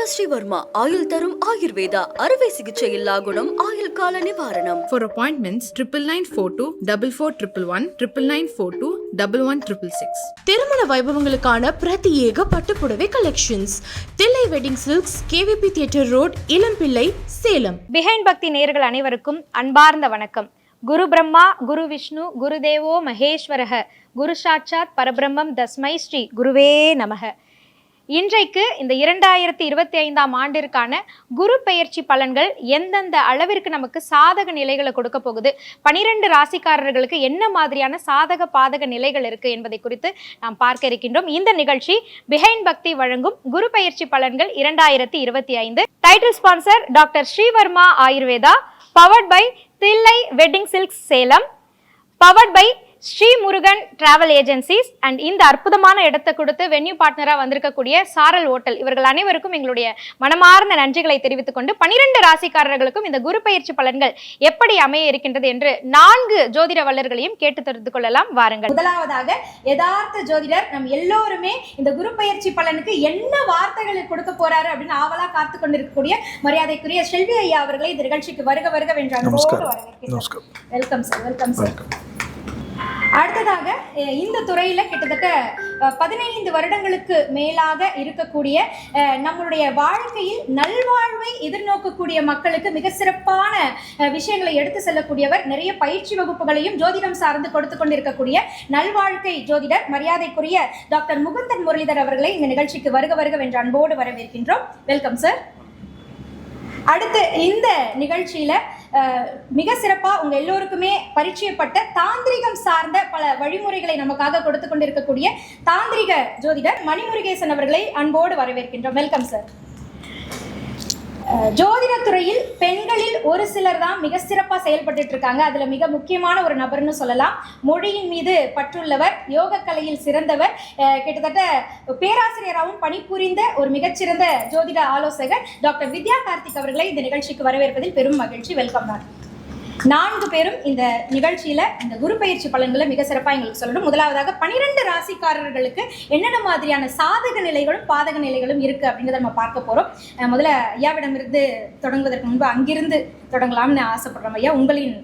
Doctor Sreevarma ஆயுள் தரும் ஆயுர்வேதா அறுவை சிகிச்சை இல்லா குணம் ஆயுள் கால நிவாரணம். For appointments 9942 4411 9942 1166. திருமண வைபவங்களுக்கான பிரத்யேக பட்டுப்புடவை collections Thillai wedding silks, KVP theatre road, Elampillai, Salem. Behind பக்தி நேயர்கள் அனைவருக்கும் அன்பார்ந்த வணக்கம். குரு பிரம்மா, குரு விஷ்ணு, குரு தேவோ மகேஸ்வரக, குரு சாட்சாத் பரபிரம்மம் தஸ்மை ஸ்ரீ குருவே நமக. இன்றைக்கு இந்த 2025ஆம் ஆண்டிற்கான குரு பெயர்ச்சி பலன்கள் எந்தெந்த அளவிற்கு நமக்கு சாதக நிலைகளை கொடுக்க போகுது, 12 ராசிக்காரர்களுக்கு என்ன மாதிரியான சாதக பாதக நிலைகள் இருக்கு என்பதை குறித்து நாம் பார்க்க இருக்கின்றோம். இந்த நிகழ்ச்சி பிஹைண்ட் பக்தி வழங்கும் குரு பெயர்ச்சி பலன்கள் 2025. Title sponsor doctor Srivarma Ayurveda, powered by Thillai wedding silks Salem, powered by Sri Murugan travel agencies and இந்த அற்புதமான இடத்தை கொடுத்து வென்யூ பார்ட்னராக வந்திருக்கக்கூடிய சாரல் ஹோட்டல், இவர்கள் அனைவருக்கும் எங்களுடைய மனமார்ந்த நன்றிகளை தெரிவித்துக் கொண்டு 12 ராசிக்காரர்களுக்கும் இந்த குரு பயிற்சி பலன்கள் எப்படி அமைய இருக்கின்றது என்று 4 ஜோதிட வல்லர்களையும் கேட்டு தெரிந்து கொள்ளலாம். வாருங்கள். முதலாவதாக யதார்த்த ஜோதிடர் நம் எல்லோருமே இந்த குரு பயிற்சி பலனுக்கு என்ன வார்த்தைகளை கொடுக்க போறாரு அப்படின்னு ஆவலா காத்து கொண்டிருக்கக்கூடிய மரியாதைக்குரிய செல்வி ஐயா அவர்களை இந்த நிகழ்ச்சிக்கு வருக வருக வென்றார். Welcome sir. Welcome sir. அடுத்ததாக இந்த துறையில கிட்டத்தட்ட 15 வருடங்களுக்கு மேலாக இருக்கக்கூடிய நம்மளுடைய வாழ்க்கையில் நல்வாழ்வை எதிர்நோக்கக்கூடிய மக்களுக்கு மிக சிறப்பான விஷயங்களை எடுத்து செல்லக்கூடியவர், நிறைய பயிற்சி வகுப்புகளையும் ஜோதிடம் சார்ந்து கொடுத்து கொண்டிருக்கக்கூடிய நல்வாழ்க்கை ஜோதிடர் மரியாதைக்குரிய டாக்டர் முகுந்தன் முரளிதர் அவர்களை இந்த நிகழ்ச்சிக்கு வருக வருக வென்ற அன்போடு வரவேற்கின்றோம். Welcome sir. அடுத்து இந்த நிகழ்ச்சியில மிக சிறப்பா உங்க எல்லோருக்குமே பரிச்சயப்பட்ட தாந்திரிகம் சார்ந்த பல வழிமுறைகளை நமக்காக கொடுத்து கொண்டிருக்கக்கூடிய தாந்திரிக ஜோதிடர் மணிமுருகேசன் அவர்களை அன்போடு வரவேற்கின்றோம். Welcome sir. ஜோதிட துறையில் பெண்களில் ஒரு சிலர் தான் மிக சிறப்பாக செயல்பட்டு இருக்காங்க. அதுல மிக முக்கியமான ஒரு நபர்னு சொல்லலாம். மொழியின் மீது பற்றுள்ளவர், யோக கலையில் சிறந்தவர், கிட்டத்தட்ட பேராசிரியராகவும் பணிபுரிந்த ஒரு மிகச்சிறந்த ஜோதிட ஆலோசகர் டாக்டர் வித்யா கார்த்திக் அவர்களை இந்த நிகழ்ச்சிக்கு வரவேற்பதில் பெரும் மகிழ்ச்சி. வெல்கம். 4 பேரும் இந்த நிகழ்ச்சியில இந்த குரு பயிற்சி பலன்களை மிக சிறப்பாக எங்களுக்கு சொல்லணும். முதலாவதாக 12 ராசிக்காரர்களுக்கு என்னென்ன மாதிரியான சாதக நிலைகளும் பாதக நிலைகளும் இருக்கு அப்படிங்கிறத நம்ம பார்க்க போறோம். முதல்ல ஐயாவிடமிருந்து தொடங்குவதற்கு முன்பு அங்கிருந்து தொடங்கலாம்னு ஆசைப்படுறோம். ஐயா, உங்களின்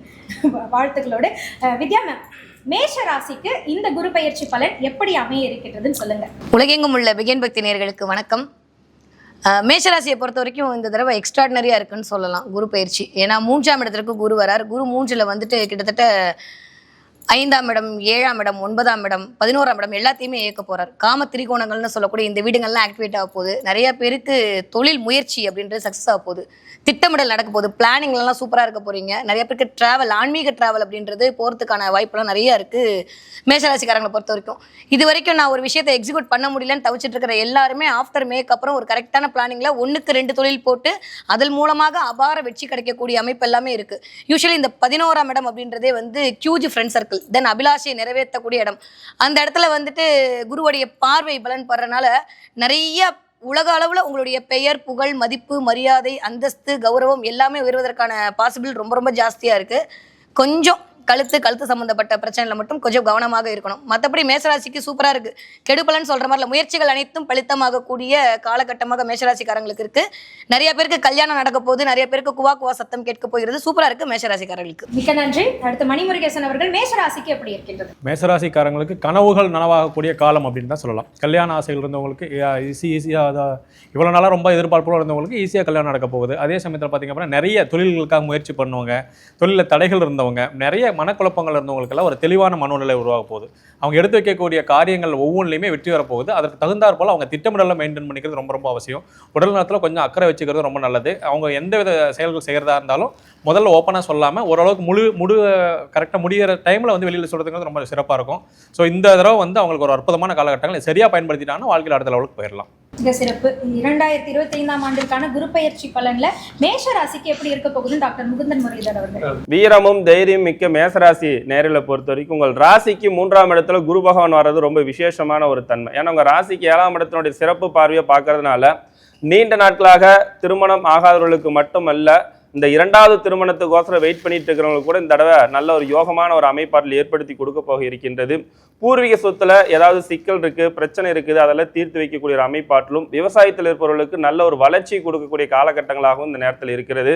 வாழ்த்துக்களோடு வித்யா மேம், மேஷ ராசிக்கு இந்த குரு பயிற்சி பலன் எப்படி அமைய இருக்கின்றதுன்னு சொல்லுங்க. உலகெங்கும் உள்ள பிஹைண்ட் பக்தி நேயர்களுக்கு வணக்கம். மேஷராசியை பொறுத்த வரைக்கும் இந்த தடவை எக்ஸ்ட்ராடினரியாக இருக்குன்னு சொல்லலாம் குரு பயிற்சி. ஏன்னா 3ஆம் இடத்திற்கு குரு வரார். குரு 3ல் வந்துட்டு கிட்டத்தட்ட 5ஆம் இடம், 7ஆம் இடம், 9ஆம் இடம், 11ஆம் இடம் எல்லாத்தையுமே இயக்க போறார். காம திரிகோணங்கள்னு சொல்லக்கூடிய இந்த வீடுகள்லாம் ஆக்டிவேட் ஆக போகுது. நிறைய பேருக்கு தொழில் முயற்சி அப்படின்றது சக்ஸஸ் ஆக போகுது. திட்டமிடல் நடக்க போகுது. பிளானிங்லாம் சூப்பராக இருக்க போறீங்க. நிறைய பேருக்கு டிராவல், ஆன்மீக டிராவல் அப்படின்றது போகிறதுக்கான வாய்ப்புலாம் நிறைய இருக்கு மேஷராசிக்காரங்களை பொறுத்த வரைக்கும். இது வரைக்கும் நான் ஒரு விஷயத்தை எக்ஸிக்யூட் பண்ண முடியலன்னு தவிச்சிட்டு இருக்கிற எல்லாருமே ஆஃப்டர் மேக்கு அப்புறம் ஒரு கரெக்டான பிளானிங்ல 1க்கு 2 தொழில் போட்டு அதன் மூலமாக அபார வெற்றி கிடைக்கக்கூடிய அமைப்பு எல்லாமே இருக்கு. யூஸ்வலி இந்த 11ஆம் இடம் அப்படின்றதே வந்து ஹியூஜ் ஃப்ரெண்ட் சர்க்கிள், தென் அபிலாஷையை நிறைவேற்றக்கூடிய இடம். அந்த இடத்துல வந்துட்டு குருவுடைய பார்வை பலன் படுறதுனால நிறைய உலக அளவில் உங்களுடைய பெயர், புகழ், மதிப்பு, மரியாதை, அந்தஸ்து, கௌரவம் எல்லாமே உயர்வதற்கான பாசிபிள் ரொம்ப ரொம்ப ஜாஸ்தியாக இருக்குது. கொஞ்சம் கழுத்து சம்மந்தப்பட்ட பிரச்சனையில் மட்டும் கொஞ்சம் கவனமாக இருக்கணும். மற்றபடி மேஷராசிக்கு சூப்பராக இருக்குது. கெடுபலன்னு சொல்கிற மாதிரில முயற்சிகள் அனைத்தும் பலித்தமாகக்கூடிய காலகட்டமாக மேஷராசிக்காரங்களுக்கு இருக்குது. நிறைய பேருக்கு கல்யாணம் நடக்க போகுது. நிறைய பேருக்கு குவா சத்தம் கேட்க போகிறது. சூப்பராக இருக்குது மேஷராசிக்காரர்களுக்கு. மிக்க நன்றி. அடுத்து மணிமுருகேசன் அவர்கள், மேஷராசிக்கு எப்படி இருக்கின்றது? மேஷராசிக்காரங்களுக்கு கனவுகள் நனவாகக்கூடிய காலம் அப்படின்னு தான் சொல்லலாம். கல்யாண ஆசைகள் இருந்தவங்களுக்கு ஈஸியாக, இவ்வளோ நாளாக ரொம்ப எதிர்பார்ப்போடு இருந்தவங்களுக்கு ஈஸியாக கல்யாணம் நடக்க போகுது. அதே சமயத்தில் பார்த்திங்க அப்படின்னா நிறைய தொழில்களுக்காக முயற்சி பண்ணுவாங்க. தொழிலில் தடைகள் இருந்தவங்க, நிறைய மனக்குழப்பங்கள் இருந்தவங்களுக்கெல்லாம் ஒரு தெளிவான மனநிலை உருவாக போகுது. அவங்க எடுத்து வைக்கக்கூடிய காரியங்கள் ஒவ்வொன்றிலையுமே வெற்றி வரப்போகுது. அதற்கு தகுந்தாற் போல் அவங்க திட்டமிடலை மெயின்டைன் பண்ணிக்கிறது ரொம்ப ரொம்ப அவசியம். உடல் நலத்தில் கொஞ்சம் அக்கறை வச்சுக்கிறது ரொம்ப நல்லது. அவங்க எந்த வித செயல்கள் செய்கிறதா இருந்தாலும் முதல்ல ஓப்பனாக சொல்லாமல் ஓரளவுக்கு கரெக்டாக முடிகிற டைமில் வந்து வெளியில் சொல்கிறதுங்கிறது ரொம்ப சிறப்பாக இருக்கும். ஸோ இந்த தடவை வந்து அவங்களுக்கு ஒரு அற்புதமான காலகட்டங்களை சரியாக பயன்படுத்திட்டாங்கன்னா வாழ்க்கையில் அடுத்த லெவலுக்கு போயிடலாம். மிக சிறப்பு. 2025ஆம் ஆண்டிற்கான குரு பயிற்சி பலன்ல மேஷ ராசிக்கு எப்படி இருக்க போகுதுன்னு டாக்டர் முகுந்தன் முரளிதர் அவர்கள். வீரமும் தைரியம் மிக்க மேசராசி நேரில் பொறுத்த வரைக்கும் உங்கள் ராசிக்கு 3ஆம் இடத்துல குரு பகவான் வர்றது ரொம்ப விசேஷமான ஒரு தன்மை. ஏன்னா உங்கள் ராசிக்கு 7ஆம் இடத்தினுடைய சிறப்பு பார்வையை பார்க்கறதுனால நீண்ட நாட்களாக திருமணம் ஆகாதவர்களுக்கு மட்டுமல்ல, இந்த இரண்டாவது திருமணத்துக்கோசரம் வெயிட் பண்ணிட்டு இருக்கிறவங்களுக்கு கூட இந்த தடவை நல்ல ஒரு யோகமான ஒரு அமைப்பாற்றல் ஏற்படுத்தி கொடுக்க போக இருக்கின்றது. பூர்வீக சொத்துல ஏதாவது சிக்கல் இருக்கு, பிரச்சனை இருக்குது, அதெல்லாம் தீர்த்து வைக்கக்கூடிய ஒரு அமைப்பாற்றலும் விவசாயத்தில் இருப்பவர்களுக்கு நல்ல ஒரு வளர்ச்சி கொடுக்கக்கூடிய காலகட்டங்களாகவும் இந்த நேரத்தில் இருக்கிறது.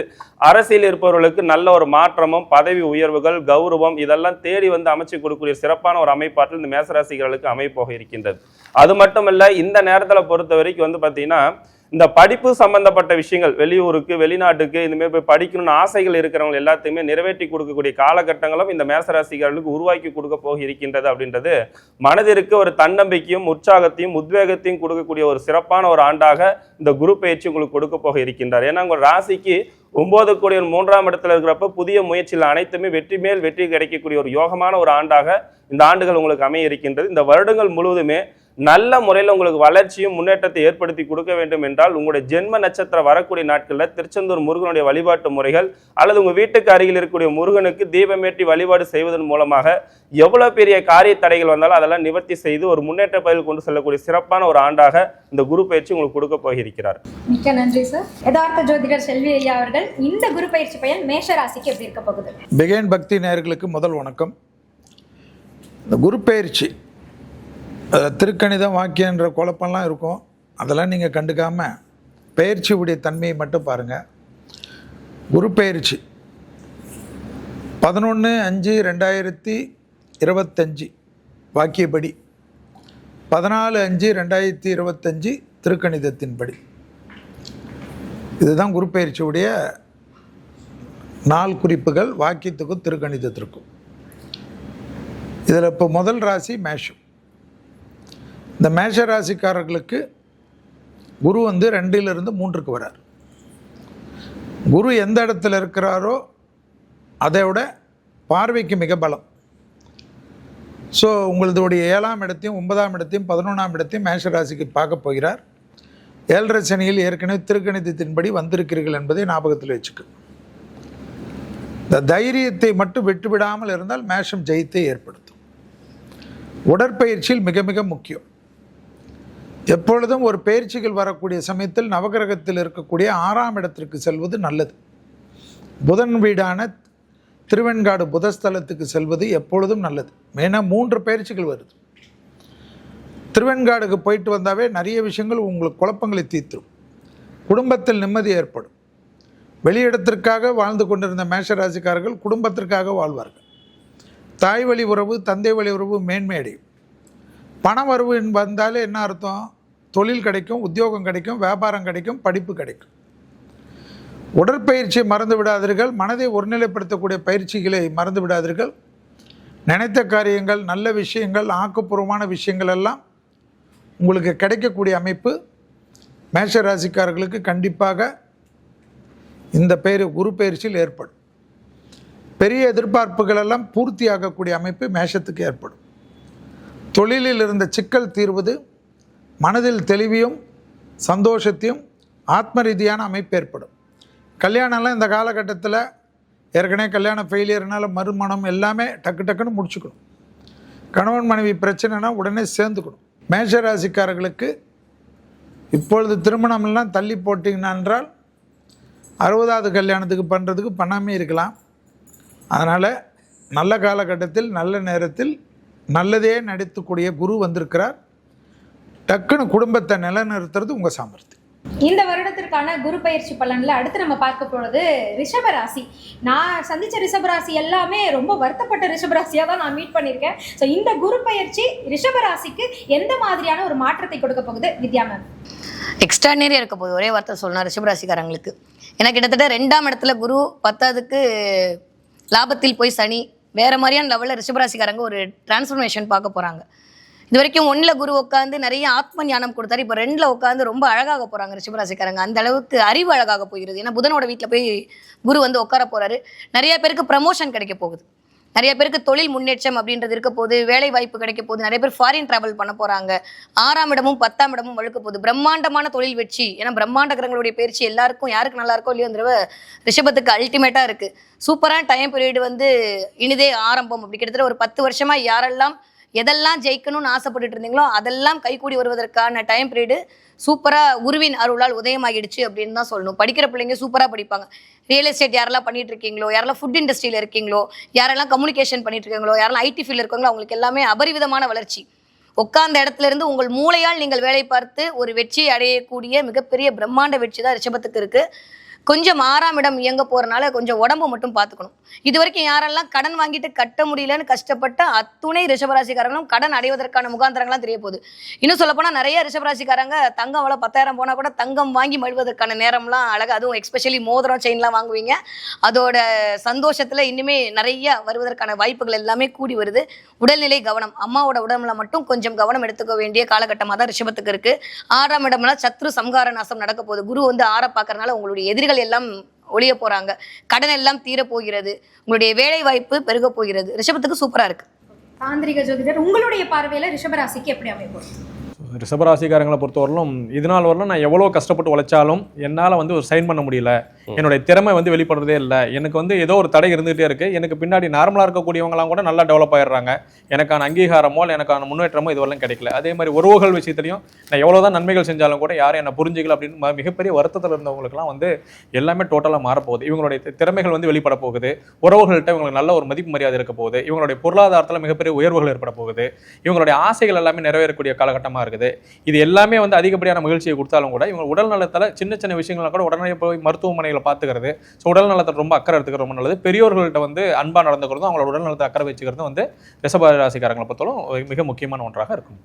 அரசியல் இருப்பவர்களுக்கு நல்ல ஒரு மாற்றமும் பதவி உயர்வுகள் கௌரவம் இதெல்லாம் தேடி வந்து அமைச்சு கொடுக்கக்கூடிய சிறப்பான ஒரு அமைப்பாற்றல் இந்த மேசராசிகளுக்கு அமைப்போக இருக்கின்றது. அது மட்டுமல்ல, இந்த நேரத்தில் பொறுத்த வரைக்கும் வந்து பார்த்தீங்கன்னா இந்த படிப்பு சம்பந்தப்பட்ட விஷயங்கள் வெளியூருக்கு வெளிநாட்டுக்கு இந்தமாரி போய் படிக்கணும்னு ஆசைகள் இருக்கிறவங்க எல்லாத்தையுமே நிறைவேற்றி கொடுக்கக்கூடிய காலகட்டங்களும் இந்த மேசராசிகளுக்கு உருவாக்கி கொடுக்க போக இருக்கின்றது. அப்படின்றது மனதிற்கு ஒரு தன்னம்பிக்கையும் உற்சாகத்தையும் உத்வேகத்தையும் கொடுக்கக்கூடிய ஒரு சிறப்பான ஒரு ஆண்டாக இந்த குரு பயிற்சி உங்களுக்கு கொடுக்க போக இருக்கின்றார். ஏன்னா உங்கள் ராசிக்கு 9 கோடி 3ஆம் இடத்துல இருக்கிறப்ப புதிய முயற்சியில் அனைத்துமே வெற்றி மேல் வெற்றி கிடைக்கக்கூடிய ஒரு யோகமான ஒரு ஆண்டாக இந்த ஆண்டுகள் உங்களுக்கு அமைய இருக்கின்றது. இந்த வருடங்கள் முழுவதுமே நல்ல முறையில் உங்களுக்கு வளர்ச்சியும் முன்னேற்றத்தை ஏற்படுத்தி கொடுக்க வேண்டும் என்றால் உங்களுடைய ஜென்ம நட்சத்திரம் வரக்கூடிய நாட்களில் திருச்செந்தூர் முருகனுடைய வழிபாட்டு முறைகள் அல்லது உங்கள் வீட்டுக்கு அருகில் இருக்கக்கூடிய முருகனுக்கு தீபமேற்றி வழிபாடு செய்வதன் மூலமாக எவ்வளோ பெரிய காரிய தடைகள் வந்தாலும் அதெல்லாம் நிவர்த்தி செய்து ஒரு முன்னேற்ற பயிர் கொண்டு செல்லக்கூடிய சிறப்பான ஒரு ஆண்டாக இந்த குரு பயிற்சி உங்களுக்கு கொடுக்க போகிறார். மிக்க நன்றி சார். யதார்த்த ஜோதிடர் செல்வி ஐயா அவர்கள் இந்த குரு பயிற்சி பயன் மேஷ ராசிக்கு எப்படி இருக்க போகுது? பிகைன் பக்தி நேயர்களுக்கு முதல் வணக்கம். இந்த குரு பயிற்சி திருக்கணிதம் வாக்கியன்ற குழப்பம்லாம் இருக்கும், அதெல்லாம் நீங்கள் கண்டுக்காமல் பயிற்சியுடைய தன்மையை மட்டும் பாருங்கள். குரு பயிற்சி 11/5/2025 வாக்கியப்படி, 14/5/2025 திருக்கணிதத்தின்படி. இதுதான் குரு பயிற்சியுடைய நாள் குறிப்புகள் வாக்கியத்துக்கும் திருக்கணிதத்திற்கும். இதில் இப்போ முதல் ராசி மேஷம். இந்த மேஷ ராசிக்காரர்களுக்கு குரு வந்து 2லிருந்து 3க்கு வரார். குரு எந்த இடத்துல இருக்கிறாரோ அதை விட பார்வைக்கு மிக பலம். ஸோ உங்களுடைய 7ஆம் இடத்தையும் 9ஆம் இடத்தையும் 11ஆம் இடத்தையும் மேஷ ராசிக்கு பார்க்க போகிறார். 7.5 சனியில் ஏற்கனவே திருக்கணிதத்தின்படி வந்திருக்கிறீர்கள் என்பதை ஞாபகத்தில் வச்சுக்க. இந்த தைரியத்தை மட்டும் விட்டுவிடாமல் இருந்தால் மேஷம் ஜெயித்தை ஏற்படுத்தும். உடற்பயிற்சியில் மிக மிக முக்கியம். எப்பொழுதும் ஒரு பயிற்சிகள் வரக்கூடிய சமயத்தில் நவகிரகத்தில் இருக்கக்கூடிய 6ஆம் இடத்திற்கு செல்வது நல்லது. புதன் வீடான திருவெண்காடு புதஸ்தலத்துக்கு செல்வது எப்பொழுதும் நல்லது. மெயினாக 3 பயிற்சிகள் வருது. திருவெண்காடுக்கு போயிட்டு வந்தாவே நிறைய விஷயங்கள் உங்களுக்கு குழப்பங்களை தீர்த்துரும். குடும்பத்தில் நிம்மதி ஏற்படும். வெளியிடத்திற்காக வாழ்ந்து கொண்டிருந்த மேஷராசிக்காரர்கள் குடும்பத்திற்காக வாழ்வார்கள். தாய் வழி உறவு தந்தை வழி உறவு மேன்மையடையும். பண வரவு வந்தாலே என்ன அர்த்தம்? தொழில் கிடைக்கும், உத்தியோகம் கிடைக்கும், வியாபாரம் கிடைக்கும், படிப்பு கிடைக்கும். உடற்பயிற்சியை மறந்து விடாதீர்கள். மனதை ஒருநிலைப்படுத்தக்கூடிய பயிற்சிகளை மறந்து விடாதீர்கள். நினைத்த காரியங்கள், நல்ல விஷயங்கள், ஆக்கப்பூர்வமான விஷயங்கள் எல்லாம் உங்களுக்கு கிடைக்கக்கூடிய அமைப்பு மேஷ ராசிக்காரர்களுக்கு கண்டிப்பாக இந்த குரு பயிற்சியில் ஏற்படும். பெரிய எதிர்பார்ப்புகள் எல்லாம் பூர்த்தி ஆகக்கூடிய அமைப்பு மேஷத்துக்கு ஏற்படும். தொழிலில் இருந்த சிக்கல் தீர்வது, மனதில் தெளிவையும் சந்தோஷத்தையும் ஆத்ம ரீதியான அமைப்பு ஏற்படும். கல்யாணம்லாம் இந்த காலகட்டத்தில் ஏற்கனவே கல்யாணம் ஃபெயிலியர்னால மறுமணம் எல்லாமே டக்கு டக்குன்னு முடிச்சுக்கணும். கணவன் மனைவி பிரச்சனைனா உடனே சேர்ந்துக்கணும். மேஷராசிக்காரர்களுக்கு இப்பொழுது திருமணமெல்லாம் தள்ளி போட்டிங்கன்னா என்றால் 60வது கல்யாணத்துக்கு பண்ணுறதுக்கு பண்ணாமே இருக்கலாம். அதனால் நல்ல காலகட்டத்தில் நல்ல நேரத்தில் நல்லதே நடித்துக்கூடிய குரு வந்திருக்கிறார். டக்குன்னு குடும்பத்தை நிலைநிறுத்துறது உங்கள் சாமர்த்தியம். இந்த வருடத்திற்கான குரு பயிற்சி பலன்ல அடுத்து நம்ம பார்க்க போறது ரிஷபராசி. நான் சந்திச்ச ரிஷபராசி எல்லாமே ரொம்ப வருத்தப்பட்ட ரிஷபராசியா தான் நான் மீட் பண்ணியிருக்கேன். ஸோ இந்த குரு பயிற்சி ரிஷபராசிக்கு எந்த மாதிரியான ஒரு மாற்றத்தை கொடுக்க போகுது வித்யா மேம்? எக்ஸ்ட்ரானரியாக இருக்க போகுது. ஒரே வார்த்தை சொல்லணும் ரிஷபராசிக்காரங்களுக்கு. ஏன்னா கிட்டத்தட்ட 2ஆம் இடத்துல குரு, 10வதுக்கு லாபத்தில் போய் சனி, வேறு மாதிரியான லெவலில் ரிஷபராசிக்காரங்க ஒரு டிரான்ஸ்ஃபர்மேஷன் பார்க்க போகிறாங்க. இது வரைக்கும் 1ல் குரு உட்காந்து நிறைய ஆத்ம ஞானம் கொடுத்தாரு. இப்போ 2ல் உட்காந்து ரொம்ப அழகாக போகிறாங்க ரிஷபராசிக்காரங்க. அந்த அளவுக்கு அறிவு அழகாக போகிறது. ஏன்னா புதனோட வீட்டில் போய் குரு வந்து உட்கார போகிறாரு. நிறைய பேருக்கு ப்ரமோஷன் கிடைக்க போகுது. நிறைய பேருக்கு தொழில் முன்னேற்றம் அப்படின்றது இருக்க போகுது. வேலை வாய்ப்பு கிடைக்க போகுது. நிறைய பேர் ஃபாரின் டிராவல் பண்ண போகிறாங்க. 6ஆம் இடமும் 10ஆம் இடமும் வழுக்க போகுது. பிரம்மாண்டமான தொழில் வெற்றி. ஏன்னா பிரம்மாண்ட கிரகங்களுடைய பயிற்சி எல்லாருக்கும் யாருக்கு நல்லா இருக்கோ இல்லையோ இந்த ரிஷபத்துக்கு அல்டிமேட்டாக இருக்குது. சூப்பரான டைம் பீரியட் வந்து இனிதே ஆரம்பம். அப்படி கிட்டத்தட்ட ஒரு 10 வருஷமாக யாரெல்லாம் எதெல்லாம் ஜெயிக்கணும்னு ஆசைப்பட்டுட்டு இருந்தீங்களோ அதெல்லாம் கைகூடி வருவதற்கான டைம் பீரியடு சூப்பராக குருவின் அருளால் உதயமாகிடுச்சு அப்படின்னு தான் சொல்லணும். படிக்கிற பிள்ளைங்க சூப்பராக படிப்பாங்க. ரியல் எஸ்டேட் யாரெல்லாம் பண்ணிட்டு இருக்கீங்களோ, யாரெல்லாம் ஃபுட் இண்டஸ்ட்ரியில் இருக்கீங்களோ, யாரெல்லாம் கம்யூனிகேஷன் பண்ணிட்டு இருக்கீங்களோ, யாரெல்லாம் ஐடி ஃபீல்டில் இருக்காங்களோ, அவங்களுக்கு எல்லாமே அபரிவிதமான வளர்ச்சி. உட்கார்ந்த இடத்துல இருந்து உங்கள் மூளையால் நீங்கள் வேலை பார்த்து ஒரு வெற்றியை அடையக்கூடிய மிகப்பெரிய பிரம்மாண்ட வெற்றி தான் ரிஷபத்துக்கு இருக்கு. கொஞ்சம் 6ஆம் இடம் இயங்க போறனால கொஞ்சம் உடம்பு மட்டும் பார்த்துக்கணும். இது வரைக்கும் யாரெல்லாம் கடன் வாங்கிட்டு கட்ட முடியலன்னு கஷ்டப்பட்ட அத்துணை ரிஷபராசிக்காரங்களும் கடன் அடைவதற்கான முகாந்திரங்கள்லாம் தெரிய போகுது. இன்னும் சொல்லப்போனால் நிறைய ரிஷபராசிக்காரங்க தங்கம் அவ்வளோ 10,000 போனால் கூட தங்கம் வாங்கி மழுவதற்கான நேரம்லாம் அழகாக, அதுவும் எஸ்பெஷலி மோதிரம் செயின்லாம் வாங்குவீங்க. அதோட சந்தோஷத்தில் இன்னுமே நிறைய வருவதற்கான வாய்ப்புகள் எல்லாமே கூடி வருது. உடல்நிலை கவனம், அம்மாவோட உடம்புல மட்டும் கொஞ்சம் கவனம் எடுத்துக்க வேண்டிய காலகட்டமாக தான் ரிஷபத்துக்கு இருக்குது. 6ஆம் இடம்லாம் சத்ரு சம்ஹார நாசம் நடக்க போகுது. குரு வந்து 6 பார்க்கறதுனால உங்களுடைய எதிரிகள் எல்லாம் ஒளிய போறாங்க, கடன் எல்லாம் தீர போகிறது, உங்களுடைய வேலை வாய்ப்பு பெருக போகிறது. ரிஷபத்துக்கு சூப்பரா இருக்கு. தாந்திரிக ஜோதிடர், உங்களுடைய பார்வையில ரிஷபராசிக்கு எப்படி அமைப்பு? ரிஷபராசிக்காரங்களை பொறுத்தவரையிலும் இது நாள் வரலும் நான் எவ்வளோ கஷ்டப்பட்டு உழைச்சாலும் என்னால் வந்து ஒரு சைன் பண்ண முடியல, என்னுடைய திறமை வந்து வெளிப்படுறதே இல்லை, எனக்கு வந்து ஏதோ ஒரு தடை இருந்துகிட்டே இருக்குது, எனக்கு பின்னாடி நார்மலாக இருக்கக்கூடியவங்களாம் கூட நல்லா டெவலப் ஆயிடுறாங்க, எனக்கான அங்கீகாரமோ எனக்கான முன்னேற்றமோ இதுவரையும் கிடைக்கல. அதே மாதிரி உறவுகள் விஷயத்துலையும் நான் எவ்வளோ தான் நன்மைகள் செஞ்சாலும் கூட யாரும் என்னை புரிஞ்சிக்கல அப்படின்னு மிகப்பெரிய வருத்தத்தில் இருந்தவங்களுக்குலாம் வந்து எல்லாமே டோட்டலாக மாறப்போகுது. இவங்களுடைய திறமைகள் வந்து வெளிப்பட போகுது, உறவுகள்கிட்ட இவங்களுக்கு நல்ல ஒரு மதிப்பு மரியாதை இருக்க போகுது, இவங்களுடைய பொருளாதாரத்தில் மிகப்பெரிய உயர்வுகள் ஏற்பட போகுது, இவங்களுடைய ஆசைகள் எல்லாமே நிறைவேறக்கூடிய காலகட்டமாக இருக்குது. இது எல்லாமே வந்து அதிகப்படியான மகிழ்ச்சியை கொடுத்தாலும் கூட இவங்க உடல் நலத்தில் சின்ன சின்ன விஷயங்களை கூட உடனே போய் மருத்துவமனைகளை பார்த்துக்கிறது, ஸோ உடல் நலத்தை ரொம்ப அக்கறை எடுத்துக்கிறது ரொம்ப நல்லது. பெரியோர்கள்ட்ட வந்து அன்பாக நடந்துக்கிறதும் அவங்களோட உடல் நலத்தை அக்கறை வச்சுக்கிறதும் வந்து ரிஷபராசிக்காரங்களை பொறுத்தவரை மிக முக்கியமான ஒன்றாக இருக்கும்.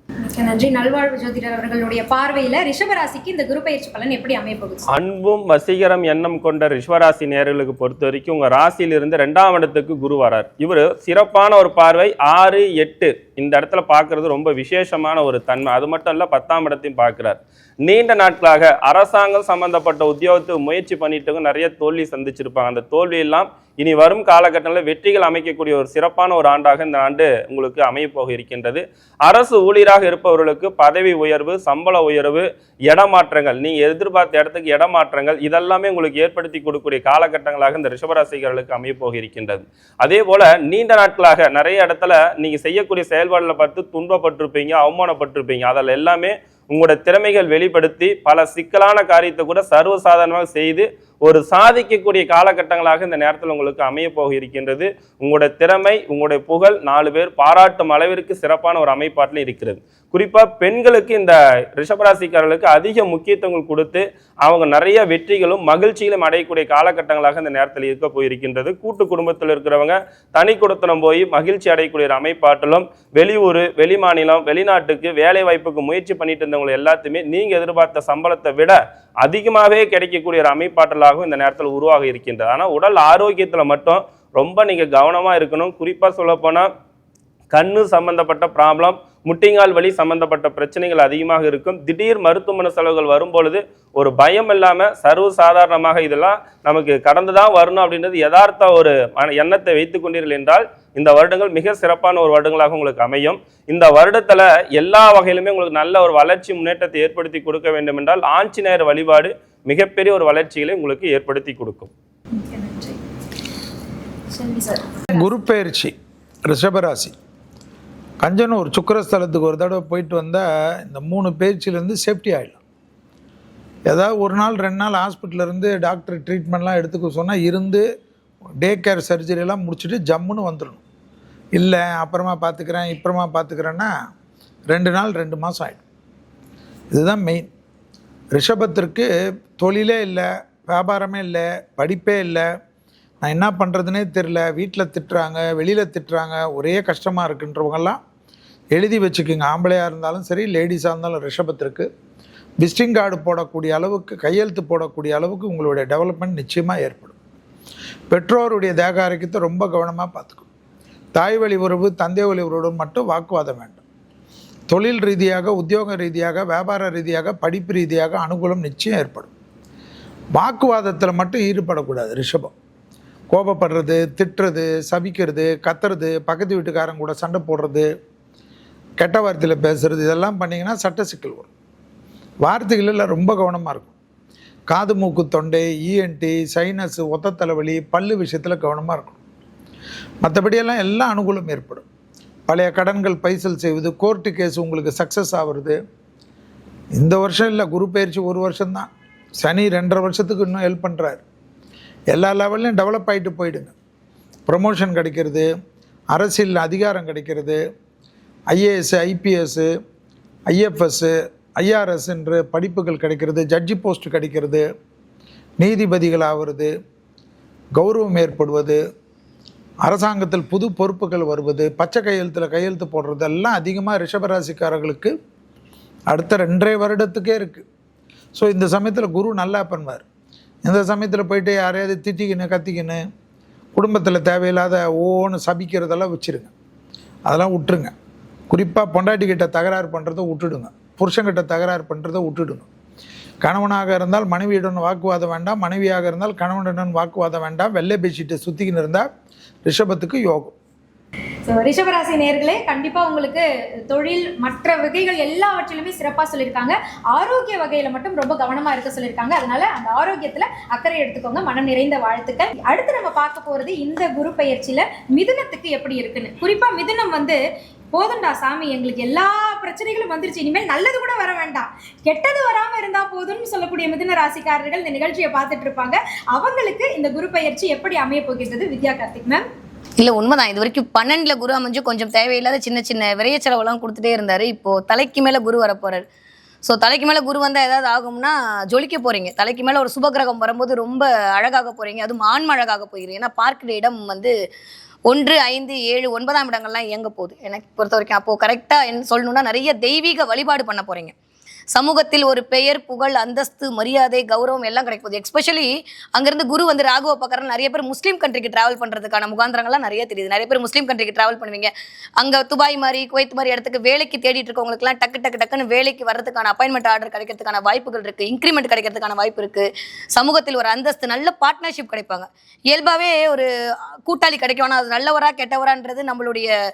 நன்றி. நல்வாழ்வு ஜோதிடர் அவர்களுடைய பார்வையில ரிஷபராசிக்கு இந்த குரு பயிற்சி பலன் எப்படி அமைப்போகுது? அன்பும் வசீகரம் எண்ணம் கொண்ட ரிஷபராசி நேயர்களுக்கு பொறுத்த வரைக்கும் உங்க ராசியிலிருந்து 2ஆம் இடத்துக்கு குரு வரார். இவர் சிறப்பான ஒரு பார்வை 6, 8 இந்த இடத்துல பார்க்கறது ரொம்ப விசேஷமான ஒரு தன்மை. அது மட்டும் இல்ல 10ஆம் இடத்தையும் பார்க்கிறார். நீண்ட நாட்களாக அரசாங்கம் சம்பந்தப்பட்ட உத்தியோகத்துக்கு முயற்சி பண்ணிட்டு நிறைய தோல்வி சந்திச்சிருப்பாங்க. அந்த தோல்வி எல்லாம் இனி வரும் காலகட்டங்களில் வெற்றிகள் அமைக்கக்கூடிய ஒரு சிறப்பான ஒரு ஆண்டாக இந்த ஆண்டு உங்களுக்கு அமையப்போக இருக்கின்றது. அரசு ஊழியராக இருப்பவர்களுக்கு பதவி உயர்வு, சம்பள உயர்வு, இடமாற்றங்கள், நீங்க எதிர்பார்த்த இடத்துக்கு இடமாற்றங்கள் இதெல்லாமே உங்களுக்கு ஏற்படுத்தி கொடுக்கக்கூடிய காலகட்டங்களாக இந்த ரிஷபராசிகளுக்கு அமையப்போக இருக்கின்றது. அதே போல நீண்ட நாட்களாக நிறைய இடத்துல நீங்க செய்யக்கூடிய செயல்பாடுகளை பார்த்து துன்பப்பட்டிருப்பீங்க, அவமானப்பட்டிருப்பீங்க. அதில் எல்லாமே உங்களோட திறமைகள் வெளிப்படுத்தி பல சிக்கலான காரியத்தை கூட சர்வசாதாரணமாக செய்து ஒரு சாதிக்கக்கூடிய காலகட்டங்களாக இந்த நேரத்தில் உங்களுக்கு அமைய போக இருக்கின்றது. உங்களோட திறமை, உங்களுடைய புகழ் 4 பேர் பாராட்டும் அளவிற்கு சிறப்பான ஒரு அமைப்பாட்டில் இருக்கிறது. குறிப்பாக பெண்களுக்கு இந்த ரிஷபராசிக்காரர்களுக்கு அதிக முக்கியத்துவம் கொடுத்து அவங்க நிறைய வெற்றிகளும் மகிழ்ச்சிகளும் அடையக்கூடிய காலகட்டங்களாக இந்த நேரத்தில் இருக்க போயிருக்கின்றது. கூட்டு குடும்பத்தில் இருக்கிறவங்க தனி கொடுத்தனம் போய் மகிழ்ச்சி அடையக்கூடிய ஒரு அமைப்பாட்டிலும் வெளியூர், வெளிமாநிலம், வெளிநாட்டுக்கு வேலை வாய்ப்புக்கு முயற்சி பண்ணிட்டு இருந்தவங்க எல்லாத்தையுமே நீங்க எதிர்பார்த்த சம்பளத்தை விட அதிகமாகவே கிடைக்கக்கூடிய ஒரு அமைப்பாற்றலாகவும் இந்த நேரத்தில் உருவாக இருக்கின்றது. ஆனால் உடல் ஆரோக்கியத்தில் மட்டும் ரொம்ப நீங்க கவனமா இருக்கணும். குறிப்பாக சொல்ல போனா கண்ணு சம்பந்தப்பட்ட ப்ராப்ளம், முட்டிங்கால் வலி சம்பந்தப்பட்ட பிரச்சனைகள் அதிகமாக இருக்கும். திடீர் மருத்துவமனை செலவுகள் வரும்பொழுது ஒரு பயம் இல்லாமல் சர்வசாதாரணமாக இதெல்லாம் நமக்கு கடந்துதான் வரணும் அப்படின்றது யதார்த்த ஒரு எண்ணத்தை வைத்துக் கொண்டீர்கள் என்றால் இந்த வருடங்கள் மிக சிறப்பான ஒரு வருடங்களாக உங்களுக்கு அமையும். இந்த வருடத்துல எல்லா வகையிலுமே உங்களுக்கு நல்ல ஒரு வளர்ச்சி முன்னேற்றத்தை ஏற்படுத்தி கொடுக்க வேண்டும் என்றால் ஆஞ்சநேயர் வழிபாடு மிகப்பெரிய ஒரு வளர்ச்சிகளை உங்களுக்கு ஏற்படுத்தி கொடுக்கும். குரு பயிற்சி ரிஷபராசி கஞ்சனூர் சுக்கரஸ்தலத்துக்கு ஒரு தடவை போயிட்டு வந்தால் இந்த 3 பயிற்சியிலேருந்து சேஃப்டி ஆகிடலாம். ஏதாவது ஒரு நாள் 2 நாள் ஹாஸ்பிட்டலேருந்து டாக்டர் ட்ரீட்மெண்ட்லாம் எடுத்துக்க சொன்னால் இருந்து டே கேர் சர்ஜரியெல்லாம் முடிச்சுட்டு ஜம்முன்னு வந்துடணும். இல்லை அப்புறமா பார்த்துக்கிறேன் இப்புறமா பார்த்துக்கிறேன்னா 2 நாள் 2 மாதம் ஆகிடும். இதுதான் மெயின். ரிஷபத்திற்கு தொழிலே இல்லை, வியாபாரமே இல்லை, படிப்பே இல்லை, நான் என்ன பண்ணுறதுனே தெரில, வீட்டில் திட்டுறாங்க, வெளியில் திட்டுறாங்க, ஒரே கஷ்டமாக இருக்குன்றவங்கெல்லாம் எழுதி வச்சுக்கோங்க. ஆம்பளையாக இருந்தாலும் சரி, லேடிஸாக இருந்தாலும் ரிஷபத்திற்கு விசிட்டிங் கார்டு போடக்கூடிய அளவுக்கு, கையெழுத்து போடக்கூடிய அளவுக்கு உங்களுடைய டெவலப்மெண்ட் நிச்சயமாக ஏற்படும். பெற்றோருடைய தேக ஆரோக்கியத்தை ரொம்ப கவனமாக பார்த்துக்கணும். தாய் வழி உறவு, தந்தை வழி உறவு மட்டும் வாக்குவாதம் வேண்டாம். தொழில் ரீதியாக, உத்தியோக ரீதியாக, வியாபார ரீதியாக, படிப்பு ரீதியாக அனுகூலம் நிச்சயம் ஏற்படும். வாக்குவாதத்தில் மட்டும் ஈடுபடக்கூடாது. ரிஷபம் கோபப்படுறது, திட்டுறது, சபிக்கிறது, கத்துறது, பக்கத்து வீட்டுக்காரங்க கூட சண்டை போடுறது, கெட்ட வார்த்தையில் பேசுகிறது, இதெல்லாம் பண்ணிங்கன்னா சட்ட சிக்கல் வரும். வார்த்தைகளில் ரொம்ப கவனமாக இருக்கும். காது மூக்கு தொண்டை, இஎன்டி, சைனஸ், ஒத்த தலைவலி, பல்லு விஷயத்தில் கவனமாக இருக்கணும். மற்றபடியெல்லாம் எல்லா அனுகூலம் ஏற்படும். பழைய கடன்கள் பைசல் செய்வது, கோர்ட்டு கேஸ் உங்களுக்கு சக்ஸஸ் ஆகிறது, இந்த வருஷம் இல்லை, குரு பயிற்சி 1 வருஷம்தான். சனி 2.5 வருஷத்துக்கு இன்னும் ஹெல்ப் பண்ணுறாரு. எல்லா லெவல்லையும் டெவலப் ஆகிட்டு போயிடுங்க. ப்ரமோஷன் கிடைக்கிறது, அரசியல் அதிகாரம் கிடைக்கிறது, ஐஏஎஸ், ஐபிஎஸ், ஐஎஃப்எஸ், ஐஆர்எஸ் என்று படிப்புகள் கிடைக்கிறது, ஜட்ஜி போஸ்ட் கிடைக்கிறது, நீதிபதிகள் ஆகிறது, கௌரவம் ஏற்படுவது, அரசாங்கத்தில் புது பொறுப்புகள் வருவது, பச்சை கையெழுத்து போடுறது எல்லாம் அதிகமாக ரிஷபராசிக்காரர்களுக்கு அடுத்த 2.5 வருடத்துக்கே இருக்குது. ஸோ இந்த சமயத்தில் குரு நல்லா பண்ணுவார். இந்த சமயத்தில் போயிட்டு யாரையாவது திட்டிக்கின்னு கத்திக்கின்னு குடும்பத்தில் தேவையில்லாத ஓன்னு சபிக்கிறதெல்லாம் வச்சுருங்க, அதெல்லாம் விட்டுருங்க. குறிப்பாக பொண்டாட்டிக்கிட்ட தகராறு பண்ணுறதை விட்டுடுங்க, புருஷங்கிட்ட தகராறு பண்ணுறதை விட்டுடுங்க. கணவனாக இருந்தால் மனைவியுடன் வாக்குவாதம் வேண்டாம், மனைவியாக இருந்தால் கணவனுடன் வாக்குவாதம் வேண்டாம். வெள்ளை பேசிட்டு சுற்றிக்கின்னு இருந்தால் ரிஷபத்துக்கு யோகம். ஸோ ரிஷபராசி நேயர்களே, கண்டிப்பாக உங்களுக்கு தொழில் மற்ற வகைகள் எல்லாவற்றிலுமே சிறப்பாக சொல்லியிருக்காங்க. ஆரோக்கிய வகையில் மட்டும் ரொம்ப கவனமாக இருக்க சொல்லியிருக்காங்க. அதனால அந்த ஆரோக்கியத்தில் அக்கறை எடுத்துக்கோங்க. மனம் நிறைந்த வாழ்த்துக்கள். அடுத்து நம்ம பார்க்க போகிறது இந்த குரு பயிற்சியில் மிதுனத்துக்கு எப்படி இருக்குன்னு. குறிப்பாக மிதுனம் போதும்டா சாமி, எங்களுக்கு எல்லா பிரச்சனைகளும் வந்துருச்சு, இனிமேல் நல்லது கூட வர வேண்டாம், கெட்டது வராமல் இருந்தால் போதும்னு சொல்லக்கூடிய மிதுன ராசிக்காரர்கள் இந்த நிகழ்ச்சியை பார்த்துட்டு இருப்பாங்க. அவங்களுக்கு இந்த குரு பயிற்சி எப்படி அமைய போகிறது? வித்யா கார்த்திக் மேம். இல்லை, உண்மைதான். இது வரைக்கும் 12ல் குரு அமைஞ்சு கொஞ்சம் தேவையில்லாத சின்ன சின்ன விரைய செலவெல்லாம் கொடுத்துட்டே இருந்தார். இப்போது தலைக்கு மேலே குரு வரப்போகிறார். ஸோ தலைக்கு மேலே குரு வந்தால் ஏதாவது ஆகும்னா ஜொலிக்க போகிறீங்க. தலைக்கு மேலே ஒரு சுபகிரகம் வரும்போது ரொம்ப அழகாக போகிறீங்க, அதுவும் ஆன்ம அழகாக போகிறீங்க. ஏன்னா பார்க்கிற இடம் 1, 5, 7, 9ஆம் இடங்கள்லாம் இயங்க போகுது எனக்கு பொறுத்த வரைக்கும். அப்போது கரெக்டாக சொல்லணும்னா நிறைய தெய்வீக வழிபாடு பண்ண போகிறீங்க. சமூகத்தில் ஒரு பெயர், புகழ், அந்தஸ்து, மரியாதை, கௌரவம் எல்லாம் கிடைக்க போகுது. எஸ்பெஷலி அங்கேருந்து குரு ராகுவ பார்க்குற நிறைய பேர் முஸ்லீம் கண்ட்ரிக்கு ட்ராவல் பண்ணுறதுக்கான முகாந்திரங்கள்லாம் நிறைய தெரியுது. நிறைய பேர் முஸ்லீம் கண்ட்ரிக்கு ட்ராவல் பண்ணுவீங்க. அங்கே துபாய் மாதிரி, குவைத் மாதிரி இடத்துக்கு வேலைக்கு தேடிட்டு இருக்கவங்களுக்குலாம் டக்குன்னு வேலைக்கு வர்றதுக்கான அப்பாயின்மெண்ட் ஆர்டர் கிடைக்கிறதுக்கான வாய்ப்புகள் இருக்குது. இன்க்ரிமெண்ட் கிடைக்கிறதுக்கான வாய்ப்பு இருக்குது. சமூகத்தில் ஒரு அந்தஸ்து, நல்ல பார்ட்னர்ஷிப் கிடைப்பாங்க. இயல்பாகவே ஒரு கூட்டாளி கிடைக்கும். ஆனால் அது நல்லவரா கெட்டவரான்றது நம்மளுடைய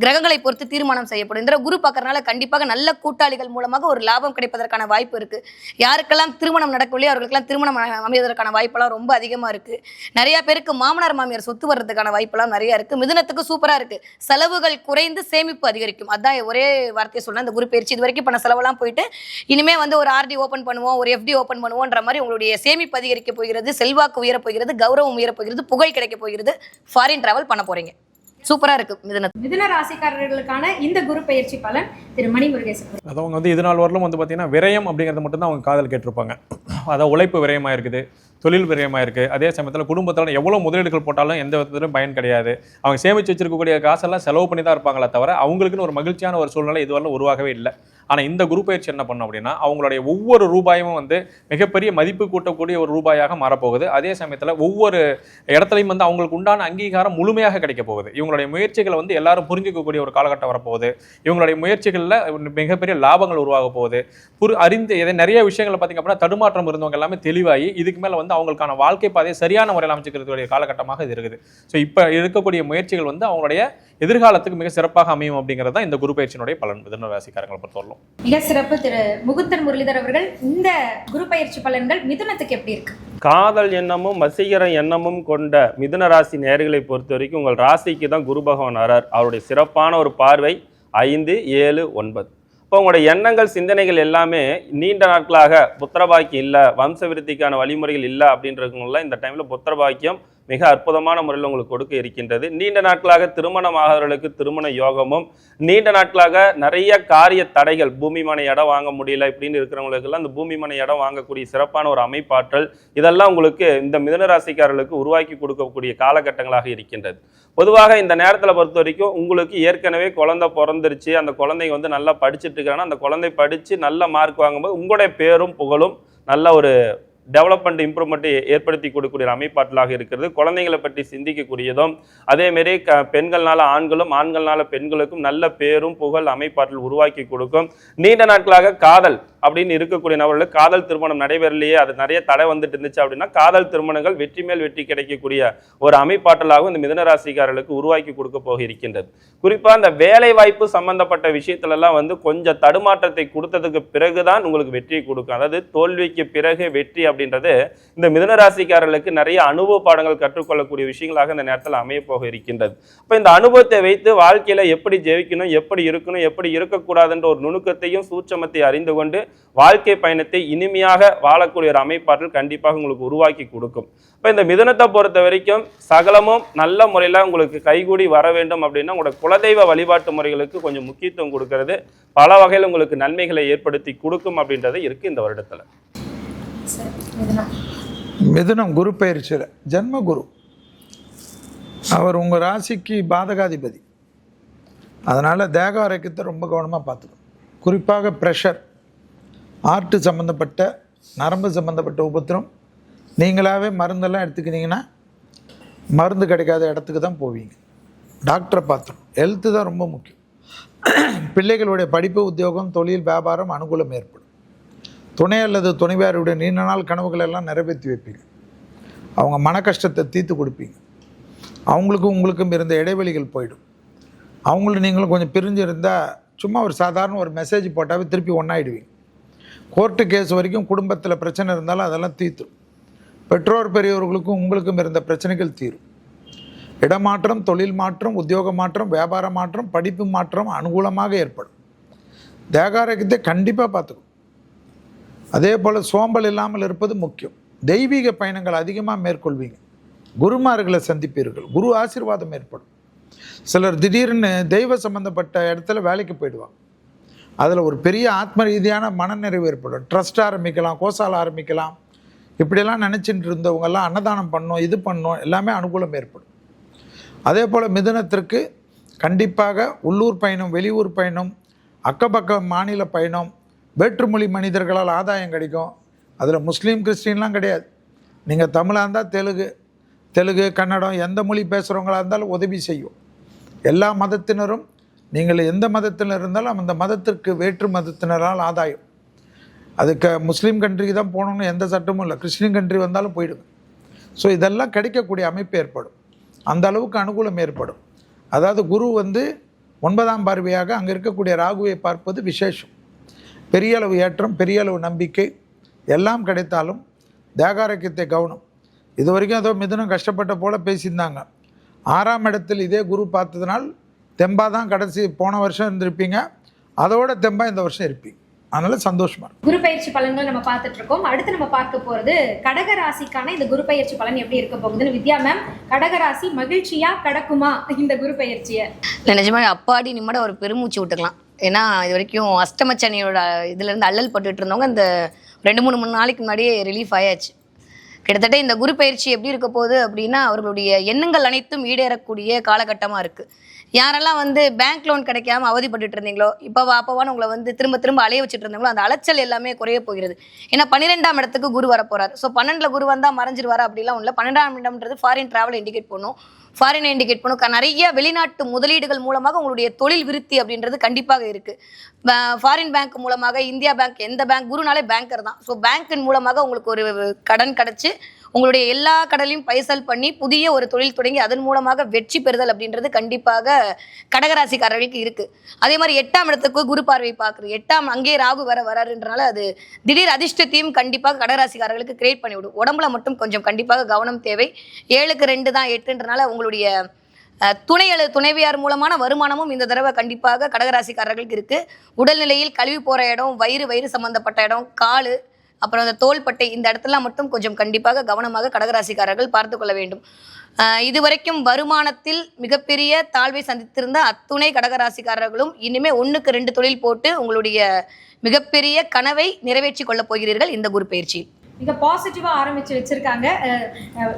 கிரகங்களை பொறுத்து தீர்மானம் செய்யப்படும். இந்த குரு பார்க்கறதுனால கண்டிப்பாக நல்ல கூட்டாளிகள் மூலமாக ஒரு லாபம் கிடைப்பதற்கான வாய்ப்பு இருக்குது. யாருக்கெல்லாம் திருமணம் நடக்கவில்லையோ அவர்களுக்கெல்லாம் திருமணம் அமைவதற்கான வாய்ப்பெல்லாம் ரொம்ப அதிகமாக இருக்குது. நிறையா பேருக்கு மாமனார் மாமியார் சொத்து வர்றதுக்கான வாய்ப்பெல்லாம் நிறையா இருக்குது. மிதுனத்துக்கு சூப்பராக இருக்குது. செலவுகள் குறைந்து சேமிப்பு அதிகரிக்கும். அதான் ஒரே வார்த்தையை சொன்னேன். இந்த குரு பயிற்சி இது வரைக்கும் பண்ண செலவெல்லாம் போயிட்டு இனிமேல் ஒரு ஆர்டி ஓப்பன் பண்ணுவோம், ஒரு எஃப்டி ஓப்பன் பண்ணுவோன்ற மாதிரி உங்களுடைய சேமிப்பு அதிகரிக்க போகிறது, செல்வாக்கு உயரப் போகிறது, கௌரவம் உயரப் போகிறது, புகழ் கிடைக்க போகிறது, ஃபாரின் டிராவல் பண்ண போகிறீங்க. சூப்பரா இருக்கு. மிதுன ராசிக்காரர்களுக்கான இந்த குரு பயிற்சி பலன் திரு மணி முருகேசன். அவங்க இது நாள் வரலும் பார்த்தீங்கன்னா விரயம் அப்படிங்கிறது மட்டும்தான் அவங்க காதல் கேட்டிருப்பாங்க. அதாவது உழைப்பு விரயமாக இருக்குது, தொழில் விரயமாக இருக்குது. அதே சமயத்தில் குடும்பத்தில் எவ்வளோ முதலீடுகள் போட்டாலும் எந்த விதத்திலும் பயன் கிடையாது. அவங்க சேமித்து வச்சிருக்கக்கூடிய காசெல்லாம் செலவு பண்ணி தான் இருப்பாங்களே தவிர அவங்களுக்குன்னு ஒரு மகிழ்ச்சியான ஒரு சூழ்நிலை இதுவரையும் உருவாகவே இல்லை. ஆனால் இந்த குரு பயிற்சி என்ன பண்ணோம் அப்படின்னா அவங்களுடைய ஒவ்வொரு ரூபாயும் மிகப்பெரிய மதிப்பு கூட்டக்கூடிய ஒரு ரூபாயாக மாறப்போகுது. அதே சமயத்தில் ஒவ்வொரு இடத்துலையும் அவங்களுக்கு உண்டான அங்கீகாரம் முழுமையாக கிடைக்க போகுது. இவங்களுடைய முயற்சிகளை எல்லாரும் புரிஞ்சிக்கக்கூடிய ஒரு காலகட்டம் வரப்போகுது. இவங்களுடைய முயற்சிகளில் மிகப்பெரிய லாபங்கள் உருவாக போகுது. அறிந்து நிறைய விஷயங்களை பார்த்திங்க அப்படின்னா தடுமாற்றம் இருந்தவங்க எல்லாமே தெளிவாகி இதுக்கு மேலே அவங்களுக்கான வாழ்க்கை பாதையை சரியான முறையில் அமைச்சிக்கிறதுடைய காலகட்டமாக இது இருக்குது. ஸோ இப்போ இருக்கக்கூடிய முயற்சிகள் அவங்களுடைய எதிர்காலத்துக்கு மிக சிறப்பாக அமையும் அப்படிங்கிறது தான் இந்த குரு பயிற்சியினுடைய பலன். மிதுன ராசிக்காரங்களை பொறுத்தவரைக்கும் மிக சிறப்பு. திரு முகுந்தன் முரளிதர் அவர்கள், இந்த குரு பயிற்சி பலன்கள் மிதுனத்துக்கு எப்படி இருக்கு? காதல் எண்ணமும் வசீகர எண்ணமும் கொண்ட மிதுன ராசி நேயர்களை பொறுத்த வரைக்கும் உங்கள் ராசிக்கு தான் குரு பகவான் வரார். அவருடைய சிறப்பான ஒரு பார்வை 5, 7, 9. இப்போ உங்களுடைய எண்ணங்கள், சிந்தனைகள் எல்லாமே நீண்ட நாட்களாக புத்திரபாக்கியம் இல்லை, வம்ச விருத்திக்கான வழிமுறைகள் இல்லை அப்படின்றவங்களாம் இந்த டைமில் புத்திரபாக்கியம் மிக அற்புதமான முறையில் உங்களுக்கு கொடுக்க இருக்கின்றது. நீண்ட நாட்களாக திருமணம் ஆகிறவர்களுக்கு திருமண யோகமும், நீண்ட நாட்களாக நிறைய காரிய தடைகள், பூமி மனை இடம் வாங்க முடியல இப்படின்னு இருக்கிறவங்களுக்கெல்லாம் அந்த பூமி மனை இடம் வாங்கக்கூடிய சிறப்பான ஒரு அமைப்பாற்றல் இதெல்லாம் உங்களுக்கு இந்த மிதுன ராசிக்காரர்களுக்கு உருவாக்கி கொடுக்கக்கூடிய காலகட்டங்களாக இருக்கின்றது. பொதுவாக இந்த நேரத்தில் பொறுத்த வரைக்கும் உங்களுக்கு ஏற்கனவே குழந்தை பிறந்துருச்சு, அந்த குழந்தைங்க நல்லா படிச்சுட்டு இருக்காங்கன்னா அந்த குழந்தை படித்து நல்ல மார்க் வாங்கும்போது உங்களுடைய பேரும் புகழும் நல்ல ஒரு டெவலப்மெண்ட் இம்ப்ரூவ்மெண்ட்டை ஏற்படுத்தி கொடுக்கக்கூடிய அமைப்பாற்றலாக இருக்கிறது. குழந்தைங்களை பற்றி சிந்திக்கக்கூடியதும், அதேமாரி பெண்கள்னால ஆண்களும் ஆண்கள்னால பெண்களுக்கும் நல்ல பேரும் புகழ் அமைப்பாற்றல் உருவாக்கி கொடுக்கும். நீண்ட நாட்களாக காதல் அப்படின்னு இருக்கக்கூடிய நபர்களுக்கு காதல் திருமணம் நடைபெறலையே, அது நிறைய தடை வந்துட்டு இருந்துச்சு அப்படின்னா காதல் திருமணங்கள் வெற்றி மேல் வெற்றி கிடைக்கக்கூடிய ஒரு அமைப்பாற்றலாகவும் இந்த மிதுன ராசிக்காரர்களுக்கு உருவாக்கி கொடுக்க போக இருக்கின்றது. குறிப்பாக இந்த வேலை வாய்ப்பு சம்பந்தப்பட்ட விஷயத்துலலாம் கொஞ்சம் தடுமாற்றத்தை கொடுத்ததுக்கு பிறகுதான் உங்களுக்கு வெற்றியை கொடுக்கும். அதாவது தோல்விக்கு பிறகு வெற்றி அப்படின்றது இந்த மிதுன ராசிக்காரர்களுக்கு நிறைய அனுபவ பாடங்கள் கற்றுக்கொள்ளக்கூடிய விஷயங்களாக இந்த நேரத்தில் அமைய போக இருக்கின்றது. அப்போ இந்த அனுபவத்தை வைத்து வாழ்க்கையில எப்படி ஜெயிக்கணும், எப்படி இருக்கணும், எப்படி இருக்கக்கூடாதுன்ற ஒரு நுணுக்கத்தையும் சூட்சமத்தை அறிந்து கொண்டு வாழ்க்கை பயணத்தை இனிமையாக வாழக்கூடிய ஒரு அமைப்பாற்றல் கண்டிப்பாக உங்களுக்கு உருவாக்கி கொடுக்கும். இப்போ இந்த மிதுனத்தை பொறுத்த வரைக்கும் சகலமும் நல்ல முறையில் உங்களுக்கு கைகூடி வர வேண்டும் அப்படின்னா உங்களோட குலதெய்வ வழிபாட்டு முறைகளுக்கு கொஞ்சம் முக்கியத்துவம் கொடுக்கறது பல வகையில் உங்களுக்கு நன்மைகளை ஏற்படுத்தி கொடுக்கும் அப்படின்றது இருக்குது இந்த வருடத்தில். மிதுனம் குரு பயிற்சியில் ஜென்ம குரு, அவர் உங்கள் ராசிக்கு பாதகாதிபதி. அதனால் தேக ஆரோக்கியத்தை ரொம்ப கவனமாக பார்த்துக்கணும். குறிப்பாக ப்ரெஷர், ஆர்ட்டு சம்மந்தப்பட்ட நரம்பு சம்மந்தப்பட்ட உபத்திரம், நீங்களாகவே மருந்தெல்லாம் எடுத்துக்கினீங்கன்னா மருந்து கிடைக்காத இடத்துக்கு தான் போவீங்க. டாக்டரை பார்த்துக்கணும். ஹெல்த்து தான் ரொம்ப முக்கியம். பிள்ளைகளுடைய படிப்பு, உத்தியோகம், தொழில், வியாபாரம் அனுகூலம் ஏற்படும். துணை அல்லது துணைவியாருடைய நீண்ட நாள் கனவுகள் எல்லாம் நிறைவேற்றி வைப்பீங்க. அவங்க மன கஷ்டத்தை தீர்த்து கொடுப்பீங்க. அவங்களுக்கும் உங்களுக்கும் இருந்த இடைவெளிகள் போயிடும். அவங்களும் நீங்களும் கொஞ்சம் பிரிஞ்சு இருந்தால் சும்மா ஒரு சாதாரண ஒரு மெசேஜ் போட்டாவே திருப்பி ஒன்றாயிடுவீங்க. கோர்ட்டு கேஸ் வரைக்கும் குடும்பத்தில் பிரச்சனை இருந்தாலும் அதெல்லாம் தீர்த்துடும். பெற்றோர் பெரியவர்களுக்கும் உங்களுக்கும் இருந்த பிரச்சனைகள் தீரும். இடமாற்றம், தொழில் மாற்றம், உத்தியோக மாற்றம், வியாபார மாற்றம், படிப்பு மாற்றம் அனுகூலமாக ஏற்படும். தேகாரோக்கியத்தை கண்டிப்பாக பார்த்துக்கணும். அதே போல் சோம்பல் இல்லாமல் இருப்பது முக்கியம். தெய்வீக பயணங்கள் அதிகமாக மேற்கொள்வீங்க. குருமார்களை சந்திப்பீர்கள். குரு ஆசீர்வாதம் ஏற்படும். சிலர் திடீர்னு தெய்வ சம்பந்தப்பட்ட இடத்துல வேலைக்கு போயிடுவாங்க. அதில் ஒரு பெரிய ஆத்ம ரீதியான மனநிறைவு ஏற்படும். ட்ரஸ்ட் ஆரம்பிக்கலாம், கோசால் ஆரம்பிக்கலாம். இப்படியெல்லாம் நினச்சிட்டு இருந்தவங்கெல்லாம் அன்னதானம் பண்ணணும், இது பண்ணணும், எல்லாமே அனுகூலம் ஏற்படும். அதே போல் மிதுனத்திற்கு கண்டிப்பாக உள்ளூர் பயணம், வெளியூர் பயணம், அக்கப்பக்க மாநில பயணம், வேற்றுமொழி மனிதர்களால் ஆதாயம் கிடைக்கும். அதில் முஸ்லீம் கிறிஸ்டின்லாம் கிடையாது. நீங்கள் தமிழாக இருந்தால் தெலுங்கு, கன்னடம், எந்த மொழி பேசுகிறவங்களாக இருந்தாலும் உதவி செய்யும். எல்லா மதத்தினரும், நீங்கள் எந்த மதத்தினர் இருந்தாலும் அந்த மதத்திற்கு வேற்று மதத்தினரால் ஆதாயம். அதுக்கு முஸ்லீம் கண்ட்ரிக்கு தான் போகணுன்னு எந்த சட்டமும் இல்லை. கிறிஸ்டின் கண்ட்ரி வந்தாலும் போயிடுங்க. ஸோ இதெல்லாம் கிடைக்கக்கூடிய அமைப்பு ஏற்படும். அந்த அளவுக்கு அனுகூலம் ஏற்படும். அதாவது குரு 9ஆம் பார்வையாக அங்கே இருக்கக்கூடிய ராகுவை பார்ப்பது விசேஷம். பெரிய அளவு ஏற்றம், பெரிய அளவு நம்பிக்கை எல்லாம் கிடைத்தாலும் தேகாரோக்கியத்தை கவனம். இது வரைக்கும் ஏதோ மிதுனம் கஷ்டப்பட்ட போல் பேசியிருந்தாங்க. 6ஆம் இடத்தில் இதே குரு பார்த்ததுனால் தெம்பாக தான் கடைசி போன வருஷம் இருந்திருப்பீங்க. அதோட தெம்பாக இந்த வருஷம் இருப்பீங்க. அதனால சந்தோஷமா இருக்கும். குரு பயிற்சி பலன்கள் நம்ம பார்த்துட்டு இருக்கோம். அடுத்து நம்ம பார்க்க போறது கடக ராசிக்கான இந்த குரு பயிற்சி பலன் எப்படி இருக்க போகுதுன்னு. வித்யா மேம், கடக ராசி மகிழ்ச்சியா கடக்குமா இந்த குரு பயிற்சியை? இல்லை, நிஜமாக அப்பாடி நிம்மட ஒரு பெருமூச்சு விட்டுக்கலாம். ஏன்னா இது வரைக்கும் அஷ்டமச்சனியோட இதுலேருந்து அல்லல் பட்டுட்டு இருந்தவங்க இந்த 2-3 நாளைக்கு முன்னாடியே ரிலீஃப் ஆயாச்சு. கிட்டத்தட்ட இந்த குரு பயிற்சி எப்படி இருக்க போகுது அப்படின்னா, அவர்களுடைய எண்ணங்கள் அனைத்தும் ஈடேறக்கூடிய காலகட்டமாக இருக்குது. யாரெல்லாம் பேங்க் லோன் கிடைக்காம அவதிப்பட்டு இருந்தீங்களோ, அப்போவான்னு உங்களை திரும்ப அலைய வச்சுட்டு இருந்தீங்களோ, அந்த அலைச்சல் எல்லாமே குறைய போகிறது. ஏன்னா 12ஆம் இடத்துக்கு குரு வர போறாரு. ஸோ 12ல் குரு வந்தால் மறைஞ்சிருவாரா அப்படிலாம் இல்லை. 12ஆம் இடம்ன்றது ஃபாரின் டிராவல் இண்டிகேட் பண்ணும். ஃபாரின் இண்டிகேட் பண்ணும். நிறைய வெளிநாட்டு முதலீடுகள் மூலமாக உங்களுடைய தொழில் விருத்தி அப்படின்றது கண்டிப்பாக இருக்குது. ஃபாரின் பேங்க் மூலமாக, இந்தியா பேங்க், எந்த பேங்க், குருனாலே பேங்கர் தான். ஸோ பேங்க்கின் மூலமாக உங்களுக்கு ஒரு கடன் கிடச்சி உங்களுடைய எல்லா கடலையும் பைசல் பண்ணி புதிய ஒரு தொழில் தொடங்கி அதன் மூலமாக வெற்றி பெறுதல் அப்படின்றது கண்டிப்பாக கடகராசிக்காரர்களுக்கு இருக்குது. அதே மாதிரி 8ஆம் இடத்துக்கு குரு பார்வை பார்க்குறது, 8ஆம் அங்கே ராகு வராருன்றனால அது திடீர் அதிர்ஷ்டத்தையும் கண்டிப்பாக கடகராசிக்காரர்களுக்கு கிரியேட் பண்ணிவிடும். உடம்புல மட்டும் கொஞ்சம் கண்டிப்பாக கவனம் தேவை. 7க்கு 2 தான் 8ன்றனால உங்களுடைய துணைவியார் மூலமான வருமானமும் இந்த தடவை கண்டிப்பாக கடகராசிக்காரர்களுக்கு இருக்குது. உடல்நிலையில் கழிவு போகிற இடம், வயிறு சம்மந்தப்பட்ட இடம், காலு, அப்புறம் அந்த தோள்பட்டை, இந்த இடத்துலாம் மட்டும் கொஞ்சம் கண்டிப்பாக கவனமாக கடகராசிக்காரர்கள் பார்த்து கொள்ள வேண்டும். இதுவரைக்கும் வருமானத்தில் மிகப்பெரிய தாழ்வை சந்தித்திருந்த அத்துணை கடகராசிக்காரர்களும் இனிமே 1க்கு 2 தொழில் போட்டு உங்களுடைய மிகப்பெரிய கனவை நிறைவேற்றி கொள்ளப் போகிறீர்கள் இந்த குரு பயிற்சியில். மிக பாசிட்டிவா ஆரம்பிச்சு வச்சிருக்காங்க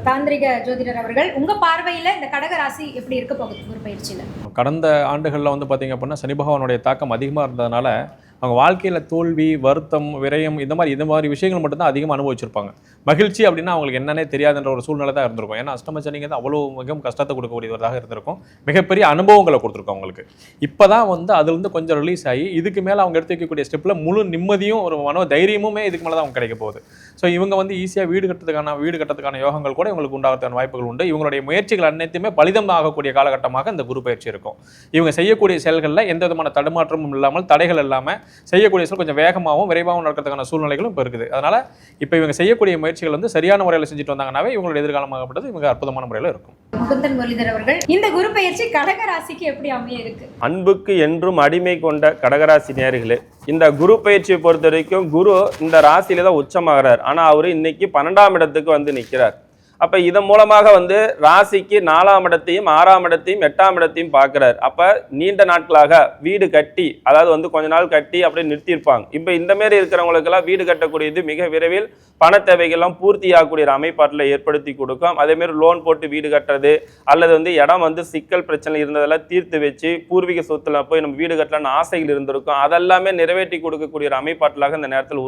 தாந்திரிக ஜோதிடர் அவர்கள். உங்க பார்வையில இந்த கடகராசி எப்படி இருக்க போகுது குரு பயிற்சியில? கடந்த ஆண்டுகளில் பார்த்தீங்க அப்படின்னா சனி பகவானுடைய தாக்கம் அதிகமாக இருந்ததுனால அவங்க வாழ்க்கையில் தோல்வி, வருத்தம், விரயம் இந்த மாதிரி விஷயங்கள் மட்டும்தான் அதிகமாக அனுபவிச்சிருப்பாங்க. மகிழ்ச்சி அப்படின்னா அவங்களுக்கு என்னன்னே தெரியாதுன்ற ஒரு சூழ்நிலை தான் இருந்திருக்கும். ஏன்னா அஷ்டமச்சனிங்க தான் அவ்வளோ மிகவும் கஷ்டத்தை கொடுக்கக்கூடியதாக இருந்திருக்கும். மிகப்பெரிய அனுபவங்களை கொடுத்துருக்கோம் அவங்களுக்கு. இப்போ தான் அதுலேருந்து கொஞ்சம் ரிலீஸ் ஆகி இதுக்கு மேலே அவங்க எடுத்து வைக்கக்கூடிய ஸ்டெப்பில் முழு நிம்மதியும் ஒரு மனோ தைரியமுமே இதுக்கு மேலே தான் அவங்க கிடைக்க போகுது. ஸோ இவங்க ஈஸியாக வீடு கட்டுறதுக்கான யோகங்கள் கூட இவங்களுக்கு உண்டாகிறதுக்கான வாய்ப்புகள் உண்டு. இவங்களுடைய முயற்சிகள் அனைத்துமே பலிதம் ஆகக்கூடிய காலகட்டமாக இந்த குரு பயிற்சி இருக்கும். இவங்க செய்யக்கூடிய செயல்களில் எந்த விதமான தடுமாற்றமும் இல்லாமல், தடைகள் இல்லாமல் செய்யக்கூடிய விஷயம் கொஞ்சம் வேகமாகவும் விரைவாகவும் நடக்கிறதுக்கான சூழ்நிலைகளும் இப்போ இருக்குது. அதனால் இப்போ இவங்க செய்யக்கூடிய முயற்சிகள் வந்து சரியான முறையில் செஞ்சுட்டு வந்தாங்கன்னாவே இவங்களோட எதிர்காலமாகப்பட்டது இவங்க அற்புதமான முறையில் இருக்கும். முகுந்தன் முரளிதர் அவர்கள், இந்த குரு பெயர்ச்சி கடக ராசிக்கு எப்படி அமைய இருக்கு? அன்புக்கு என்றும் அடிமை கொண்ட கடகராசி நேயர்களே, இந்த குரு பயிற்சியை பொறுத்த வரைக்கும் குரு இந்த ராசியில தான் உச்சமாகிறார். ஆனால் அவர் இன்னைக்கு 12ஆம் இடத்துக்கு வந்து நிற்கிறார். அப்போ இதன் மூலமாக வந்து ராசிக்கு 4ஆம் இடத்தையும் 6ஆம் இடத்தையும் 8ஆம் இடத்தையும் பார்க்குறார். அப்போ நீண்ட நாட்களாக வீடு கட்டி, அதாவது வந்து கொஞ்ச நாள் கட்டி அப்படியே நிறுத்தியிருப்பாங்க. இப்போ இந்த மாரி இருக்கிறவங்களுக்கெல்லாம் வீடு கட்டக்கூடியது மிக விரைவில் பண தேவைகள்லாம் பூர்த்தி ஆகக்கூடிய ஒரு அமைப்பாட்டில் ஏற்படுத்தி கொடுக்கும். அதேமாரி லோன் போட்டு வீடு கட்டுறது அல்லது வந்து இடம் வந்து சிக்கல் பிரச்சனை இருந்ததெல்லாம் தீர்த்து வச்சு பூர்வீக சொத்துல போய் நம்ம வீடு கட்டலான்னு ஆசைகள் இருந்திருக்கும். அதெல்லாமே நிறைவேற்றி கொடுக்கக்கூடிய ஒரு அமைப்பாட்டிலாக இந்த நேரத்தில்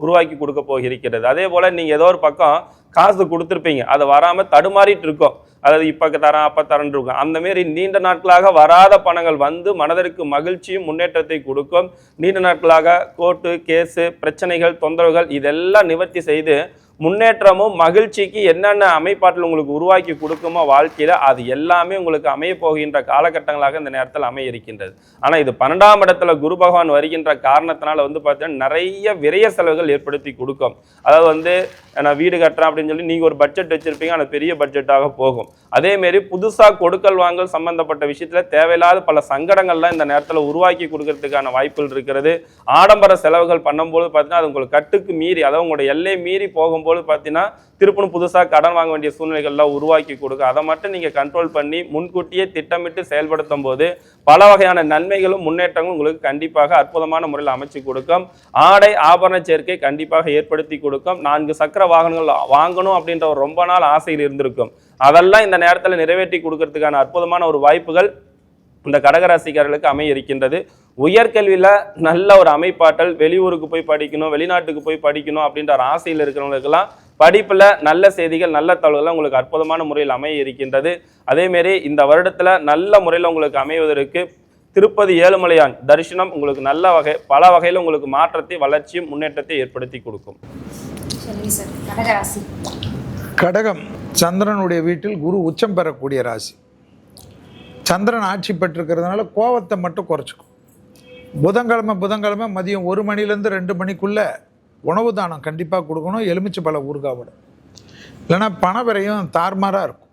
உருவாக்கி கொடுக்க போகிறது. அதே போல் நீங்கள் ஏதோ ஒரு பக்கம் காசு கொடுத்துருப்பீங்க, அது வராமல் தடுமாறிட்டு இருக்கோம். அதாவது இப்போ தரேன் அப்போ தரேன் இருக்கும். அந்த மாரி நீண்ட நாட்களாக வராத பணங்கள் வந்து மனதிற்கு மகிழ்ச்சியும் முன்னேற்றத்தை கொடுக்கும். நீண்ட நாட்களாக கோர்ட்டு கேஸு பிரச்சனைகள் தொந்தரவுகள் இதெல்லாம் நிவர்த்தி செய்து முன்னேற்றமும் மகிழ்ச்சிக்கு என்னென்ன அமைப்பாட்டில் உங்களுக்கு உருவாக்கி கொடுக்குமோ வாழ்க்கையில் அது எல்லாமே உங்களுக்கு அமைய போகின்ற காலகட்டங்களாக இந்த நேரத்தில் அமைய இருக்கின்றது. ஆனால் இது 12ஆம் இடத்துல குரு பகவான் வருகின்ற காரணத்தினால வந்து பார்த்தீங்கன்னா நிறைய விரய செலவுகள் ஏற்படுத்தி கொடுக்கும். அதாவது வந்து நான் வீடு கட்டுறேன் அப்படின்னு சொல்லி நீங்கள் ஒரு பட்ஜெட் வச்சுருப்பீங்க, அது பெரிய பட்ஜெட்டாக போகும். அதேமாரி புதுசாக கொடுக்கல் வாங்கல் சம்பந்தப்பட்ட விஷயத்தில் தேவையில்லாத பல சங்கடங்கள்லாம் இந்த நேரத்தில் உருவாக்கி கொடுக்கறதுக்கான வாய்ப்புகள் இருக்கிறது. ஆடம்பர செலவுகள் பண்ணும்போது பார்த்தீங்கன்னா அது உங்களுக்கு கட்டுக்கு மீறி, அதாவது உங்களோட எல்லை மீறி போகும்போது பார்த்தீங்கன்னா திருப்பணும் புதுசாக கடன் வாங்க வேண்டிய சூழ்நிலைகள்லாம் உருவாக்கி கொடுக்க. அதை மட்டும் நீங்கள் கண்ட்ரோல் பண்ணி முன்கூட்டியே திட்டமிட்டு செயல்படுத்தும் போது பல வகையான நன்மைகளும் முன்னேற்றங்களும் உங்களுக்கு கண்டிப்பாக அற்புதமான முறையில் அமைச்சு கொடுக்கும். ஆடை ஆபரண சேர்க்கை கண்டிப்பாக ஏற்படுத்தி கொடுக்கும். 4 சக்கர வாகனங்கள் வாங்கணும் அப்படின்ற ஒரு ரொம்ப நாள் ஆசையில் இருந்திருக்கும். அதெல்லாம் இந்த நேரத்தில் நிறைவேற்றி கொடுக்கறதுக்கான அற்புதமான ஒரு வாய்ப்புகள் இந்த கடகராசிக்காரர்களுக்கு அமைய இருக்கின்றது. உயர்கல்வியில் நல்ல ஒரு அமைப்பாற்றல், வெளியூருக்கு போய் படிக்கணும், வெளிநாட்டுக்கு போய் படிக்கணும் அப்படின்ற ஒரு ஆசையில் இருக்கிறவங்களுக்கெல்லாம் படிப்பில் நல்ல செய்திகள் நல்ல தகவல்கள் உங்களுக்கு அற்புதமான முறையில் அமைய இருக்கின்றது. அதேமாரி இந்த வருடத்தில் நல்ல முறையில் உங்களுக்கு அமைவதற்கு திருப்பதி ஏழுமலையான் தரிசனம் உங்களுக்கு பல வகையில் உங்களுக்கு மாற்றத்தை வளர்ச்சியும் முன்னேற்றத்தை ஏற்படுத்தி கொடுக்கும். கடகம் சந்திரனுடைய வீட்டில் குரு உச்சம் பெறக்கூடிய ராசி. சந்திரன் ஆட்சி பெற்றிருக்கிறதுனால கோவத்தை மட்டும் குறைச்சிக்கும். புதன்கிழமை மதியம் 1 மணிலேருந்து 2 மணிக்குள்ளே உணவு தானம் கண்டிப்பாக கொடுக்கணும். எலுமிச்சை பழ ஊறுகாவோட, இல்லைன்னா பண விரையும் தார்மாராக இருக்கும்.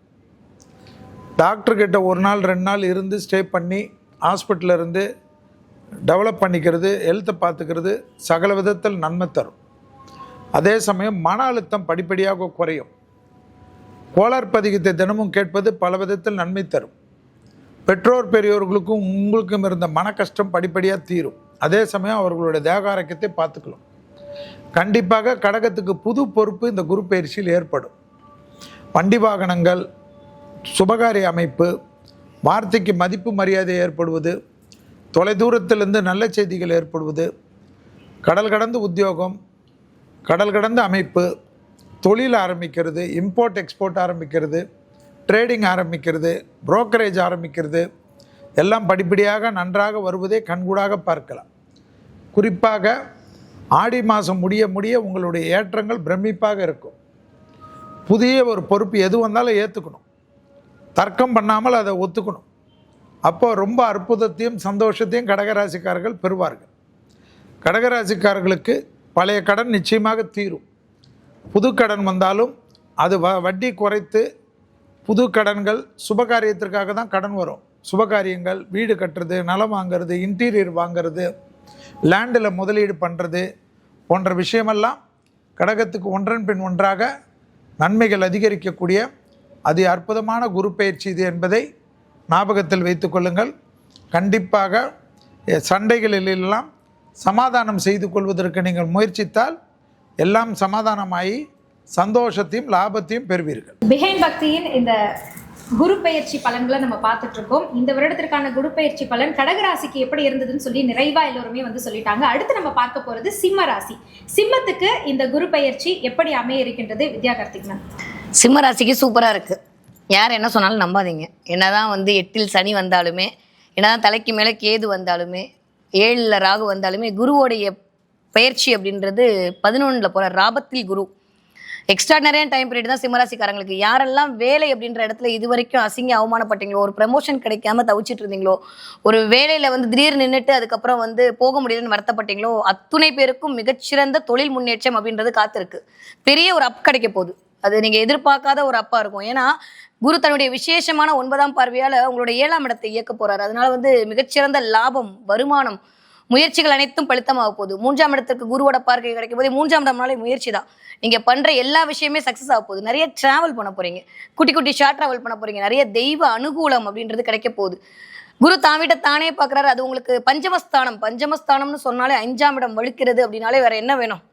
டாக்டர்கிட்ட 1 நாள் 2 நாள் இருந்து ஸ்டே பண்ணி ஹாஸ்பிட்டலில் இருந்து டெவலப் பண்ணிக்கிறது, ஹெல்த்தை பார்த்துக்கிறது சகல விதத்தில் நன்மை தரும். அதே சமயம் மன அழுத்தம் படிப்படியாக குறையும். கோளார் பதிகத்தை தினமும் கேட்பது பல விதத்தில் நன்மை தரும். பெற்றோர் பெரியோர்களுக்கும் உங்களுக்கும் இருந்த மன கஷ்டம் படிப்படியாக தீரும். அதே சமயம் அவர்களுடைய தேக ஆரோக்கியத்தை பார்த்துக்கலாம். கண்டிப்பாக கடகத்துக்கு புது பொறுப்பு இந்த குரு பயிற்சியில் ஏற்படும். வண்டி வாகனங்கள், சுபகாரிய அமைப்பு, வார்த்தைக்கு மதிப்பு மரியாதை ஏற்படுவது, தொலைதூரத்திலிருந்து நல்ல செய்திகள் ஏற்படுவது, கடல் கடந்து உத்தியோகம், கடல் கடந்த அமைப்பு, தொழில் ஆரம்பிக்கிறது, இம்போர்ட் எக்ஸ்போர்ட் ஆரம்பிக்கிறது, ட்ரேடிங் ஆரம்பிக்கிறது, புரோக்கரேஜ் ஆரம்பிக்கிறது, எல்லாம் படிப்படியாக நன்றாக வருவதை கண்கூடாக பார்க்கலாம். குறிப்பாக ஆடி மாதம் முடிய உங்களுடைய ஏற்றங்கள் பிரமிப்பாக இருக்கும். புதிய ஒரு பொறுப்பு எது வந்தாலும் ஏற்றுக்கணும், தர்க்கம் பண்ணாமல் அதை ஒத்துக்கணும். அப்போது ரொம்ப அற்புதத்தையும் சந்தோஷத்தையும் கடகராசிக்காரர்கள் பெறுவார்கள். கடகராசிக்காரர்களுக்கு பழைய கடன் நிச்சயமாக தீரும். புது கடன் வந்தாலும் அது வட்டி குறைத்து புது கடன்கள், சுபகாரியத்திற்காக தான் கடன் வரும். சுபகாரியங்கள், வீடு கட்டுறது, நிலம் வாங்கிறது, இன்டீரியர் வாங்கிறது, லேண்டில் முதலீடு பண்ணுறது போன்ற விஷயமெல்லாம் கடகத்துக்கு ஒன்றன் பின் ஒன்றாக நன்மைகள் அதிகரிக்கக்கூடிய அதி அற்புதமான குரு பயிற்சி இது என்பதை ஞாபகத்தில் வைத்து கொள்ளுங்கள். கண்டிப்பாக சண்டைகளிலெல்லாம் சமாதானம் செய்து கொள்வதற்கு நீங்கள் முயற்சித்தால் எல்லாம் சமாதானமாகி சந்தோஷத்தையும் லாபத்தையும் பெறுவீர்கள். பிஹைண்ட் பக்தியின் இந்த குரு பெயர்ச்சி பலன்களை நம்ம பார்த்துட்டு இருக்கோம். இந்த வருடத்திற்கான குரு பெயர்ச்சி பலன் கடகராசிக்கு எப்படி இருந்ததுன்னு சொல்லி நிறைவா எல்லோருமே வந்து சொல்லிட்டாங்க. அடுத்து நம்ம பார்க்க போறது சிம்ம ராசி. சிம்மத்துக்கு இந்த குரு பெயர்ச்சி எப்படி அமைய இருக்கின்றது வித்யா கார்த்திக்னா? சிம்ம ராசிக்கு சூப்பராக இருக்குது. யார் என்ன சொன்னாலும் நம்பாதீங்க. என்னதான் வந்து 8ல் சனி வந்தாலுமே, என்னதான் தலைக்கு மேலே கேது வந்தாலுமே, 7ல் ராகு வந்தாலுமே, குருவோடைய பயிற்சி அப்படின்றது 11ல் போகிற ராபத்தில் குரு. எக்ஸ்ட்ராடனரியான டைம் பீரியட் தான் சிம்மராசிக்காரங்களுக்கு. யாரெல்லாம் வேலை அப்படின்ற இடத்துல இது வரைக்கும் அசிங்க அவமானப்பட்டீங்களோ, ஒரு ப்ரமோஷன் கிடைக்காம தவிச்சிட்டு இருந்தீங்களோ, ஒரு வேலையில வந்து திடீர் நின்றுட்டு அதுக்கப்புறம் வந்து போக முடியலன்னு வருத்தப்பட்டீங்களோ, அத்துணை பேருக்கும் மிகச்சிறந்த தொழில் முன்னேற்றம் அப்படின்றது காத்திருக்கு. பெரிய ஒரு அப் கிடைக்க போகுது. அது நீங்க எதிர்பார்க்காத ஒரு அப்பா இருக்கும். ஏன்னா குரு தன்னுடைய விசேஷமான 9ஆம் பார்வையால உங்களுடைய 7ஆம் இடத்தை இயக்க போறாரு. அதனால வந்து மிகச்சிறந்த லாபம், வருமானம், முயற்சிகள் அனைத்தும் பலித்தமாக போகுது. 3ஆம் இடத்துக்கு குருவோட பார்வை கிடைக்கும் போது 3ஆம் இடம்னாலே முயற்சி தான். நீங்க பண்ற எல்லா விஷயமே சக்சஸ் ஆக போகுது. நிறைய டிராவல் பண்ண போறீங்க, குட்டி குட்டி ஷார்ட் டிராவல் பண்ண போறீங்க, நிறைய தெய்வ அனுகூலம் அப்படின்றது கிடைக்க போகுது. குரு தான் வீட்டை தானே பார்க்குறாரு. அது உங்களுக்கு பஞ்சமஸ்தானம். பஞ்சமஸ்தானம்னு சொன்னாலே 5ஆம் இடம் வலுக்கிறது அப்படின்னாலே வேற என்ன வேணும்?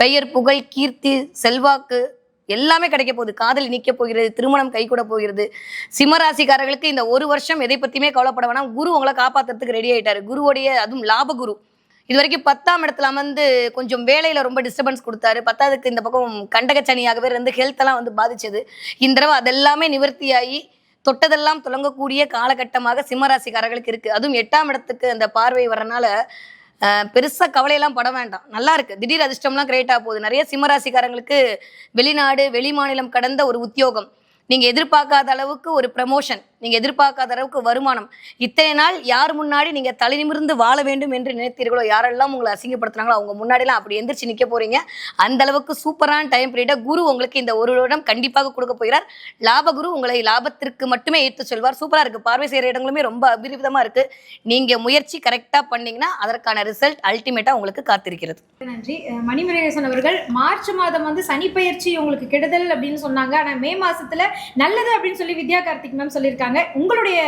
பெயர், புகழ், கீர்த்தி, செல்வாக்கு எல்லாமே கிடைக்க போகுது. காதல் நிற்க போகிறது, திருமணம் கைகூட போகிறது. சிம்மராசிக்காரர்களுக்கு இந்த ஒரு வருஷம் எதை பத்தியுமே கவலைப்பட வேணாம். குரு உங்களை காப்பாற்றுறதுக்கு ரெடி ஆயிட்டாரு. குருவோடைய, அதுவும் லாபகுரு. இது வரைக்கும் 10ஆம் இடத்துல அமர்ந்து கொஞ்சம் வேலையில ரொம்ப டிஸ்டர்பன்ஸ் கொடுத்தாரு. 10ஆவதுக்கு இந்த பக்கம் கண்டகச்சனியாகவே இருந்து ஹெல்த் எல்லாம் வந்து பாதிச்சது. இந்த தடவை அதெல்லாமே நிவர்த்தியாகி தொட்டதெல்லாம் தொடங்கக்கூடிய காலகட்டமாக சிம்மராசிக்காரர்களுக்கு இருக்கு. அதுவும் 8ஆம் இடத்துக்கு அந்த பார்வை வரனால பெருசா கவலையெல்லாம் பட வேண்டாம். நல்லா இருக்கு. திடீர் அதிர்ஷ்டம்லாம் கிரியேட் ஆக போகுது. நிறைய சிம்மராசிக்காரங்களுக்கு வெளிநாடு, வெளி மாநிலம் கடந்த ஒரு உத்தியோகம், நீங்க எதிர்பார்க்காத அளவுக்கு ஒரு ப்ரமோஷன், நீங்க எதிர்பார்க்காத அளவுக்கு வருமானம். இத்தனை நாள் யார் முன்னாடி நீங்க தலை நிமிர்ந்து வாழ வேண்டும் என்று நினைத்தீர்களோ, யாரெல்லாம் உங்களை அசிங்கப்படுத்துனாங்களோ அவங்க முன்னாடிலாம் அப்படி எந்திரிச்சு நிக்க போறீங்க. அந்த அளவுக்கு சூப்பரான டைம் பீரியட குரு உங்களுக்கு இந்த ஒரு வருடம் கண்டிப்பாக கொடுக்க போகிறார். லாபகுரு உங்களை லாபத்திற்கு மட்டுமே ஏற்று செல்வார். சூப்பரா இருக்கு. பார்வை செய்யற இடங்களுமே ரொம்ப அபிரிவிதமா இருக்கு. நீங்க முயற்சி கரெக்டா பண்ணீங்கன்னா அதற்கான ரிசல்ட் அல்டிமேட்டா உங்களுக்கு காத்திருக்கிறது. நன்றி. மணிமுருகேசன் அவர்கள், மார்ச் மாதம் வந்து சனி பயிற்சி உங்களுக்கு கெடுதல் அப்படின்னு சொன்னாங்க. ஆனா மே மாசத்துல நல்லது அப்படின்னு சொல்லி வித்யா கார்த்திக் மேம் சொல்லியிருக்காங்க. உங்களுடைய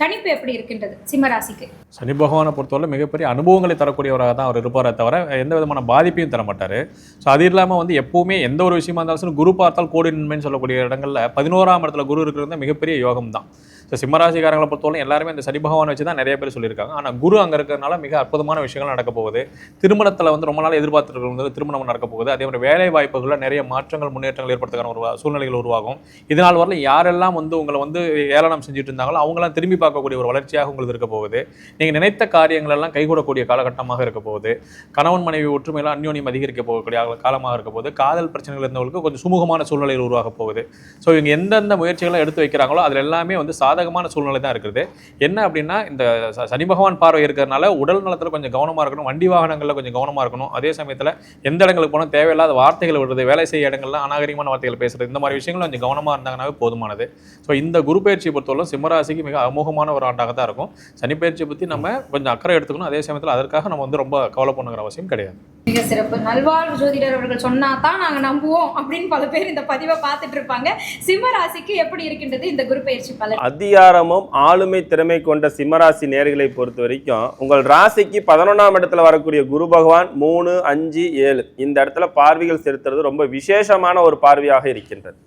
கணிப்பு எப்படி இருக்கின்றது சிம்மராசிக்கு? சனி பகவானை பொறுத்தவரை மிகப்பெரிய அனுபவங்களை தரக்கூடியவராக தான் அவர் இருப்பாரே தவிர எந்த விதமான பாதிப்பையும் தர மாட்டார். ஸோ அது இல்லாமல் வந்து எப்பவுமே எந்த ஒரு விஷயமா இருந்தாலும் சரி, குரு பார்த்தால் கோடி நன்மைன்னு சொல்லக்கூடிய இடங்களில் 11ஆம் இடத்துல குரு இருக்கிறது மிகப்பெரிய யோகம் தான். ஸோ சிம்மராசிக்காரங்களை பொறுத்தவரை எல்லாருமே இந்த சனி பகவானை வச்சு தான் நிறைய பேர் சொல்லியிருக்காங்க. ஆனால் குரு அங்கே இருக்கிறதுனால மிக அற்புதமான விஷயங்கள் நடக்க போகுது. திருமணத்தில் வந்து ரொம்ப நாள் எதிர்பார்த்துருக்கிறது திருமணம் நடக்க போகுது. அதே மாதிரி வேலை வாய்ப்புகளில் நிறைய மாற்றங்கள், முன்னேற்றங்கள் ஏற்படுத்துக்கான ஒரு சூழ்நிலைகள் உருவாகும். இதனால் வரல யாரெல்லாம் வந்து உங்களை வந்து ஏளனம் செஞ்சுட்டு இருந்தாங்களோ அவங்களாம் திரும்பி பார்க்கக்கூடிய ஒரு வளர்ச்சியாக உங்களுக்கு இருக்க போகுது. நீங்கள் நினைத்த காரியங்கள் எல்லாம் கைகூடக்கூடிய காலகட்டமாக இருக்க போகுது. கணவன் மனைவி ஒற்றுமையெல்லாம் அந்யோன்யம் அதிகரிக்க போகக்கூடிய காலமாக இருக்க போகுது. காதல் பிரச்சனைகள் இருந்தவங்களுக்கு கொஞ்சம் சுமூகமான சூழ்நிலைகள் உருவாக போகுது. ஸோ இவங்க எந்தெந்த முயற்சிகளை எடுத்து வைக்கிறாங்களோ அதில் எல்லாமே வந்து சாதகமான சூழ்நிலை தான் இருக்குது. என்ன அப்படின்னா, இந்த சனி பகவான் பார்வை இருக்கிறதுனால உடல் நலத்தில் கொஞ்சம் கவனமாக இருக்கணும், வண்டி வாகனங்களில் கொஞ்சம் கவனமாக இருக்கணும். அதே சமயத்தில் எந்த இடங்களுக்கு போனால் தேவையில்லாத வார்த்தைகள் விடுறது, வேலை செய்ய இடங்கள்லாம் அநாகரிகமான வார்த்தைகள் பேசுறது, இந்த மாதிரி விஷயங்கள் கொஞ்சம் கவனமாக இருந்தாங்கன்னாவே போதுமானது. ஸோ இந்த குரு பயிற்சியை பொறுத்தவரை சிம்மராசிக்கு மிக அமோகமான ஒரு ஆண்டாக தான் இருக்கும். சனி பயிற்சியை பற்றி நம்ம கொஞ்சம் அக்கறை எடுத்துக்கணும். அதே சமயத்தில் அதற்காக நம்ம வந்து ரொம்ப கவலை பண்ணுங்கிற அவசியம் கிடையாது. மிக சிறப்பு. நல்வாழ்வு ஜோதிடர் அவர்கள் சொன்னா தான் நாங்க நம்புவோம் அப்படின்னு பல பேர் இந்த பதிவை பார்த்துட்டு இருப்பாங்க. சிம்மராசிக்கு எப்படி இருக்கின்றது இந்த குரு பயிற்சி பலன்? அதிகாரமும் ஆளுமை திறமை கொண்ட சிம்மராசி நேர்களை பொறுத்த வரைக்கும் உங்கள் ராசிக்கு 11ஆம் இடத்துல வரக்கூடிய குரு பகவான் 3, 5, 7 இந்த இடத்துல பார்வைகள் செலுத்துறது ரொம்ப விசேஷமான ஒரு பார்வையாக இருக்கின்றது.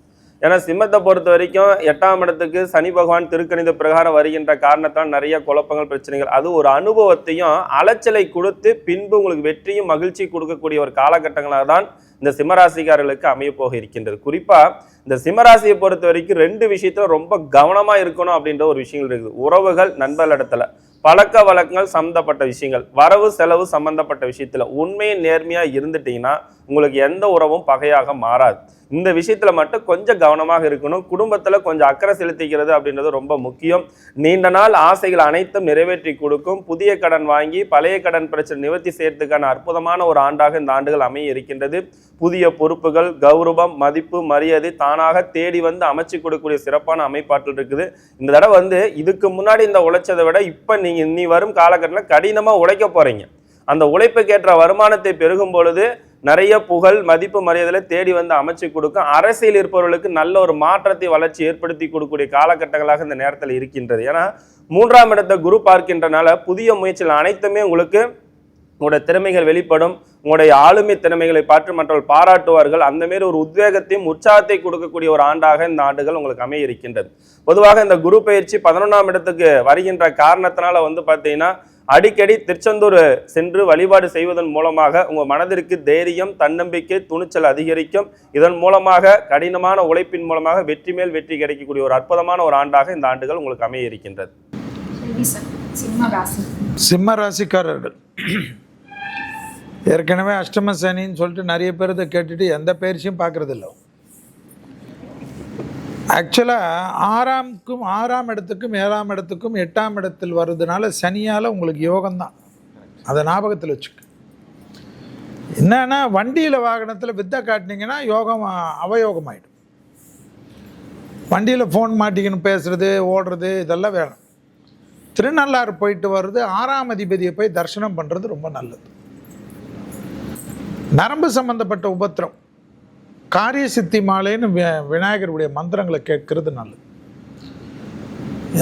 ஏன்னா சிம்மத்தை பொறுத்த வரைக்கும் 8ஆம் இடத்துக்கு சனி பகவான் திருக்கணித பிரகாரம் வருகின்ற காரணத்தால் நிறைய குழப்பங்கள், பிரச்சனைகள், அது ஒரு அனுபவத்தையும் அலைச்சலை கொடுத்து பின்பு உங்களுக்கு வெற்றியும் மகிழ்ச்சி கொடுக்கக்கூடிய ஒரு காலகட்டங்களாக தான் இந்த சிம்மராசிக்காரர்களுக்கு அமைய போக இருக்கின்றது. குறிப்பா இந்த சிம்மராசியை பொறுத்த வரைக்கும் 2 விஷயத்துல ரொம்ப கவனமா இருக்கணும் அப்படின்ற ஒரு விஷயங்கள் இருக்குது. உறவுகள், நண்பர்கள் இடத்துல, பழக்க வழக்கங்கள் சம்பந்தப்பட்ட விஷயங்கள், வரவு செலவு சம்பந்தப்பட்ட விஷயத்துல உண்மையை நேர்மையா இருந்துட்டீங்கன்னா உங்களுக்கு எந்த உறவும் பகையாக மாறாது. இந்த விஷயத்துல மட்டும் கொஞ்சம் கவனமாக இருக்கணும். குடும்பத்துல கொஞ்சம் அக்கறை செலுத்திக்கிறது அப்படின்றது ரொம்ப முக்கியம். நீண்ட நாள் ஆசைகள் அனைத்தும் நிறைவேற்றி கொடுக்கும். புதிய கடன் வாங்கி பழைய கடன் பிரச்சனை நிவர்த்தி செய்யறதுக்கான அற்புதமான ஒரு ஆண்டாக இந்த ஆண்டுகள் அமைய இருக்கின்றது. புதிய பொறுப்புகள், கௌரவம், மதிப்பு, மரியாதை தானாக தேடி வந்து அமைச்சு கொடுக்கக்கூடிய சிறப்பான அமைப்பாற்றல் இருக்குது. இந்த தடவை வந்து இதுக்கு முன்னாடி இந்த உழைச்சதை விட இப்ப நீங்க இனி வரும் காலகட்டத்தில் கடினமா உழைக்க போறீங்க. அந்த உழைப்புக்கேற்ற வருமானத்தை பெருகும் பொழுது நிறைய புகழ், மதிப்பு, மரியாதையில தேடி வந்து அமைச்சு கொடுக்கும். அரசியல் இருப்பவர்களுக்கு நல்ல ஒரு மாற்றத்தை, வளர்ச்சி ஏற்படுத்தி கொடுக்கக்கூடிய காலகட்டங்களாக இந்த நேரத்தில் இருக்கின்றது. ஏன்னா 3ஆம் இடத்தை குரு பார்க்கின்றனால புதிய முயற்சிகள் அனைத்துமே உங்களுக்கு உங்களுடைய திறமைகள் வெளிப்படும். உங்களுடைய ஆளுமை திறமைகளை பார்த்து மற்றவர்கள் பாராட்டுவார்கள். அந்த மாரி ஒரு உத்வேகத்தையும் உற்சாகத்தை கொடுக்கக்கூடிய ஒரு ஆண்டாக இந்த ஆண்டுகள் உங்களுக்கு அமைய இருக்கின்றது. பொதுவாக இந்த குரு பயிற்சி 11ஆம் இடத்துக்கு வருகின்ற காரணத்தினால வந்து பார்த்தீங்கன்னா அடிக்கடி திருச்செந்தூர் சென்று வழிபாடு செய்வதன் மூலமாக உங்கள் மனதிற்கு தைரியம், தன்னம்பிக்கை, துணிச்சல் அதிகரிக்கும். இதன் மூலமாக கடினமான உழைப்பின் மூலமாக வெற்றி மேல் வெற்றி கிடைக்கக்கூடிய ஒரு அற்புதமான ஒரு ஆண்டாக இந்த ஆண்டுகள் உங்களுக்கு அமைய இருக்கின்றது. சிம்ம ராசிக்காரர்கள் ஏற்கனவே அஷ்டம சனின்னு சொல்லிட்டு நிறைய பேர் இதை கேட்டுட்டு எந்த பயிற்சியும் பார்க்கறது இல்லை. ஆக்சுவலாக 6ஆம் இடத்துக்கும் 7ஆம் இடத்துக்கும் 8ஆம் இடத்தில் வர்றதுனால சனியால் உங்களுக்கு யோகம்தான். அதை ஞாபகத்தில் வச்சுக்க. என்னன்னா வண்டியில் வாகனத்தில் வித்தை காட்டினீங்கன்னா யோகம் அவயோகம் ஆகிடும். வண்டியில் ஃபோன் மாட்டிக்கின்னு பேசுகிறது ஓடுறது இதெல்லாம் வேணும். திருநள்ளாறு போயிட்டு வர்றது 6ஆம் அதிபதியை போய் தரிசனம் பண்ணுறது ரொம்ப நல்லது. நரம்பு சம்பந்தப்பட்ட உபத்திரம் காரிய சித்தி மாலைன்னு விநாயகருடைய மந்திரங்களை கேட்கறது நல்லது.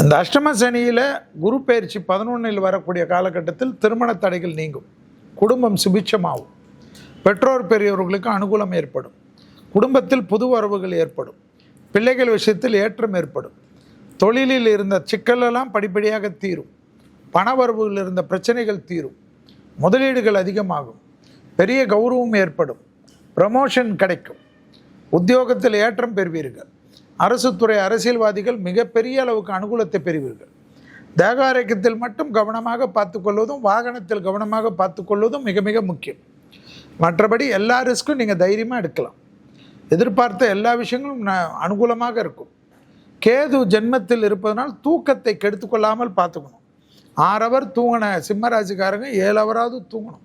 இந்த அஷ்டம சனியில் குரு பயிற்சி 11 வரக்கூடிய காலகட்டத்தில் திருமண தடைகள் நீங்கும், குடும்பம் சுபிட்சமாகும், பெற்றோர் பெரியவர்களுக்கு அனுகூலம் ஏற்படும், குடும்பத்தில் புது வரவுகள் ஏற்படும், பிள்ளைகள் விஷயத்தில் ஏற்றம் ஏற்படும், தொழிலில் இருந்த சிக்கலெல்லாம் படிப்படியாக தீரும், பணவரவுகள் இருந்த பிரச்சனைகள் தீரும், முதலீடுகள் அதிகமாகும், பெரிய கௌரவம் ஏற்படும், ப்ரமோஷன் கிடைக்கும், உத்தியோகத்தில் ஏற்றம் பெறுவீர்கள், அரசு துறை அரசியல்வாதிகள் மிகப்பெரிய அளவுக்கு அனுகூலத்தை பெறுவீர்கள். தேக ஆரோக்கியத்தில் மட்டும் கவனமாக பார்த்துக்கொள்வதும் வாகனத்தில் கவனமாக பார்த்துக்கொள்வதும் மிக மிக முக்கியம். மற்றபடி எல்லா ரிஸ்க்கும் நீங்கள் தைரியமாக எடுக்கலாம். எதிர்பார்த்த எல்லா விஷயங்களும் அனுகூலமாக இருக்கும். கேது ஜென்மத்தில் இருப்பதனால் தூக்கத்தை கெடுத்துக்கொள்ளாமல் பார்த்துக்கணும். 6 ஹவர் தூங்கின சிம்மராசிக்காரங்க 7 ஹவராவது தூங்கணும்.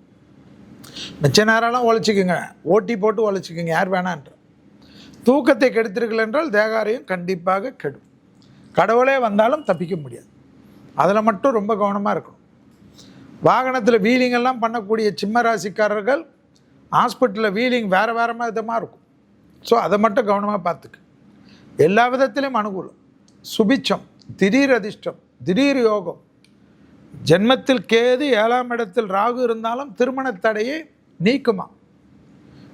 மிச்ச நேரம்லாம் உழைச்சிக்கோங்க, ஓட்டி போட்டு உழைச்சிக்கோங்க, யார் வேணான்ற. தூக்கத்தை கெடுத்திருக்கல என்றால் தேகாரையும் கண்டிப்பாக கெடும். கடவுளே வந்தாலும் தப்பிக்க முடியாது. அதில் மட்டும் ரொம்ப கவனமாக இருக்கணும். வாகனத்தில் வீலிங்கெல்லாம் பண்ணக்கூடிய சிம்மராசிக்காரர்கள் ஹாஸ்பிட்டலில் வீலிங் வேறு விதமாக இருக்கும். ஸோ அதை மட்டும் கவனமாக பார்த்துக்கு. எல்லா விதத்திலும் அனுகூலம், சுபிச்சம், திடீர் அதிர்ஷ்டம், திடீர் யோகம். ஜென்மத்தில் கேது 7ஆம் இடத்தில் ராகு இருந்தாலும் திருமண தடையை நீக்குமா.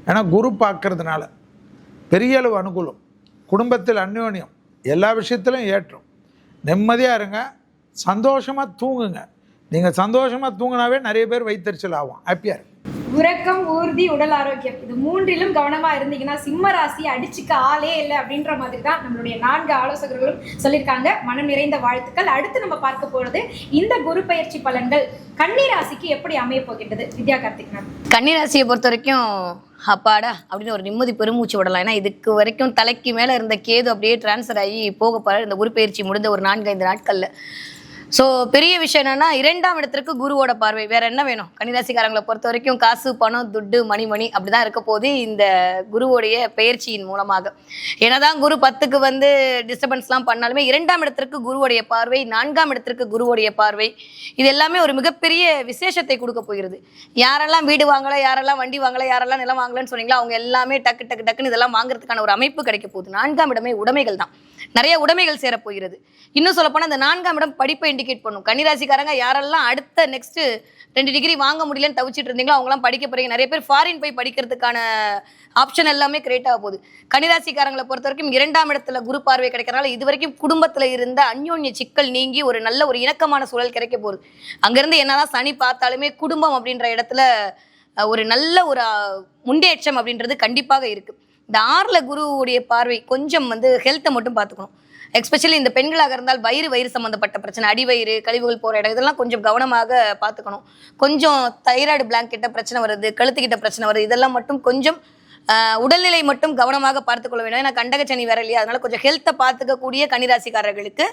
ஏன்னா குரு பார்க்கறதுனால பெரிய அளவு அனுகூலம், குடும்பத்தில் அந்யோன்யம், எல்லா விஷயத்திலும் ஏற்றம். நிம்மதியாக இருங்க, சந்தோஷமாக தூங்குங்க. நீங்கள் சந்தோஷமாக தூங்கினாவே நிறைய பேர் வயிற்றுச்சல் ஆகும். ஹாப்பியாக இருக்கு. உறக்கம், ஊர்தி, உடல் ஆரோக்கியம், இது 3லும் கவனமா இருந்தீங்கன்னா சிம்ம ராசி அடிச்சுக்க ஆளே இல்லை அப்படின்ற மாதிரி தான் நம்மளுடைய 4 ஆலோசகர்களும் சொல்லியிருக்காங்க. மனம் நிறைந்த வாழ்த்துக்கள். அடுத்து நம்ம பார்க்க போறது இந்த குரு பயிற்சி பலன்கள் கன்னி ராசிக்கு எப்படி அமைய போகின்றது. வித்யா கார்த்திக் மேம், கன்னி ராசியை பொறுத்த வரைக்கும் அப்பாடா அப்படின்னு ஒரு நிம்மதி பெருமூச்சு விடலாம். ஏன்னா இதுக்கு வரைக்கும் தலைக்கு மேலே இருந்த கேது அப்படியே டிரான்ஸ்ஃபர் ஆகி போக போகிற இந்த குரு பயிற்சி முடிந்த ஒரு 4-5 நாட்களில். ஸோ பெரிய விஷயம் என்னன்னா 2ஆம் இடத்திற்கு குருவோட பார்வை. வேற என்ன வேணும்? கன்னிராசிக்காரங்களை பொறுத்த வரைக்கும் காசு, பணம், துட்டு, மணி அப்படிதான் இருக்க போது இந்த குருவோடைய பயிற்சியின் மூலமாக. என்னதான் குரு 10க்கு டிஸ்டர்பன்ஸ்லாம் பண்ணாலுமே 2ஆம் இடத்திற்கு குருவோடைய பார்வை, 4ஆம் இடத்திற்கு குருவோடைய பார்வை, இது எல்லாமே ஒரு மிகப்பெரிய விசேஷத்தை கொடுக்க போகிறது. யாரெல்லாம் வீடு வாங்கல, யாரெல்லாம் வண்டி வாங்கல, யாரெல்லாம் நிலம் வாங்கலன்னு சொன்னீங்களா, அவங்க எல்லாமே டக்குன்னு இதெல்லாம் வாங்குறதுக்கான ஒரு அமைப்பு கிடைக்க போகுது. 4ஆம் இடமே உடைமைகள் தான். நிறைய உடைமைகள் சேரப்போகிறது. இன்னும் சொல்லப்போனால் அந்த 4ஆம் இடம் படிப்பை இண்டிகேட் பண்ணும். கன்னிராசிக்காரங்க யாரெல்லாம் அடுத்த நெக்ஸ்ட் 2 டிகிரி வாங்க முடியலன்னு தவிச்சிட்டு இருந்தீங்களோ அவங்களாம் படிக்க போறீங்க. நிறைய பேர் ஃபாரின் போய் படிக்கிறதுக்கான ஆப்ஷன் எல்லாமே கிரியேட் ஆக போகுது. கன்னிராசிக்காரங்களை பொறுத்த வரைக்கும் 2ஆம் இடத்துல குரு பார்வை கிடைக்கிறனால இது வரைக்கும் குடும்பத்தில் இருந்த அந்யோன்ய சிக்கல் நீங்கி ஒரு நல்ல ஒரு இணக்கமான சூழல் கிடைக்க போகுது. அங்கேருந்து என்னதான் சனி பார்த்தாலுமே குடும்பம் அப்படின்ற இடத்துல ஒரு நல்ல ஒரு முன்னேற்றம் அப்படின்றது கண்டிப்பாக இருக்கு. இந்த 6ல் குருவுடைய பார்வை கொஞ்சம் ஹெல்த்தை மட்டும் பார்த்துக்கணும். எஸ்பெஷலி இந்த பெண்களாக இருந்தால் வயிறு சம்மந்தப்பட்ட பிரச்சனை, அடிவயிறு, கழிவுகள் போகிற இடம், இதெல்லாம் கொஞ்சம் கவனமாக பார்த்துக்கணும். கொஞ்சம் தைராய்டு பிளாங்கிட்ட பிரச்சனை வருது, கழுத்துக்கிட்ட பிரச்சனை வருது, இதெல்லாம் மட்டும் கொஞ்சம் உடல்நிலை மட்டும் கவனமாக பார்த்துக்கொள்ள வேண்டும். ஏன்னா கண்டகச்சனி வேற இல்லையா, அதனால கொஞ்சம் ஹெல்த்தை பார்த்துக்கக்கூடிய கன்னிராசிக்காரர்களுக்கு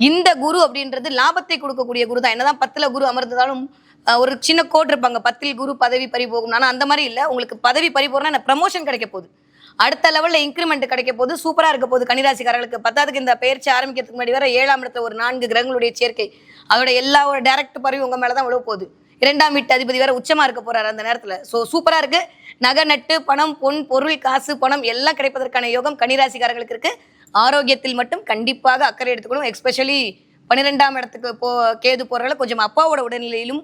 இந்த குரு அப்படின்றது லாபத்தை கொடுக்கக்கூடிய குரு தான். என்னதான் 10ல் குரு அமர்ந்ததாலும் ஒரு சின்ன கோட் இருப்பாங்க, 10ல் குரு பதவி பறி போகும். ஆனால் அந்த மாதிரி இல்லை. உங்களுக்கு பதவி பறி போகிறோம்னா ப்ரமோஷன் கிடைக்க போகுது, அடுத்த லெவலில் இன்க்ரிமெண்ட் கிடைக்க போது, சூப்பராக இருக்க போகுது கன்னிராசிக்காரர்களுக்கு. 10க்கு இந்த பயிற்சி ஆரம்பிக்கிறதுக்கு முன்னாடி வேற 7ஆம் இடத்துல ஒரு 4 கிரகங்களுடைய சேர்க்கை, அதோட எல்லா ஒரு டைரக்ட் பறவை உங்கள் மேலே தான் விழ போகுது. 2ஆம் வீட்டு அதிபதி வேற உச்சமாக இருக்க போறாரு அந்த நேரத்தில். ஸோ சூப்பராக இருக்கு. நகை, நட்டு, பணம், பொன், பொருள், காசு, பணம் எல்லாம் கிடைப்பதற்கான யோகம் கன்னிராசிக்காரர்களுக்கு இருக்கு. ஆரோக்கியத்தில் மட்டும் கண்டிப்பாக அக்கறை எடுத்துக்கணும். எஸ்பெஷலி 12ஆம் இடத்துக்கு கேது போறவங்கள கொஞ்சம் அப்பாவோட உடல்நிலையிலும்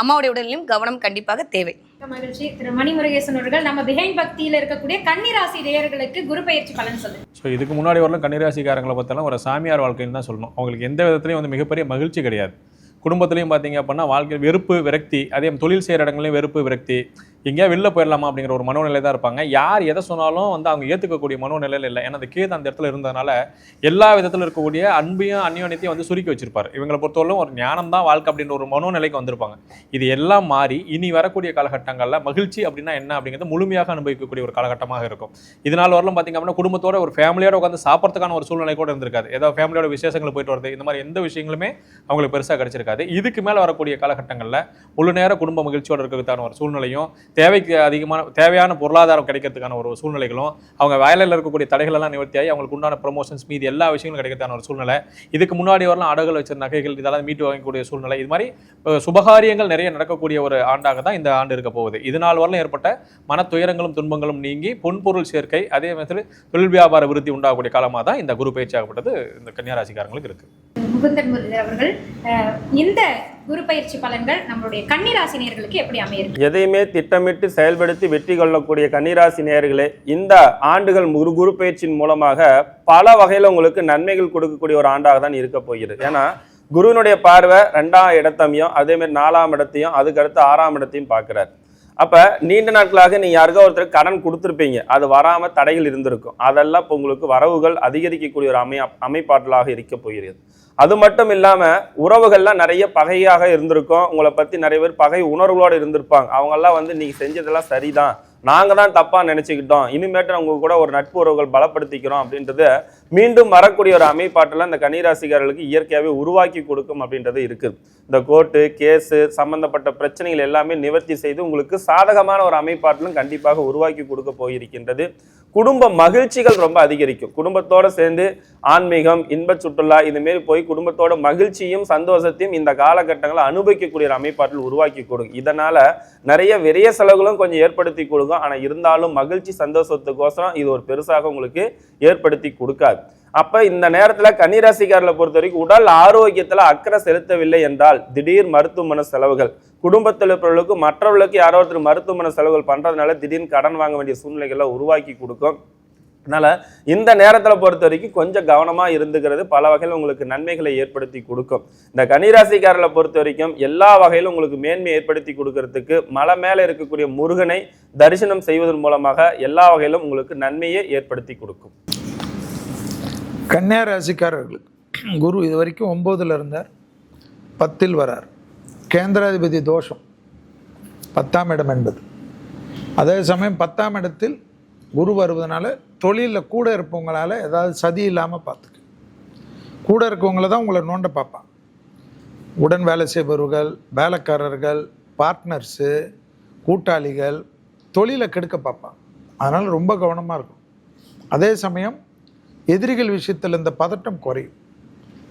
அம்மாவுடைய உடல்நிலையும் கவனம் கண்டிப்பாக தேவை. மகிழ்ச்சி. திரு மணிமுருகேசன் அவர்கள் நம்ம பிஹைண்ட் பக்தியில் இருக்கக்கூடிய கன்னிராசி நேயர்களுக்கு குரு பயிற்சி பலன் சொல்லுங்க. ஸோ இதுக்கு முன்னாடி வரலாம் கன்னிராசிக்காரங்களை பார்த்தாலும் ஒரு சாமியார் வாழ்க்கைன்னு தான் சொல்லணும். அவங்களுக்கு எந்த விதத்துலையும் மிகப்பெரிய மகிழ்ச்சி கிடையாது. குடும்பத்துலையும் பார்த்தீங்க அப்படின்னா வாழ்க்கை வெறுப்பு, விரக்தி, அதே தொழில் செய்கிற இடங்களையும் வெறுப்பு, விரக்தி, எங்கேயா வெளில போயிடலாமா அப்படிங்கிற ஒரு மனோநிலை தான் இருப்பாங்க. யார் எதை சொன்னாலும் வந்து அவங்க ஏற்றுக்கக்கூடிய மனோநிலையில் இல்லை. ஏன்னா அந்த கேது அந்த இடத்துல இருந்ததுனால எல்லா விதத்தில் இருக்கக்கூடிய அன்பையும் அந்யோன்யத்தையும் வந்து சுருக்கி வச்சிருப்பார். இவங்களை பொறுத்தவரைக்கும் ஒரு ஞானம் தான் வாழ்க்கை அப்படின்ற ஒரு மனோநிலைக்கு வந்திருப்பாங்க. இது எல்லாம் மாறி இனி வரக்கூடிய காலகட்டங்களில் மகிழ்ச்சி அப்படின்னா என்ன அப்படிங்கிறது முழுமையாக அனுபவிக்கக்கூடிய ஒரு காலகட்டமாக இருக்கும். இதனால் வரலும் பார்த்தீங்க அப்படின்னா குடும்பத்தோட ஒரு ஃபேமிலியோட உட்காந்து சாப்பிட்றதுக்கான ஒரு சூழ்நிலை கூட இருந்திருக்காது. ஏதாவது ஃபேமிலியோட விசேஷங்கள் போயிட்டு வருது, இந்த மாதிரி எந்த விஷயங்களுமே அவங்களுக்கு பெருசாக கிடைச்சிருக்காது. இதுக்கு மேலே வரக்கூடிய காலகட்டங்களில் முழு நேர குடும்ப மகிழ்ச்சியோடு இருக்கிறதுக்கான ஒரு சூழ்நிலையும் தேவையான பொருளாதாரம் கிடைக்கிறதுக்கான ஒரு சூழ்நிலைகளும் அவங்க வேலையில் இருக்கக்கூடிய தடைகள் எல்லாம் நிவர்த்தியாகி அவங்களுக்கு உண்டான ப்ரமோஷன்ஸ் மீது எல்லா விஷயங்களும் கிடைக்கிறதுக்கான ஒரு சூழ்நிலை. இதுக்கு முன்னாடி வரலாம் அடகுகள் வச்ச நகைகள் இதெல்லாம் மீட்டு வாங்கக்கூடிய சூழ்நிலை. இது மாதிரி சுபகாரியங்கள் நிறைய நடக்கக்கூடிய ஒரு ஆண்டாக தான் இந்த ஆண்டு இருக்க போகுது. இதனால் வரலாம் ஏற்பட்ட மன துயரங்களும் துன்பங்களும் நீங்கி பொன்பொருள் சேர்க்கை, அதே மாதிரி தொழில் வியாபார விருத்தி உண்டாகக்கூடிய காலமாக தான் இந்த குரு பயிற்சியாகப்பட்டது இந்த கன்னியாராசிக்காரங்களுக்கு இருக்கு. முகுந்தன் அவர்கள், இந்த குரு பயிற்சி பலன்கள் நம்மளுடைய கன்னிராசி நேயர்களுக்கு எப்படி அமையும்? எதையுமே திட்டமிட்டு செயல்படுத்தி வெற்றி கொள்ளக்கூடிய கன்னிராசி நேயர்களே, இந்த ஆண்டுகள் குரு பயிற்சியின் மூலமாக பல வகையில் உங்களுக்கு நன்மைகள் கொடுக்கக்கூடிய ஒரு ஆண்டாக தான் இருக்க போகிறது. ஏன்னா குருவினுடைய பார்வை 2ஆம் இடத்தையும் அதே மாதிரி 4ஆம் இடத்தையும் அதுக்கடுத்து 6ஆம் இடத்தையும் பார்க்கிறார். அப்ப நீண்ட நாட்களாக நீங்க யாருக்கோ ஒருத்தர் கடன் கொடுத்துருப்பீங்க, அது வராம தடைகள் இருந்திருக்கும். அதெல்லாம் இப்போ உங்களுக்கு வரவுகள் அதிகரிக்கக்கூடிய ஒரு அமைப்பாற்றலாக இருக்க போகிறது. அது மட்டும் இல்லாம உறவுகள்லாம் நிறைய பகையாக இருந்திருக்கும். உங்களை பத்தி நிறைய பேர் பகை உணர்வுகளோடு இருந்திருப்பாங்க. அவங்கெல்லாம் வந்து நீங்க செஞ்சதெல்லாம் சரிதான், நாங்க தான் தப்பா நினைச்சுக்கிட்டோம், இனிமேட்டு அவங்க கூட ஒரு நட்பு உறவுகள் பலப்படுத்திக்கிறோம் அப்படின்றது மீண்டும் வரக்கூடிய ஒரு அமைப்பாற்றலாம் இந்த கன்னிராசிக்காரர்களுக்கு இயற்கையாகவே உருவாக்கி கொடுக்கும் அப்படின்றது இருக்குது. இந்த கோர்ட்டு கேஸு சம்பந்தப்பட்ட பிரச்சனைகள் எல்லாமே நிவர்த்தி செய்து உங்களுக்கு சாதகமான ஒரு அமைப்பாற்றலும் கண்டிப்பாக உருவாக்கி கொடுக்க போயிருக்கின்றது. குடும்ப மகிழ்ச்சிகள் ரொம்ப அதிகரிக்கும். குடும்பத்தோடு சேர்ந்து ஆன்மீகம், இன்ப சுற்றுலா இதுமாரி போய் குடும்பத்தோட மகிழ்ச்சியும் சந்தோஷத்தையும் இந்த காலகட்டங்களை அனுபவிக்கக்கூடிய ஒரு அமைப்பாற்றல் உருவாக்கி கொடுக்கும். இதனால நிறைய விரைய செலவுகளும் கொஞ்சம் ஏற்படுத்தி கொடுக்கும். ஆனால் இருந்தாலும் மகிழ்ச்சி சந்தோஷத்துக்கோசரம் இது ஒரு பெருசாக உங்களுக்கு ஏற்படுத்தி கொடுக்காது. அப்ப இந்த நேரத்துல கன்னிராசிக்காரர்களை பொறுத்த வரைக்கும் உடல் ஆரோக்கியத்துல அக்கறை செலுத்தவில்லை என்றால் திடீர் மருத்துவமனை செலவுகள், குடும்பத்தில் இருப்பவர்களுக்கு மற்றவர்களுக்கு யாரோ ஒருத்தர் மருத்துவமனை செலவுகள் பண்றதுனால திடீர்னு கடன் வாங்க வேண்டிய சூழ்நிலைகளை உருவாக்கி கொடுக்கும். அதனால இந்த நேரத்தில் பொறுத்த வரைக்கும் கொஞ்சம் கவனமா இருந்துக்கிறது பல வகையில் உங்களுக்கு நன்மைகளை ஏற்படுத்தி கொடுக்கும். இந்த கன்னிராசிக்காரர்களை பொறுத்த வரைக்கும் எல்லா வகையிலும் உங்களுக்கு மேன்மை ஏற்படுத்தி கொடுக்கறதுக்கு மலை மேல இருக்கக்கூடிய முருகனை தரிசனம் செய்வதன் மூலமாக எல்லா வகையிலும் உங்களுக்கு நன்மையை ஏற்படுத்தி கொடுக்கும். கன்னியா ராசிக்காரர்களுக்கு குரு இது வரைக்கும் 9ல் இருந்தார், 10ல் வரார். கேந்திராதிபதி தோஷம் 10ஆம் இடம் என்பது. அதே சமயம் 10ஆம் இடத்தில் குரு வருவதனால தொழிலில் கூட இருப்பவங்களால ஏதாவது சதி இல்லாமல் பார்த்துக்கு. கூட இருக்கவங்கள தான் உங்களை நோண்ட பார்ப்பான். உடன் வேலை செய்பவர்கள், வேலைக்காரர்கள், பார்ட்னர்ஸு, கூட்டாளிகள் தொழிலை கெடுக்க பார்ப்பான். அதனால் ரொம்ப கவனமாக இருக்கும். அதே சமயம் எதிரிகள் விஷயத்தில் இந்த பதட்டம் குறையும்.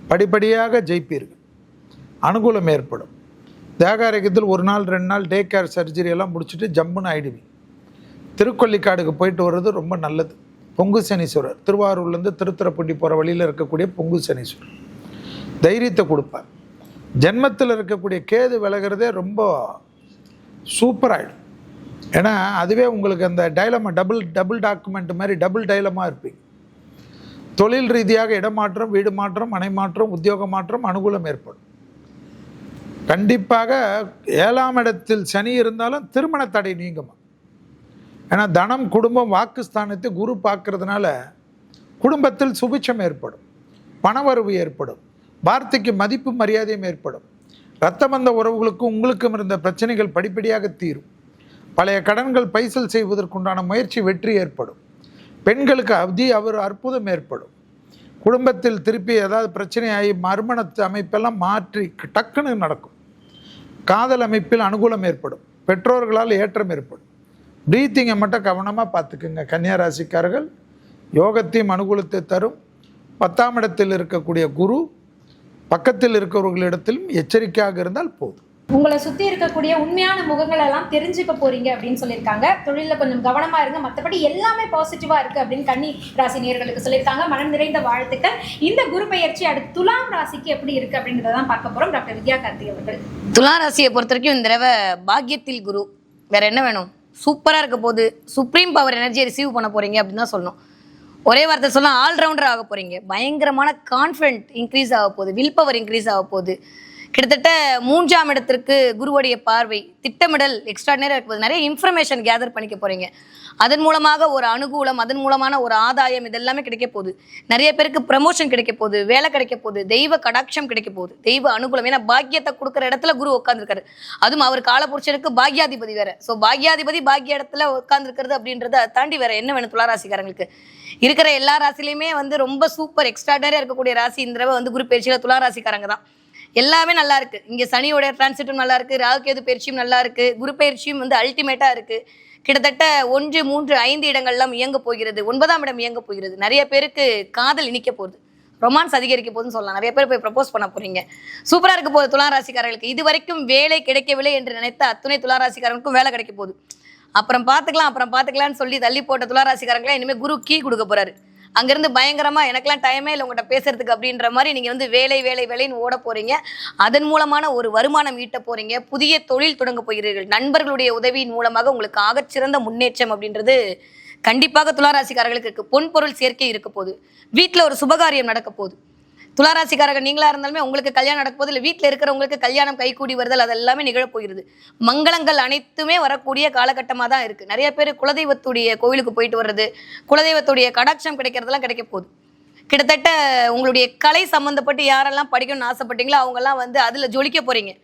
படிப்படியாக ஜெயிப்பீர்கள், அனுகூலம் ஏற்படும். தேகாரோக்கியத்தில் 1 நாள் 2 நாள் டே கேர் சர்ஜரி எல்லாம் முடிச்சுட்டு ஜம்முன்னு ஆயிடுவீங்க. திருக்கொல்லிக்காடுக்கு போயிட்டு வர்றது ரொம்ப நல்லது. பொங்கு சனீஸ்வரர் திருவாரூர்லேருந்து திருத்துறைப்பூண்டி போகிற வழியில் இருக்கக்கூடிய பொங்கு சனீஸ்வரர் தைரியத்தை கொடுப்பார். ஜென்மத்தில் இருக்கக்கூடிய கேது விலகிறதே ரொம்ப சூப்பராகிடும். ஏன்னா அதுவே உங்களுக்கு அந்த டைலமா டபுள் டாக்குமெண்ட் மாதிரி டபுள் டைலமாக இருப்பீங்க. தொழில் ரீதியாக இடமாற்றம், வீடு மாற்றம், மனை மாற்றம், உத்தியோக மாற்றம், அனுகூலம் ஏற்படும். கண்டிப்பாக 7ஆம் இடத்தில் சனி இருந்தாலும் திருமண தடை நீங்குமா. ஏன்னா தனம், குடும்பம், வாக்குஸ்தானத்தை குரு பார்க்கறதுனால குடும்பத்தில் சுபிட்சம் ஏற்படும், பணவரவு ஏற்படும், வார்த்தைக்கு மதிப்பு மரியாதையும் ஏற்படும். இரத்தபந்த உறவுகளுக்கும் உங்களுக்கும் இருந்த பிரச்சனைகள் படிப்படியாக தீரும். பழைய கடன்கள் பைசல் செய்வதற்குண்டான முயற்சி வெற்றி ஏற்படும். பெண்களுக்கு அற்புதம் ஏற்படும். குடும்பத்தில் திருப்பி ஏதாவது பிரச்சனையாகி மறுமணத்து அமைப்பெல்லாம் மாற்றி டக்குன்னு நடக்கும். காதல் அமைப்பில் அனுகூலம் ஏற்படும். பெற்றோர்களால் ஏற்றம் ஏற்படும். ப்ரீத்திங்கை மட்டும் கவனமாக பார்த்துக்குங்க. கன்னியாராசிக்காரர்கள் யோகத்தையும் அனுகூலத்தை தரும். 10ஆம் இடத்தில் இருக்கக்கூடிய குரு பக்கத்தில் இருக்கிறவர்களிடத்திலும் எச்சரிக்கையாக இருந்தால் போதும். உங்களை சுற்றி இருக்கக்கூடிய உண்மையான முகங்கள் எல்லாம் தெரிஞ்சுக்க போறீங்க அப்படின்னு சொல்லியிருக்காங்க. தொழிலில் கொஞ்சம் கவனமா இருங்க, மற்றபடி எல்லாமே பாசிட்டிவா இருக்கு அப்படின்னு கன்னி ராசி நேயர்களுக்கு சொல்லியிருக்காங்க. மனம் நிறைந்த வாழ்த்துக்கள். இந்த குரு பயிற்சி அடுத்து துலாம் ராசிக்கு எப்படி இருக்கு அப்படின்றதான் பார்க்க போறோம். டாக்டர் வித்யா கார்த்திக் அவர்கள், துலா ராசியை பொறுத்த வரைக்கும் இந்த தடவை பாக்கியத்தில் குரு, வேற என்ன வேணும், சூப்பரா இருக்க போது. சுப்ரீம் பவர் எனர்ஜியை ரிசீவ் பண்ண போறீங்க அப்படின்னு தான் சொல்லணும். ஒரே வார்த்தை சொல்லலாம், ஆல்ரவுண்டர் ஆக போறீங்க. பயங்கரமான கான்ஃபிடென்ட் இன்க்ரீஸ் ஆக போகுது, வில் பவர் இன்க்ரீஸ் ஆக போகுது. கிட்டத்தட்ட 3ஆம் இடத்திற்கு குருவுடைய பார்வை, திட்டமிடல் எக்ஸ்ட்ராடினரியாக இருக்கும்போது நிறைய இன்ஃபர்மேஷன் கேதர் பண்ணிக்க போறீங்க. அதன் மூலமாக ஒரு அனுகூலம், அதன் மூலமான ஒரு ஆதாயம், இதெல்லாமே கிடைக்க போகுது. நிறைய பேருக்கு ப்ரமோஷன் கிடைக்க போகுது, வேலை கிடைக்க போகுது, தெய்வ கடாட்சம் கிடைக்க போகுது, தெய்வ அனுகூலம். ஏன்னா பாக்கியத்தை கொடுக்குற இடத்துல குரு உட்காந்துருக்காரு. அதுவும் அவர் காலபுருஷனுக்கு பாக்யாதிபதி வேற. ஸோ பாக்யாதிபதி பாக்கிய இடத்துல உட்காந்துருக்கிறது அப்படின்றத தாண்டி வேற என்ன வேணும் துளாராசிக்காரங்களுக்கு? இருக்கிற எல்லா ராசிலையுமே ரொம்ப சூப்பர் எக்ஸ்ட்ராடினரியாக இருக்கக்கூடிய ராசி இந்த தடவை குரு பயிற்சியில துளாராசிக்காரங்க தான். எல்லாமே நல்லா இருக்கு. இங்க சனியோட டிரான்சிட்டும் நல்லா இருக்கு, ராகுகேது பயிற்சியும் நல்லா இருக்கு, குரு பயிற்சியும் அல்டிமேட்டா இருக்கு. கிட்டத்தட்ட 1, 3, 5 இடங்கள்லாம் இயங்க போகிறது. 9ஆம் இடம் இயங்க போகிறது. நிறைய பேருக்கு காதல் இனிக்க போகுது, ரொமான்ஸ் அதிகரிக்க போகுதுன்னு சொல்லலாம். நிறைய பேர் போய் ப்ரப்போஸ் பண்ண போறீங்க. சூப்பரா இருக்க போகுது துளாராசிக்காரர்களுக்கு. இது வரைக்கும் வேலை கிடைக்கவில்லை என்று நினைத்த அத்துணை துளாராசிக்காரர்களுக்கும் வேலை கிடைக்க போகுது. அப்புறம் பார்த்துக்கலாம்னு சொல்லி தள்ளி போட்ட துளாராசிக்காரங்களே இனிமேல் குரு கீ கொடுக்க போறாரு. அங்கேருந்து பயங்கரமாக எனக்கெல்லாம் டைமே இல்லை உங்கள்கிட்ட பேசுறதுக்கு அப்படின்ற மாதிரி நீங்கள் வேலைன்னு ஓட போகிறீங்க. அதன் மூலமான ஒரு வருமானம் ஈட்ட போகிறீங்க. புதிய தொழில் தொடங்க போகிறீர்கள். நண்பர்களுடைய உதவியின் மூலமாக உங்களுக்கு ஆகச்சிறந்த முன்னேற்றம் அப்படின்றது கண்டிப்பாக துளாராசிக்காரர்களுக்கு இருக்குது. பொன் பொருள் சேர்க்கை இருக்க போகுது. வீட்டில் ஒரு சுபகாரியம் நடக்க போகுது. துளாராசிக்காரர்கள் நீங்களா இருந்தாலுமே உங்களுக்கு கல்யாணம் நடக்க போது, இல்லை வீட்டில் இருக்கிறவங்களுக்கு கல்யாணம் கைகூடி வருதல், அது எல்லாமே நிகழப்போகிறது. மங்களங்கள் அனைத்துமே வரக்கூடிய காலகட்டமாக தான் இருக்குது. நிறைய பேர் குலதெய்வத்துடைய கோவிலுக்கு போயிட்டு வர்றது, குலதெய்வத்துடைய கடாட்சம் கிடைக்கிறதெல்லாம் கிடைக்க போகுது. கிட்டத்தட்ட உங்களுடைய கலை சம்மந்தப்பட்டு யாரெல்லாம் படிக்கணும்னு ஆசைப்பட்டீங்களோ அவங்கெல்லாம் அதில் ஜொலிக்க போகிறீங்க.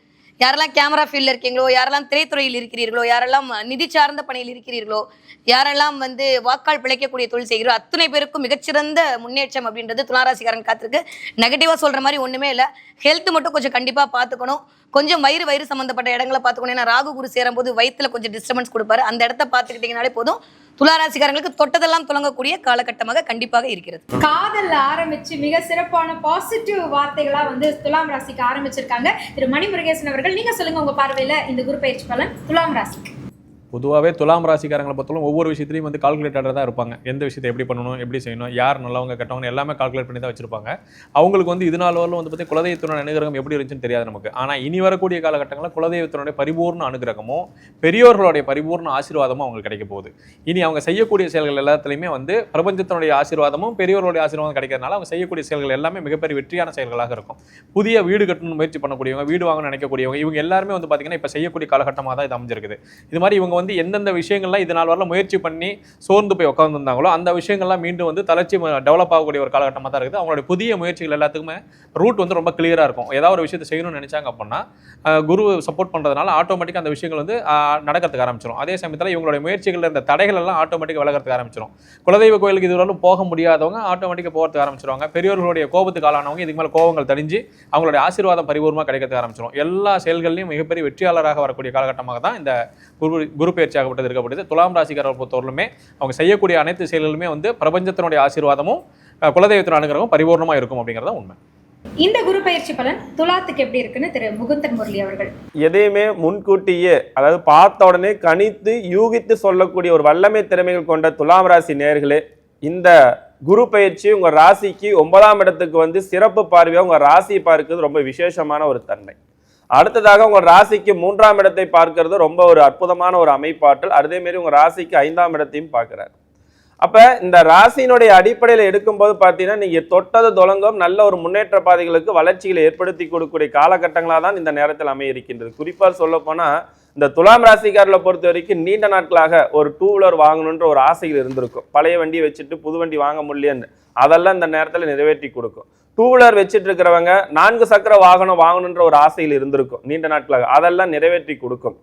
யாரெல்லாம் கேமரா ஃபீல்டில் இருக்கீங்களோ, யாரெல்லாம் திரைத்துறையில் இருக்கிறீர்களோ, யாரெல்லாம் நிதி சார்ந்த பணியில் இருக்கிறீர்களோ, யாரெல்லாம் வாக்கால் பிழைக்கக்கூடிய தொழில் செய்கிறோம், அத்தனை பேருக்கும் மிகச்சிறந்த முன்னேற்றம் அப்படின்றது துளாராசிக்காரன் காத்திருக்கு. நெகட்டிவாக சொல்கிற மாதிரி ஒன்றுமே இல்லை. ஹெல்த் மட்டும் கொஞ்சம் கண்டிப்பாக பார்த்துக்கணும். கொஞ்சம் வயிறு சம்மந்தப்பட்ட இடங்களை பார்த்துக்கணும். ஏன்னா ராகு குரு சேரும்போது வயிற்றில் கொஞ்சம் டிஸ்டர்பன்ஸ் கொடுப்பாரு. அந்த இடத்த பார்த்துக்கிட்டிங்கனாலே போதும். துளாராசிக்காரங்களுக்கு தொட்டதெல்லாம் துளங்கக்கூடிய காலகட்டமாக கண்டிப்பாக இருக்கிறது. காதல் ஆரம்பிச்சு மிக சிறப்பான பாசிட்டிவ் வார்த்தைகளா துலாம் ராசிக்கு ஆரம்பிச்சிருக்காங்க திரு மணிமுருகேசன் அவர்கள். நீங்க சொல்லுங்க உங்க பார்வையில இந்த குரு பயிற்சி பலன் துலாம் ராசிக்கு. பொதுவாகவே துலாம் ராசிக்காரங்களை பொறுத்தவரை ஒவ்வொரு விஷயத்துலையும் கால்குலேட்டடாக தான் இருப்பாங்க. எந்த விஷயத்தை எப்படி பண்ணணும், எப்படி செய்யணும், யார் நல்லவங்க கெட்டவங்க எல்லாமே கால்குலேட் பண்ணி தான் வச்சிருப்பாங்க. அவங்களுக்கு இது நாள் வரலும் பார்த்தீங்கன்னா குலதெய்வத்தினுடைய அனுகிரகம் எப்படி இருந்துச்சுன்னு தெரியாது நமக்கு. ஆனால் இனி வரக்கூடிய காலகட்டங்களில் குலதெய்வத்தினுடைய பரிபூர்ண அனுகிரகமும் பெரியோர்களுடைய பரிபூர்ண ஆசீர்வாதமும் அவங்களுக்கு கிடைக்க போகுது. இனி அவங்க செய்யக்கூடிய செயல்கள் எல்லாத்துலேயுமே பிரபஞ்சத்தினுடைய ஆசீர்வாதமும் பெரியோர்களுடைய ஆசீர்வாதம் கிடைக்கிறதுனால அவங்க செய்யக்கூடிய செயல்கள் எல்லாமே மிகப்பெரிய வெற்றியான செயல்களாக இருக்கும். புதிய வீடு கட்டணும்னு முயற்சி பண்ணக்கூடியவங்க, வீடு வாங்கணும்னு நினைக்கக்கூடியவங்க, இவங்க எல்லாருமே பார்த்தீங்கன்னா இப்போ செய்யக்கூடிய காலகட்டமாக தான் இது அமைஞ்சிருக்குது. இது மாதிரி இவங்க எந்தெந்த விஷயங்கள்லாம் இது நாள் வரல முயற்சி பண்ணி சோர்ந்து போய் உட்காந்துருந்தாங்களோ அந்த விஷயங்கள்லாம் மீண்டும் தளர்ச்சி டெவலப் ஆகக்கூடிய ஒரு காலகட்டமாக தான் இருக்குது. அவங்களுடைய புதிய முயற்சிகள் எல்லாத்துக்குமே ரூட் ரொம்ப கிளியராக இருக்கும். ஏதாவது ஒரு விஷயத்தை செய்யணும்னு நினைச்சாங்க அப்படின்னா குரு சப்போர்ட் பண்ணுறதுனால ஆட்டோமேட்டிக்காக அந்த விஷயங்கள் நடக்கிறதுக்கு ஆரம்பிச்சிடும். அதே சமயத்தில் இவங்களுடைய முயற்சிகளில் இந்த தடைகள் எல்லாம் ஆட்டோமேட்டிக்காக விலகிறதுக்கு ஆரம்பிச்சிடும். குலதெய்வ கோயிலுக்கு இதுவரைக்கும் போக முடியாதவங்க ஆட்டோமேட்டிக்காக போகிறதுக்கு ஆரம்பிச்சிருவாங்க. பெரியோர்களுடைய கோபத்துக்கு ஆளானவங்க இதுக்கு மேலே கோபங்கள் தணிஞ்சு அவங்களுடைய ஆசீர்வாதம் பரிபூர்ணமாக கிடைக்கிறதுக்கு ஆரம்பிச்சிடும். எல்லா செயல்களையும் மிகப்பெரிய வெற்றியாளராக வரக்கூடிய காலகட்டமாக தான் இந்த குரு பயிற்சியாக இருக்கப்படுது. துலாம் ராசிக்காரர்கள் பொறுத்தவரையிலுமே அவங்க செய்யக்கூடிய அனைத்து செயல்களுமே பிரபஞ்சத்தினுடைய ஆசீர்வாதமும் குலதெய்வத்தின் அனுகிரகம் பரிபூர்ணமா இருக்கும் அப்படிங்கறத உண்மை. இந்த குரு பயிற்சி பலன் துலாத்துக்கு எப்படி இருக்குன்னு திரு முகுந்தன் முரளி அவர்கள். எதையுமே முன்கூட்டியே, அதாவது பார்த்த உடனே கணித்து யூகித்து சொல்லக்கூடிய ஒரு வல்லமை திறமைகள் கொண்ட துலாம் ராசி நேயர்களே, இந்த குரு பயிற்சி உங்க ராசிக்கு 9ஆம் இடத்துக்கு சிறப்பு பார்வையா உங்க ராசியை பார்க்கிறது ரொம்ப விசேஷமான ஒரு தன்மை. அடுத்ததாக உங்க ராசிக்கு 3ஆம் இடத்தை பார்க்கிறது ரொம்ப ஒரு அற்புதமான ஒரு அமைப்பாற்றல். அதே மாதிரி உங்க ராசிக்கு 5ஆம் இடத்தையும் பார்க்கிறார். அப்ப இந்த ராசியினுடைய அடிப்படையில் எடுக்கும்போது பார்த்தீங்கன்னா நீங்க தொட்டது தொடங்கும் நல்ல ஒரு முன்னேற்ற பாதைகளுக்கு வளர்ச்சிகளை ஏற்படுத்தி கொடுக்கக்கூடிய காலகட்டங்களாக தான் இந்த நேரத்தில் அமைய இருக்கின்றது. குறிப்பாக சொல்ல போனா இந்த துலாம் ராசிக்காரர்களை பொறுத்த வரைக்கும் நீண்ட நாட்களாக ஒரு 2 வீலர் வாங்கணுன்ற ஒரு ஆசைகள் இருந்திருக்கும். பழைய வண்டியை வச்சுட்டு புது வண்டி வாங்க முடியலன்னு அதெல்லாம் இந்த நேரத்தில் நிறைவேற்றி கொடுக்கும். 2 வீலர் வச்சுட்டு இருக்கிறவங்க 4 சக்கர வாகனம் வாங்கணுன்ற ஒரு ஆசையில் இருந்திருக்கும் நீண்ட நாட்களாக, அதெல்லாம் நிறைவேற்றி கொடுக்கும்.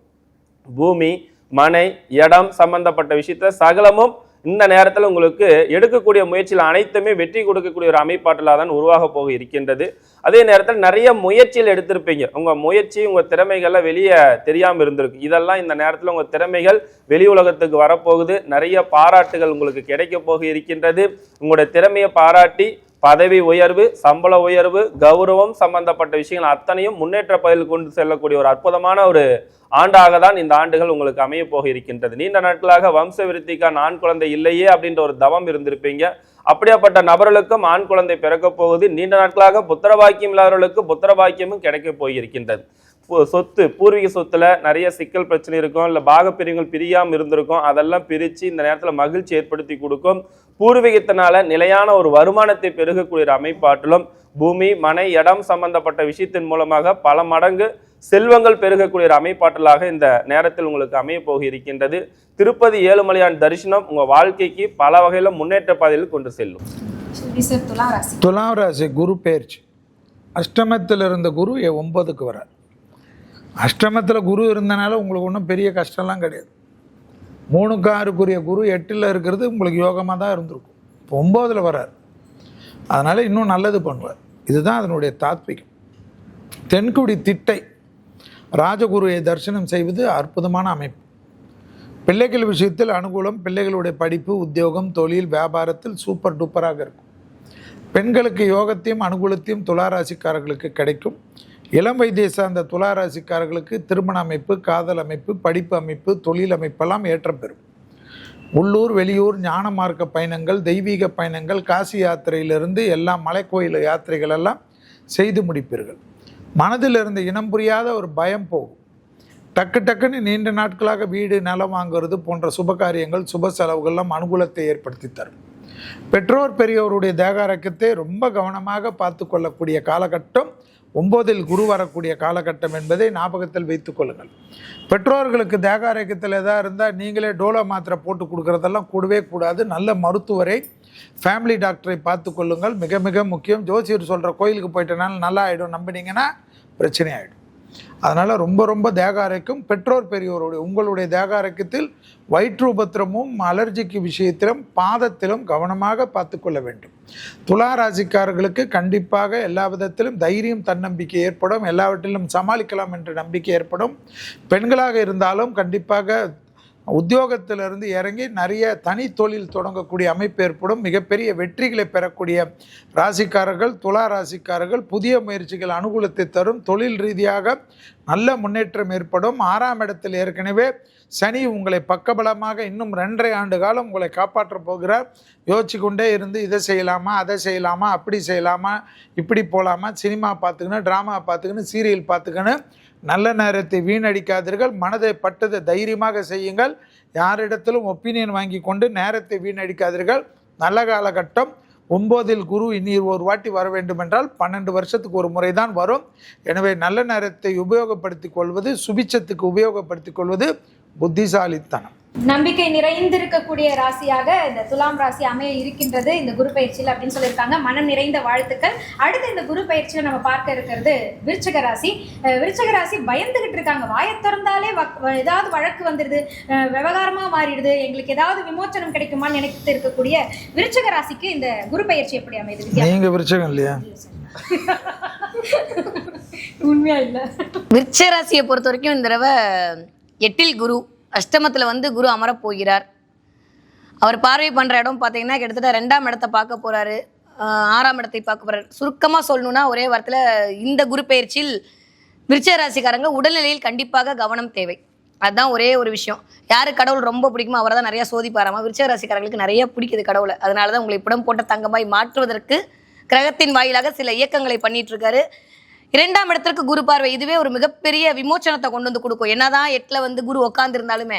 பூமி, மனை, இடம் சம்பந்தப்பட்ட விஷயத்த சகலமும் இந்த நேரத்தில் உங்களுக்கு எடுக்கக்கூடிய முயற்சியில் அனைத்துமே வெற்றி கொடுக்கக்கூடிய ஒரு அமைப்பாற்றலாக தான் உருவாக போக இருக்கின்றது. அதே நேரத்தில் நிறைய முயற்சியில் எடுத்திருப்பீங்க. உங்கள் முயற்சி, உங்கள் திறமைகள்லாம் வெளியே தெரியாமல் இருந்திருக்கு. இதெல்லாம் இந்த நேரத்தில் உங்கள் திறமைகள் வெளி உலகத்துக்கு வரப்போகுது. நிறைய பாராட்டுகள் உங்களுக்கு கிடைக்க போக இருக்கின்றது. உங்களுடைய திறமையை பாராட்டி பதவி உயர்வு, சம்பள உயர்வு, கௌரவம் சம்பந்தப்பட்ட விஷயங்கள் அத்தனையும் முன்னேற்ற பதில் கொண்டு செல்லக்கூடிய ஒரு அற்புதமான ஒரு ஆண்டாக தான் இந்த ஆண்டுகள் உங்களுக்கு அமைய போக இருக்கின்றது. நீண்ட நாட்களாக வம்ச விருத்திக்கான ஆண் குழந்தை இல்லையே அப்படின்ற ஒரு தவம் இருந்திருப்பீங்க. அப்படியாப்பட்ட நபர்களுக்கும் ஆண் குழந்தை பிறக்க போகுது. நீண்ட நாட்களாக புத்திர பாக்கியம் இல்லாதவர்களுக்கு புத்திர பாக்கியமும் கிடைக்க போயிருக்கின்றது. சொத்து, பூர்வீக சொத்துல நிறைய சிக்கல் பிரச்சனை இருக்கும், இல்லை பாகப்பிரிவுகள் பிரியாமல் இருந்திருக்கும். அதெல்லாம் பிரித்து இந்த நேரத்தில் மகிழ்ச்சி ஏற்படுத்தி கொடுக்கும். பூர்வீகத்தினால நிலையான ஒரு வருமானத்தை பெருகக்கூடிய அமைப்பாட்டிலும் பூமி மனை இடம் சம்பந்தப்பட்ட விஷயத்தின் மூலமாக பல மடங்கு செல்வங்கள் பெருகக்கூடிய அமைப்பாற்றலாக இந்த நேரத்தில் உங்களுக்கு அமைய போக இருக்கின்றது. திருப்பதி ஏழுமலையான் தரிசனம் உங்க வாழ்க்கைக்கு பல வகையில முன்னேற்ற பாதையில் கொண்டு செல்லும். துலாம் ராசி குரு பெயர்ச்சி. அஷ்டமத்தில் இருந்த குரு 9க்கு வரார். அஷ்டமத்தில் குரு இருந்தனால உங்களுக்கு ஒன்றும் பெரிய கஷ்டம்லாம் கிடையாது. 3க்கு 6க்குரிய குரு 8ல் இருக்கிறது உங்களுக்கு யோகமாக தான் இருந்திருக்கும். இப்போ 9ல் வரார். அதனால் இன்னும் நல்லது பண்ணுவார். இதுதான் அதனுடைய தாத்விகம். தென்குடி திட்டை ராஜகுருவை தரிசனம் செய்வது அற்புதமான அமைப்பு. பிள்ளைகள் விஷயத்தில் அனுகூலம். பிள்ளைகளுடைய படிப்பு, உத்தியோகம், தொழில், வியாபாரத்தில் சூப்பர் டூப்பராக இருக்கும். பெண்களுக்கு யோகத்தையும் அனுகூலத்தையும் துளாராசிக்காரர்களுக்கு கிடைக்கும். இளம் வயதை சார்ந்த துளாராசிக்காரர்களுக்கு திருமண அமைப்பு, காதல் அமைப்பு, படிப்பு அமைப்பு, தொழில் அமைப்பெல்லாம் ஏற்றம் பெறும். உள்ளூர் வெளியூர் ஞான மார்க்க பயணங்கள், தெய்வீக பயணங்கள், காசி யாத்திரையிலிருந்து எல்லாம் மலைக்கோயில் யாத்திரைகள் எல்லாம் செய்து முடிப்பீர்கள். மனதில் இருந்த இனம் புரியாத ஒரு பயம் போகும். டக்குன்னு நீண்ட நாட்களாக வீடு நிலம் வாங்குறது போன்ற சுபகாரியங்கள், சுப செலவுகள்லாம் அனுகூலத்தை ஏற்படுத்தி தரும். பெற்றோர் பெரியோருடைய தேகாரக்கத்தை ரொம்ப கவனமாக பார்த்து கொள்ளக்கூடிய காலகட்டம் 9ல் குரு வரக்கூடிய காலகட்டம் என்பதை ஞாபகத்தில் வைத்துக் கொள்ளுங்கள். பெற்றோர்களுக்கு தேகாரக்கத்தில் எதாவது இருந்தால் நீங்களே டோலோ மாத்திரை போட்டு கொடுக்குறதெல்லாம் கூடவே கூடாது. நல்ல மருத்துவரை, ஃபேமிலி டாக்டரை பார்த்து கொள்ளுங்கள். மிக மிக முக்கியம். ஜோசியர் சொல்கிற கோயிலுக்கு போயிட்டனால நல்லா ஆகிடும் நம்பினீங்கன்னா பிரச்சனை ஆகிடும். அதனால் ரொம்ப ரொம்ப தேகாரைக்கும் பெற்றோர் பெரியோருடைய உங்களுடைய தேகாரக்கத்தில் வயிற்று உபத்திரமும் அலர்ஜிக்கு விஷயத்திலும் பாதத்திலும் கவனமாக பார்த்து கொள்ள வேண்டும். துலா ராசிக்காரர்களுக்கு கண்டிப்பாக எல்லா விதத்திலும் தைரியம், தன்னம்பிக்கை ஏற்படும். எல்லாவற்றிலும் சமாளிக்கலாம் என்ற நம்பிக்கை ஏற்படும். பெண்களாக இருந்தாலும் கண்டிப்பாக உத்தியோகத்திலிருந்து இறங்கி நிறைய தனி தொழில் தொடங்கக்கூடிய அமைப்பு ஏற்படும். மிகப்பெரிய வெற்றிகளை பெறக்கூடிய ராசிக்காரர்கள் துலா ராசிக்காரர்கள். புதிய முயற்சிகள் அனுகூலத்தை தரும். தொழில் ரீதியாக நல்ல முன்னேற்றம் ஏற்படும். 6ஆம் இடத்தில் ஏற்கனவே சனி உங்களை பக்கபலமாக இன்னும் 2.5 ஆண்டு காலம் உங்களை காப்பாற்ற போகிறார். யோசிச்சு கொண்டே இருந்து இதை செய்யலாமா, அதை செய்யலாமா, அப்படி செய்யலாமா, இப்படி போகலாமா, சினிமா பார்த்துக்கணும், ட்ராமா பார்த்துக்கணும், சீரியல் பார்த்துக்கணும். நல்ல நேரத்தை வீணடிக்காதீர்கள். மனதை பட்டதை தைரியமாக செய்யுங்கள். யாரிடத்திலும் ஒப்பீனியன் வாங்கி கொண்டு நேரத்தை வீணடிக்காதீர்கள். நல்ல காலகட்டம். 9ல் குரு இனி ஒரு வாட்டி வர வேண்டும் என்றால் 12 வருஷத்துக்கு ஒரு முறை தான் வரும். எனவே நல்ல நேரத்தை உபயோகப்படுத்திக் கொள்வது, சுபிச்சத்துக்கு உபயோகப்படுத்திக் கொள்வது புத்திசாலித்தனம். நம்பிக்கை நிறைந்திருக்கக்கூடிய ராசியாக இந்த துலாம் ராசி அமைய இருக்கின்றது இந்த குரு பயிற்சியில் அப்படின்னு சொல்லியிருக்காங்க. மனம் நிறைந்த வாழ்த்துக்கள். அடுத்து இந்த குரு பயிற்சியில் நம்ம பார்க்க இருக்கிறது விருச்சிக ராசி. விருச்சிக ராசி பயந்துகிட்டு இருக்காங்க. வாயை திறந்தாலே ஏதாவது வழக்கு வந்துடுது, விவகாரமாக மாறிடுது, எங்களுக்கு ஏதாவது விமோச்சனம் கிடைக்குமான்னு நினைத்து இருக்கக்கூடிய விருச்சிக ராசிக்கு இந்த குரு பயிற்சி எப்படி அமையுது? நீங்க விருச்சிகம் இல்லையா? உண்மையா இல்லை. விருச்சிக ராசியை பொறுத்த வரைக்கும் இந்த தடவை 8ல் குரு, அஷ்டமத்தில் வந்து குரு அமரப் போகிறார். அவர் பார்வை பண்ணுற இடம் பார்த்தீங்கன்னா கிட்டத்தட்ட 2ஆம் இடத்தை பார்க்க போகிறாரு, 6ஆம் இடத்தை பார்க்க போகிறார். சுருக்கமாக சொல்லணுன்னா ஒரே வாரத்தில் இந்த குரு பயிற்சியில் விருச்சிக ராசிக்காரங்க உடல்நிலையில் கண்டிப்பாக கவனம் தேவை. அதுதான் ஒரே ஒரு விஷயம். யாரு கடவுள் ரொம்ப பிடிக்குமோ அவரை தான் நிறைய சோதிப்பாராமா. விருச்சிக ராசிக்காரங்களுக்கு நிறைய பிடிக்குது கடவுளை. அதனால தான் உங்களை புடம் போட்ட தங்கமாய் மாற்றுவதற்கு கிரகத்தின் வாயிலாக சில இயக்கங்களை பண்ணிட்டு இருக்காரு. 2ஆம் இடத்திற்கு குரு பார்வை இதுவே ஒரு மிகப்பெரிய விமோச்சனத்தை கொண்டு வந்து கொடுக்கும். என்னதான் 8ல் வந்து குரு உட்கார்ந்து இருந்தாலுமே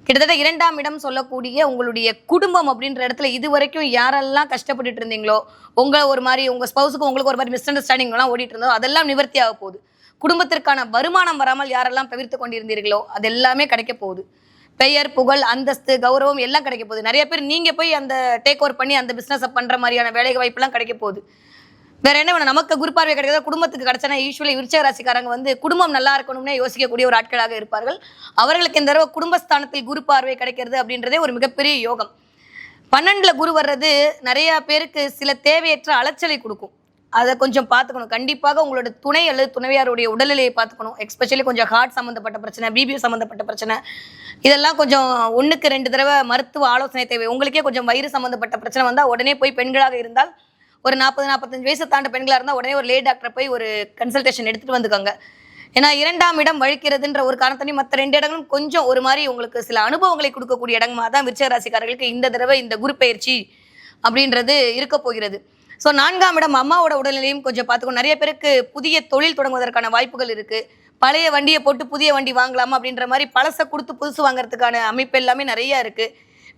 கிட்டத்தட்ட 2ஆம் இடம் சொல்லக்கூடிய உங்களுடைய குடும்பம் அப்படின்ற இடத்துல இது வரைக்கும் யாரெல்லாம் கஷ்டப்பட்டுட்டு இருந்தீங்களோ, உங்களை ஒரு மாதிரி உங்க ஸ்பௌஸுக்கு உங்களுக்கு ஒரு மாதிரி மிஸ் அண்டர்ஸ்டாண்டிங்லாம் ஓடிட்டு இருந்தோ அதெல்லாம் நிவர்த்தி ஆக போகுது. குடும்பத்திற்கான வருமானம் வராமல் யாரெல்லாம் தவிர்த்து கொண்டிருந்தீர்களோ அது எல்லாமே கிடைக்க போகுது. பெயர், புகழ், அந்தஸ்து, கௌரவம் எல்லாம் கிடைக்க போகுது. நிறைய பேர் நீங்க போய் அந்த டேக் ஓவர் பண்ணி அந்த பிசினஸை பண்ற மாதிரியான வேலை வாய்ப்புலாம் கிடைக்க போகுது. வேற என்ன வேணும்? நமக்கு குரு பார்வை கிடைக்கிறதா குடும்பத்துக்கு கிடைச்சனா யூஸ்வலி விருச்சிக ராசிக்காரங்க வந்து குடும்பம் நல்லா இருக்கணும்னே யோசிக்கக்கூடிய ஒரு ஆட்களாக இருப்பார்கள். அவர்களுக்கு இந்த தடவை குடும்பஸ்தானத்தில் குரு பார்வை கிடைக்கிறது அப்படின்றதே ஒரு மிகப்பெரிய யோகம். 12ல் குரு வர்றது நிறைய பேருக்கு சில தேவையற்ற அலைச்சலை கொடுக்கும். அதை கொஞ்சம் பார்த்துக்கணும். கண்டிப்பாக உங்களோட துணை அல்லது துணைவியாருடைய உடல்நிலையை பார்த்துக்கணும். எஸ்பெஷலி கொஞ்சம் ஹார்ட் சம்மந்தப்பட்ட பிரச்சனை, பிபி சம்மந்தப்பட்ட பிரச்சனை, இதெல்லாம் கொஞ்சம் 1க்கு 2 தடவை மருத்துவ ஆலோசனை தேவை. உங்களுக்கே கொஞ்சம் வயிறு சம்மந்தப்பட்ட பிரச்சனை வந்தால் உடனே போய் பெண்களாக இருந்தால் ஒரு 40-45 வயசு தாண்ட பெண்களாக இருந்தால் உடனே ஒரு லே டாக்டரை போய் ஒரு கன்சல்டேஷன் எடுத்துகிட்டு வந்துக்கோங்க. ஏன்னா 2ஆம் இடம் வழிக்கிறதுன்ற ஒரு காரணத்தையும் மற்ற 2 இடங்களும் கொஞ்சம் ஒரு மாதிரி உங்களுக்கு சில அனுபவங்களை கொடுக்கக்கூடிய இடமாக தான் விருச்சிக ராசிக்காரர்களுக்கு இந்த தடவை இந்த குரு பயிற்சி அப்படின்றது இருக்க போகிறது. ஸோ 4ஆம் இடம் அம்மாவோட உடல்நிலையும் கொஞ்சம் பார்த்துக்கணும். நிறைய பேருக்கு புதிய தொழில் தொடங்குவதற்கான வாய்ப்புகள் இருக்குது. பழைய வண்டியை போட்டு புதிய வண்டி வாங்கலாமா அப்படின்ற மாதிரி பழசை கொடுத்து புதுசு வாங்குறதுக்கான அமைப்பு எல்லாமே நிறைய இருக்குது.